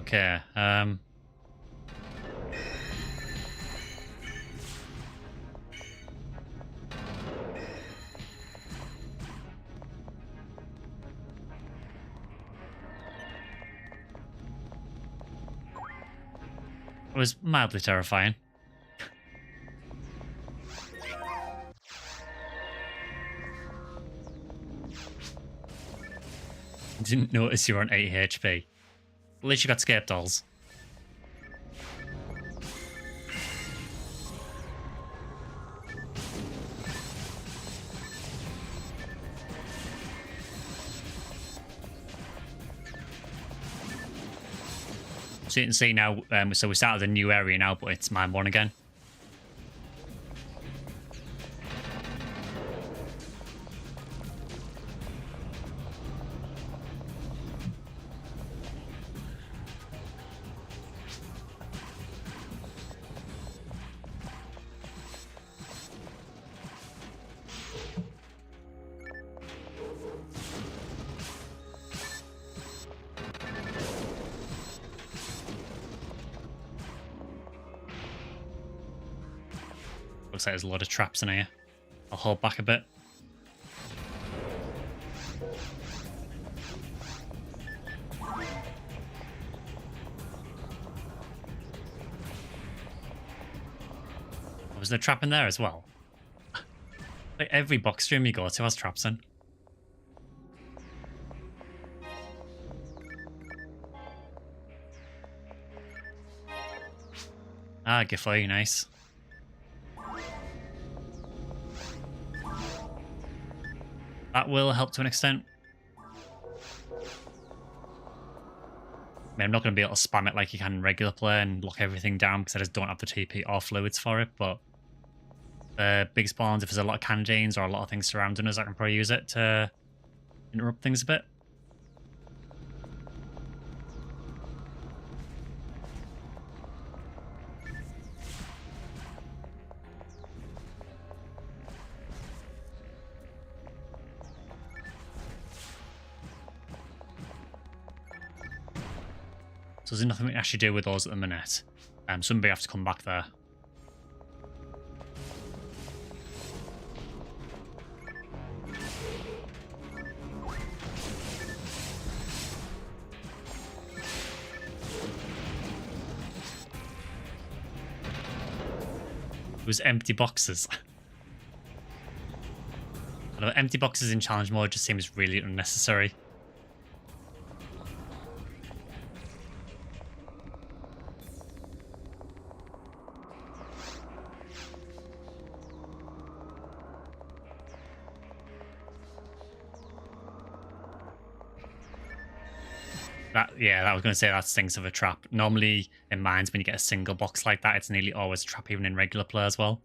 Okay, it was mildly terrifying. Didn't notice you were on 8 HP. At least you got scape dolls. So you can see now, so we started a new area now, but it's mine one again. Looks like there's a lot of traps in here. I'll hold back a bit. Was there a trap in there as well? Like every box stream you go to has traps in. Ah, Giffey, nice. That will help to an extent. I mean, I'm not going to be able to spam it like you can in regular play and lock everything down because I just don't have the TP or fluids for it, but big spawns, if there's a lot of cannons or a lot of things surrounding us, I can probably use it to interrupt things a bit. So there's nothing we can actually do with those at the minute. Somebody have to come back there. It was empty boxes. I know, empty boxes in challenge mode just seems really unnecessary. Yeah, I was going to say that stinks of a trap. Normally, in mines, when you get a single box like that, it's nearly always a trap, even in regular play as well.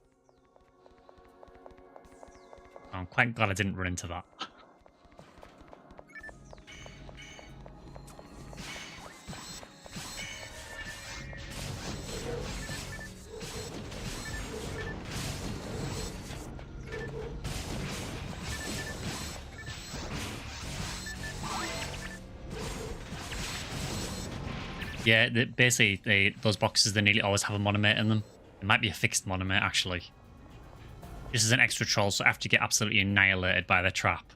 I'm quite glad I didn't run into that. Yeah, basically, those boxes, they nearly always have a monomate in them. It might be a fixed monomate, actually. This is an extra troll, so after you get absolutely annihilated by the trap,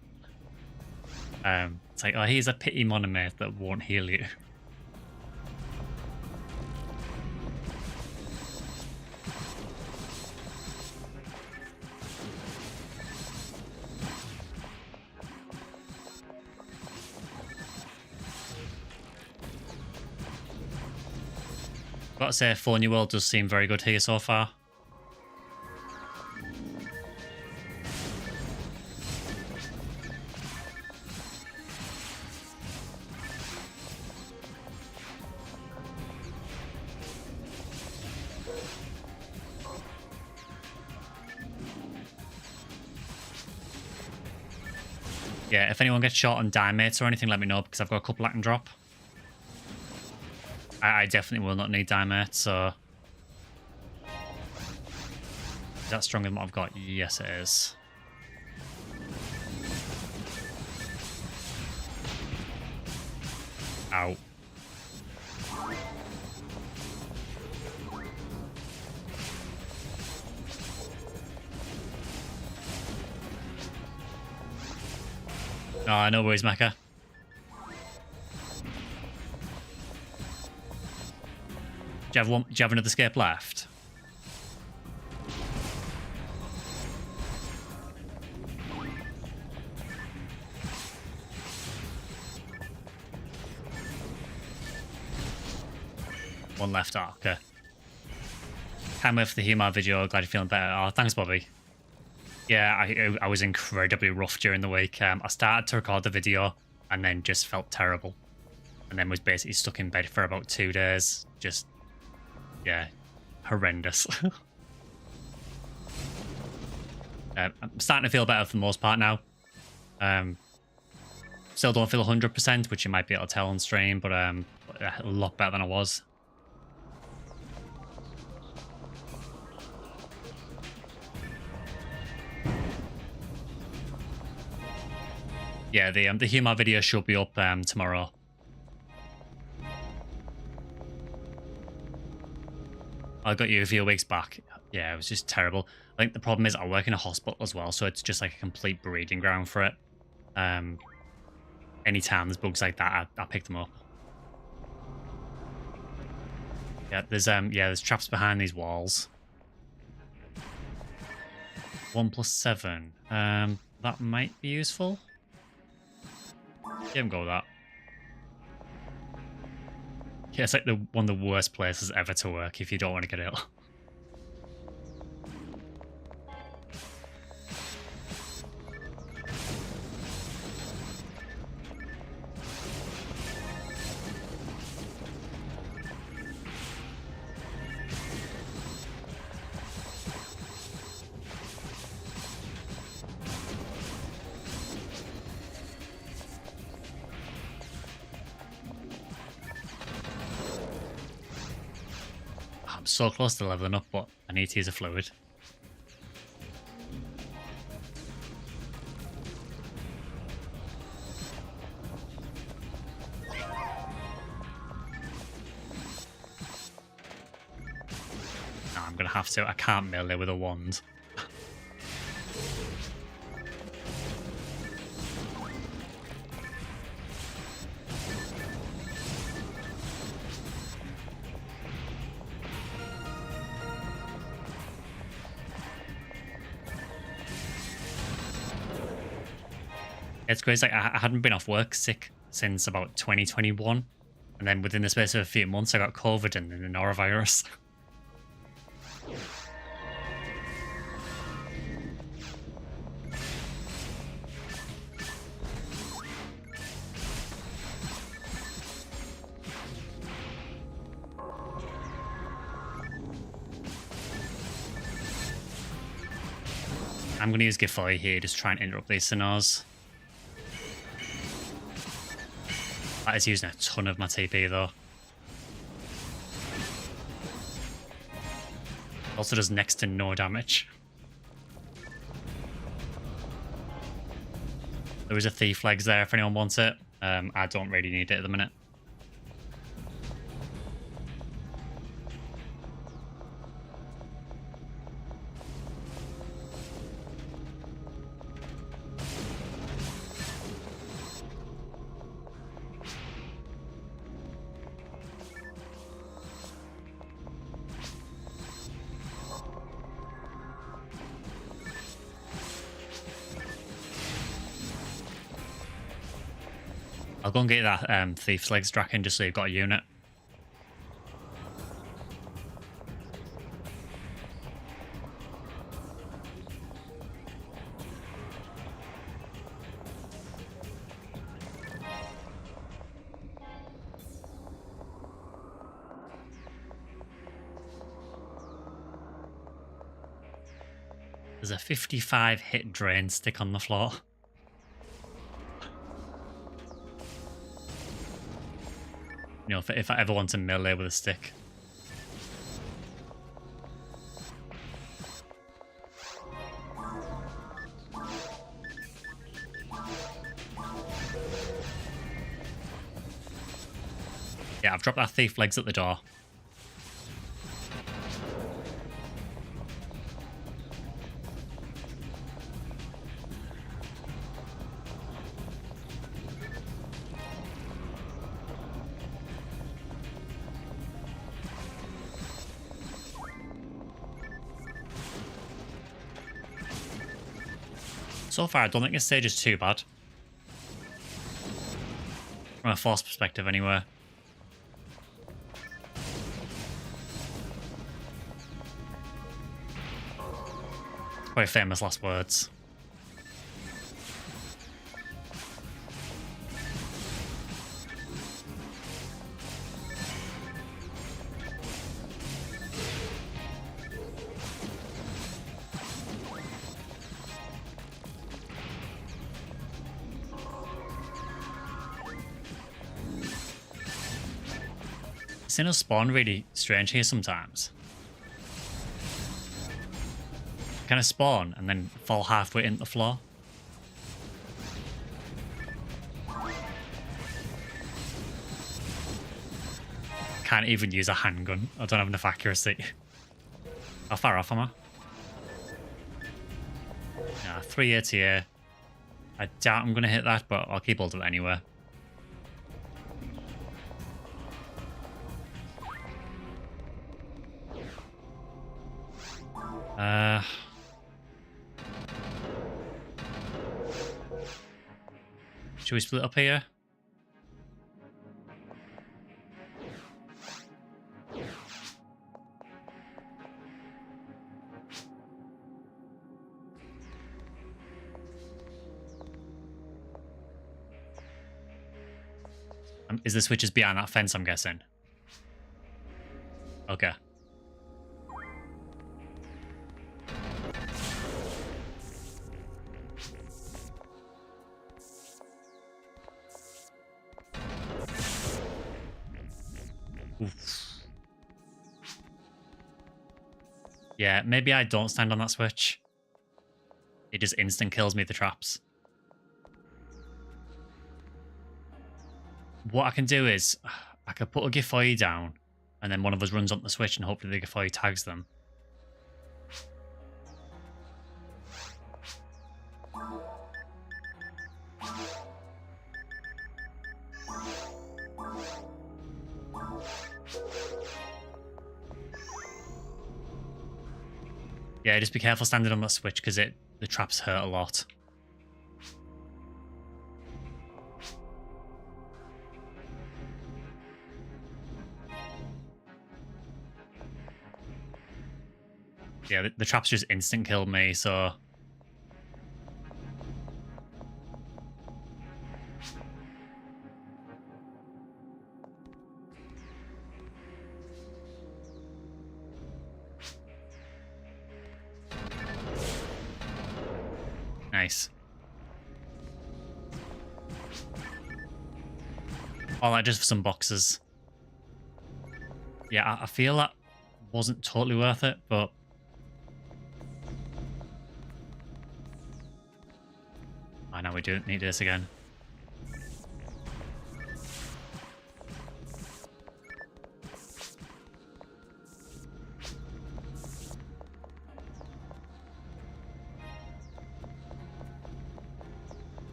it's like, oh, here's a pity monomate that won't heal you. Got to say, Phone Your World does seem very good here so far. Yeah, if anyone gets shot on dimates or anything, let me know, because I've got a couple I can drop. I definitely will not need dimates, so... that stronger than what I've got? Yes, it is. Ow. Oh, no worries, Mecha. Do you have another escape left? One left. Oh, okay. Can't wait for the humor video. Glad you're feeling better. Oh, thanks, Bobby. Yeah, I was incredibly rough during the week. I started to record the video and then just felt terrible. And then was basically stuck in bed for about 2 days. Just, yeah, horrendous. I'm starting to feel better for the most part now. Still don't feel 100%, which you might be able to tell on stream, but a lot better than I was. Yeah, the humor video should be up tomorrow. I got you a few weeks back. Yeah, it was just terrible. I think the problem is I work in a hospital as well, so it's just like a complete breeding ground for it. Anytime there's bugs like that, I pick them up. Yeah, there's traps behind these walls. 1+7. That might be useful. Give him go with that. Yeah, it's like one of the worst places ever to work if you don't want to get ill. I'm so close to leveling up, but I need to use a fluid. No, I'm gonna have to. I can't melee with a wand. It's crazy. Like, I hadn't been off work sick since about 2021. And then within the space of a few months, I got COVID and then the norovirus. I'm going to use Giffey here, just try and interrupt these Sonars. That is using a ton of my TP though. Also does next to no damage. There is a thief legs there if anyone wants it. I don't really need it at the minute. I'll go and get that Thief's Legs Draken just so you've got a unit. There's a 55 hit drain stick on the floor. You know, if I ever want to melee with a stick. Yeah, I've dropped that thief legs at the door. So far, I don't think this stage is too bad. From a force perspective, anyway. Quite famous last words. Sinners spawn really strange here sometimes. Kind of spawn and then fall halfway into the floor. Can't even use a handgun. I don't have enough accuracy. How far off am I? Yeah, 3 ATA. I doubt I'm going to hit that, but I'll keep hold of it anyway. Should we split up here? Is the switches behind that fence, I'm guessing? Okay. Oof. Yeah, maybe I don't stand on that switch. It just instant kills me with the traps. What I can do is, I could put a Gifoy down, and then one of us runs on the switch, and hopefully the Gifoy tags them. Yeah, just be careful standing on that switch because the traps hurt a lot. Yeah, the traps just instant killed me, so... Nice. All that just for some boxes. Yeah, I feel that wasn't totally worth it, but... I know we do need this again.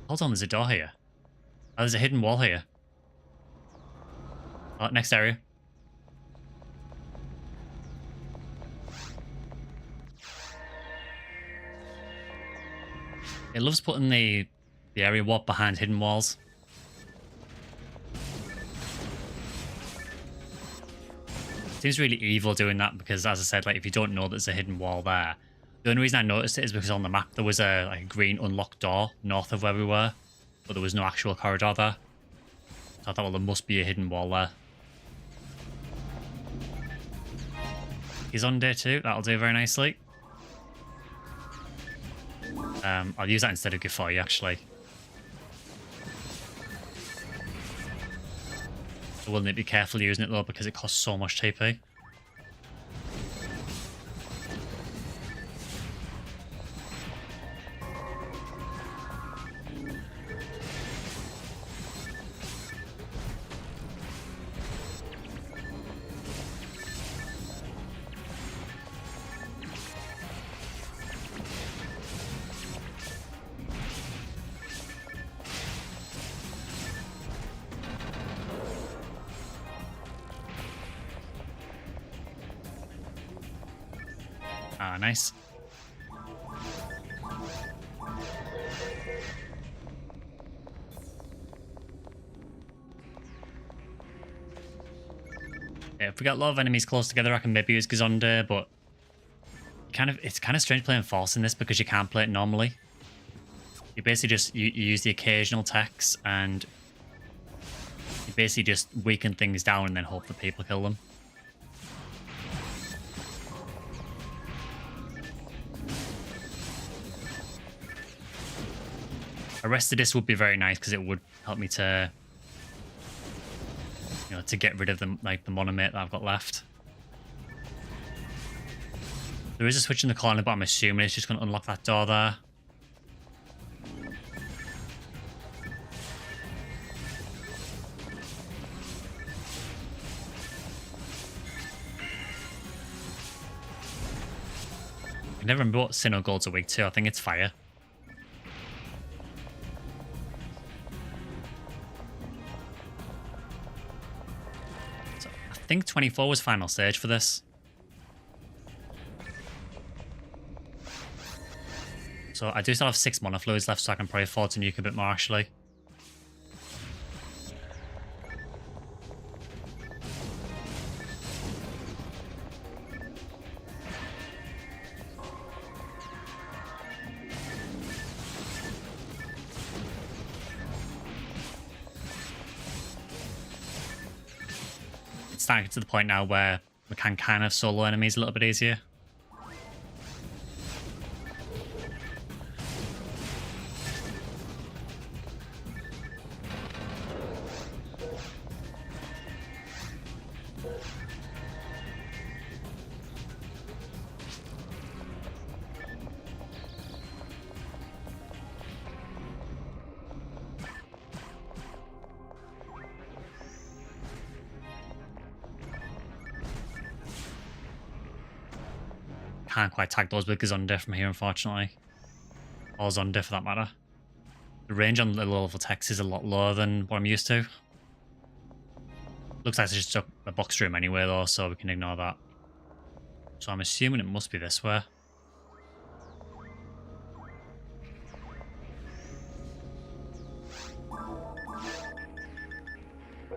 Hold on, there's a door here. Oh, there's a hidden wall here. Oh, next area. It loves putting the area warp behind hidden walls. Seems really evil doing that because, as I said, like if you don't know there's a hidden wall there. The only reason I noticed it is because on the map there was a green unlocked door north of where we were, but there was no actual corridor there. So I thought, well, there must be a hidden wall there. He's on day 2. That'll do very nicely. I'll use that instead of Gifoy, actually. I will need to be careful using it, though, because it costs so much TP. Ah, nice. Yeah, if we got a lot of enemies close together, I can maybe use Gazonde, but it's kind of strange playing Force in this because you can't play it normally. You basically just you use the occasional attacks and you basically just weaken things down and then hope that people kill them. Arrested Disc would be very nice because it would help me to, you know, to get rid of the monomate that I've got left. There is a switch in the corner, but I'm assuming it's just going to unlock that door there. I never remember what Sinnoh Golds are weak to. I think it's fire. So I think 24 was final stage for this. So I do still have 6 mana fluids left, so I can probably afford to nuke a bit more actually. It's starting to the point now where we can kind of solo enemies a little bit easier. Can't quite tag those with Gazonde from here, unfortunately. Or Zonde, for that matter. The range on the low level text is a lot lower than what I'm used to. Looks like it's just a box room anyway, though, so we can ignore that. So I'm assuming it must be this way.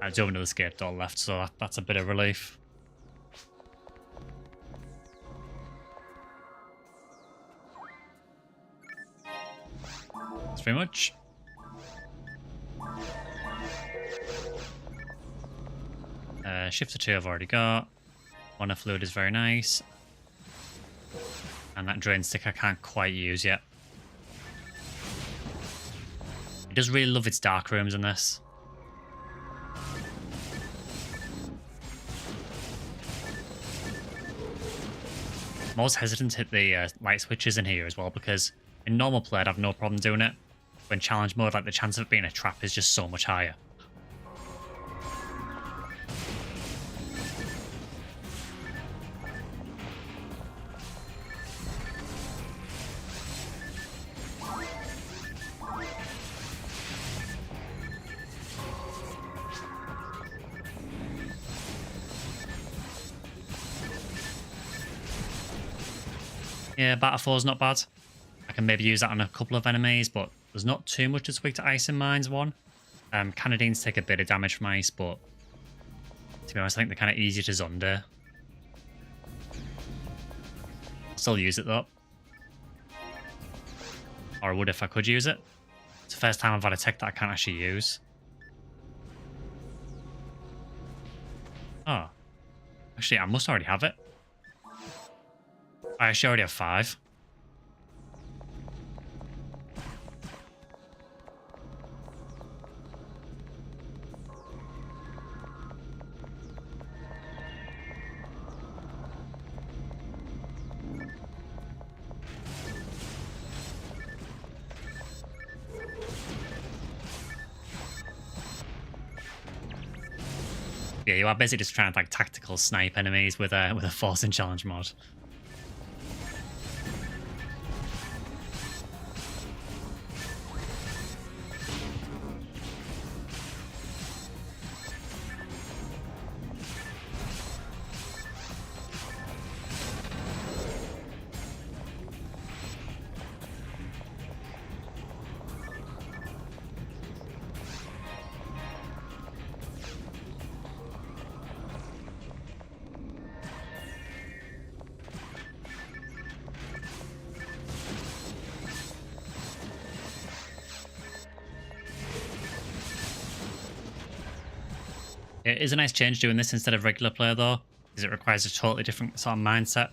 I do have another escape door left, so that's a bit of relief. Thanks very much. Shifter 2 I've already got. Mana Fluid is very nice. And that Drain Stick I can't quite use yet. It does really love its dark rooms in this. I'm always hesitant to hit the light switches in here as well, because in normal play I'd have no problem doing it. But in challenge mode, like, the chance of it being a trap is just so much higher. Yeah, Batter 4 is not bad. I can maybe use that on a couple of enemies, but there's not too much that's weak to Ice in Mines 1. Cannadines take a bit of damage from Ice, but to be honest, I think they're kind of easier to Zonde. Still use it though. Or I would if I could use it. It's the first time I've had a tech that I can't actually use. Oh. Actually, I must already have it. I actually already have 5. Yeah, you are basically just trying to like tactical snipe enemies with a Force in challenge mod. It is a nice change doing this instead of regular play though, because it requires a totally different sort of mindset.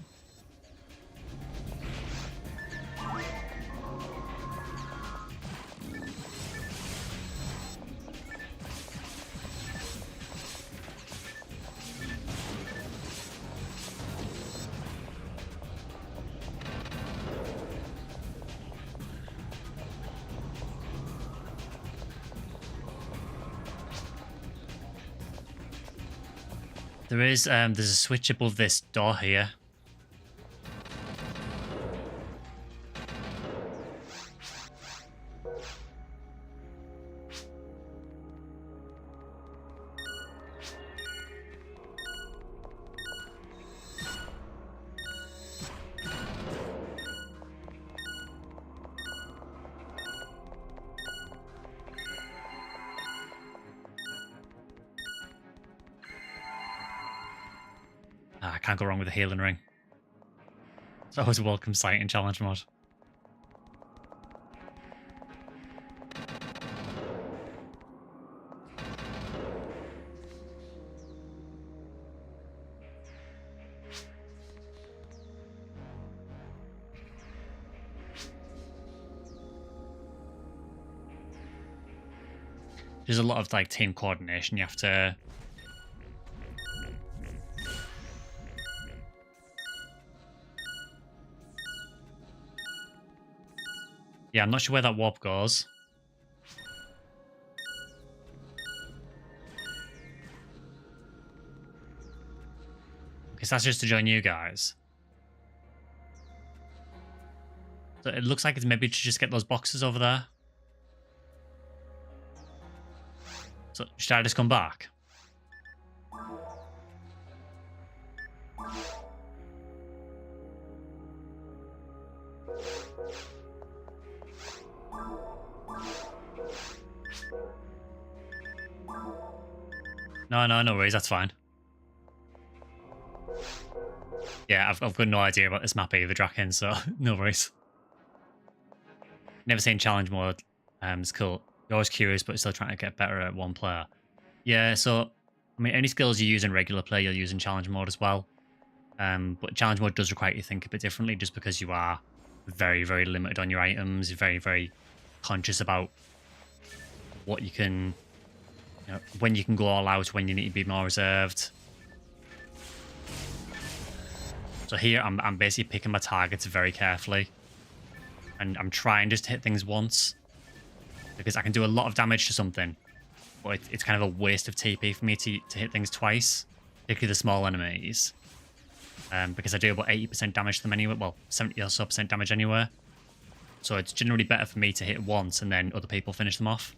There's a switch above this door here. I can't go wrong with a healing ring. It's always a welcome sight in challenge mode. There's a lot of like team coordination you have to. Yeah, I'm not sure where that warp goes. Because that's just to join you guys. So it looks like it's maybe to just get those boxes over there. So should I just come back? No worries, that's fine. Yeah, I've got no idea about this map either, Draken, so no worries. Never seen challenge mode. It's cool. You're always curious, but still trying to get better at one player. Yeah, so, I mean, any skills you use in regular play, you'll use in challenge mode as well. But challenge mode does require you to think a bit differently just because you are very, very limited on your items. You're very, very conscious about what you can... You know, when you can go all out, when you need to be more reserved. So here, I'm basically picking my targets very carefully. And I'm trying just to hit things once. Because I can do a lot of damage to something. But it's kind of a waste of TP for me to hit things twice. Particularly the small enemies. Because I do about 80% damage to them anyway. Well, 70 or so % damage anyway. So it's generally better for me to hit once and then other people finish them off.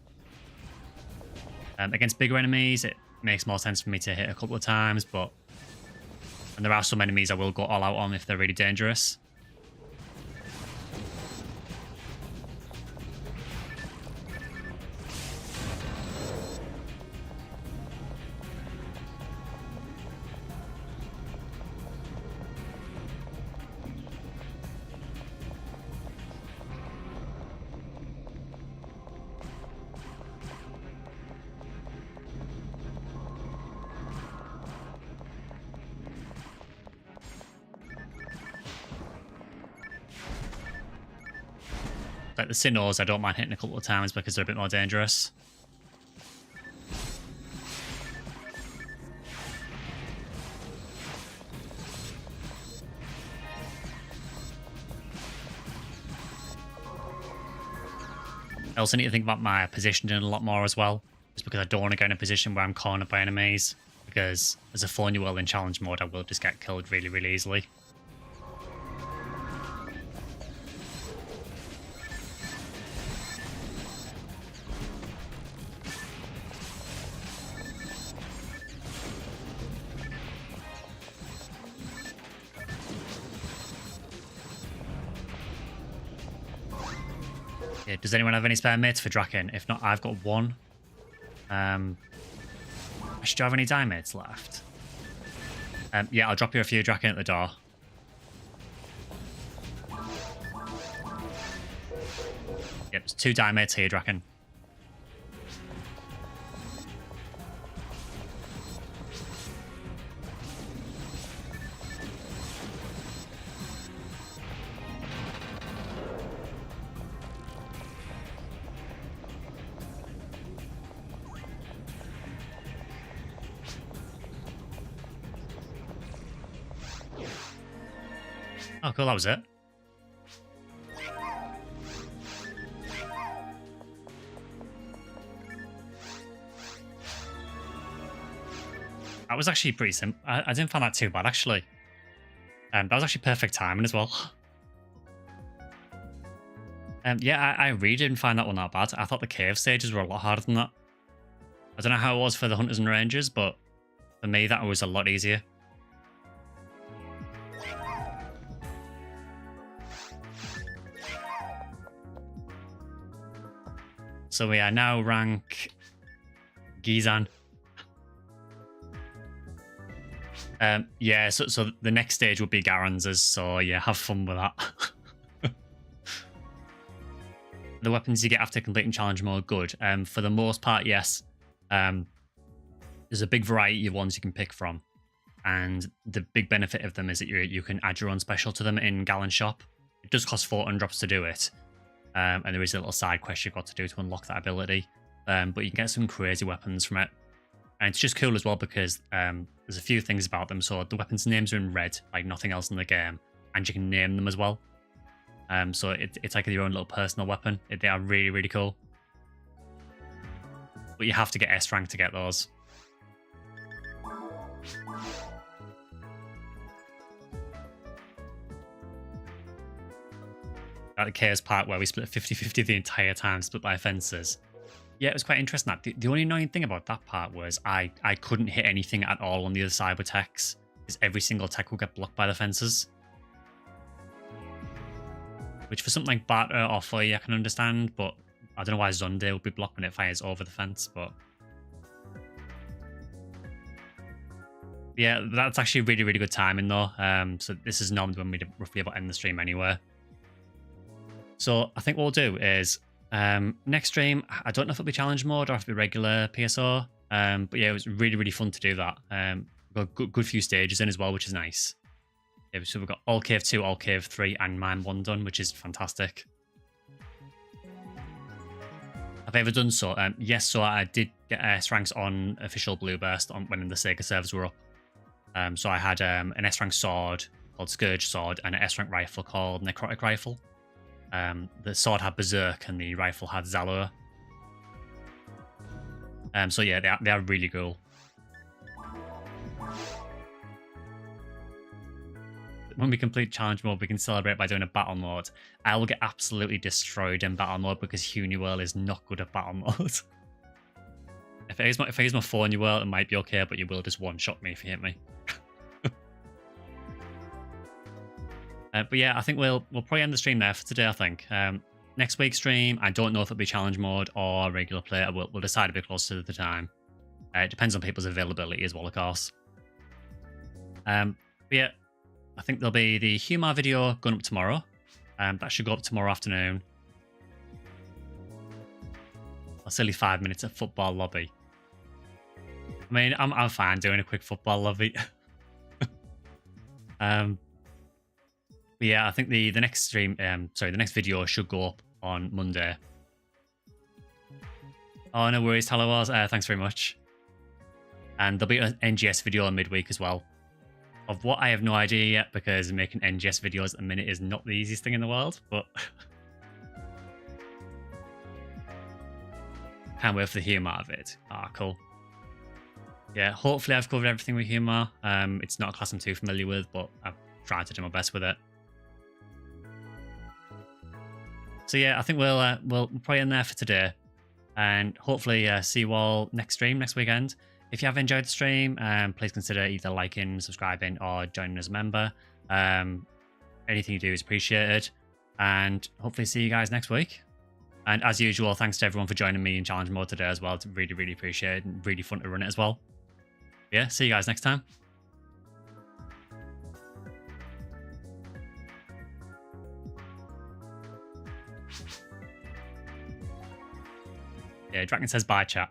Against bigger enemies, it makes more sense for me to hit a couple of times, but... And there are some enemies I will go all out on if they're really dangerous. Like the Sinnohs, I don't mind hitting a couple of times because they're a bit more dangerous. I also need to think about my positioning a lot more as well. Just because I don't want to get in a position where I'm cornered by enemies. Because as a phony well in challenge mode, I will just get killed really, really easily. Yeah, does anyone have any spare mates for Draken? If not, I've got one. Should I have any die mates left? Yeah, I'll drop you a few Draken at the door. Yep, there's 2 die mates here, Draken. Oh, cool. That was it. That was actually pretty simple. I didn't find that too bad, actually. That was actually perfect timing as well. Yeah, I really didn't find that one that bad. I thought the cave stages were a lot harder than that. I don't know how it was for the hunters and rangers, but for me, that was a lot easier. So we are now rank Gizan. Yeah, so the next stage would be Garanz's, so yeah, have fun with that. The weapons you get after completing challenge mode, good. For the most part, yes. There's a big variety of ones you can pick from. And the big benefit of them is that you can add your own special to them in Galen's shop. It does cost 400 drops to do it. And there is a little side quest you've got to do to unlock that ability. But you can get some crazy weapons from it. And it's just cool as well because there's a few things about them. So the weapons' names are in red, like nothing else in the game. And you can name them as well. So it's like your own little personal weapon. They are really, really cool. But you have to get S rank to get those. At the chaos part where we split 50-50 the entire time, split by fences. Yeah, it was quite interesting. The only annoying thing about that part was I couldn't hit anything at all on the other side with techs, because every single tech would get blocked by the fences. Which for something like Batter or Fire I can understand, but I don't know why Zunde would be blocked when it fires over the fence, but... Yeah, that's actually really, really good timing though. So this is normally when we'd roughly about end the stream anyway. So I think what we'll do is next stream, I don't know if it'll be challenge mode or if it'll be regular PSO. But yeah, it was really, really fun to do that. We've got a good few stages in as well, which is nice. Yeah, so we've got all Cave 2, all Cave 3, and Mine 1 done, which is fantastic. Have I ever done so? Yes, so I did get S ranks on official Blueburst when the Sega servers were up. So I had an S rank sword called Scourge Sword and an S rank rifle called Necrotic Rifle. The sword had Berserk and the rifle had Zalor. So yeah, they are really cool. When we complete challenge mode, we can celebrate by doing a battle mode. I will get absolutely destroyed in battle mode because Huniwell is not good at battle mode. If I use my phone, you will, it might be okay, but you will just one-shot me if you hit me. But yeah, I think we'll probably end the stream there for today, I think. Next week's stream, I don't know if it'll be challenge mode or regular play. We'll decide a bit closer to the time. It depends on people's availability as well, of course. But yeah, I think there'll be the Humor video going up tomorrow. That should go up tomorrow afternoon. A silly 5 minutes at football lobby. I mean, I'm fine doing a quick football lobby. But yeah, I think the next stream, the next video should go up on Monday. Oh, no worries, Talawars. Thanks very much. And there'll be an NGS video on midweek as well. Of what I have no idea yet, because making NGS videos at the minute is not the easiest thing in the world, but can't wait for the humor of it. Ah, cool. Yeah, hopefully I've covered everything with humor. It's not a class I'm too familiar with, but I've tried to do my best with it. So yeah, I think we'll probably end there for today, and hopefully see you all next stream next weekend. If you have enjoyed the stream, please consider either liking, subscribing, or joining as a member. Anything you do is appreciated, and hopefully see you guys next week. And as usual, thanks to everyone for joining me in challenge mode today as well. It's really, really appreciated and really fun to run it as well. Yeah, see you guys next time. Yeah, Draken says bye, chat.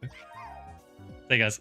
See you guys.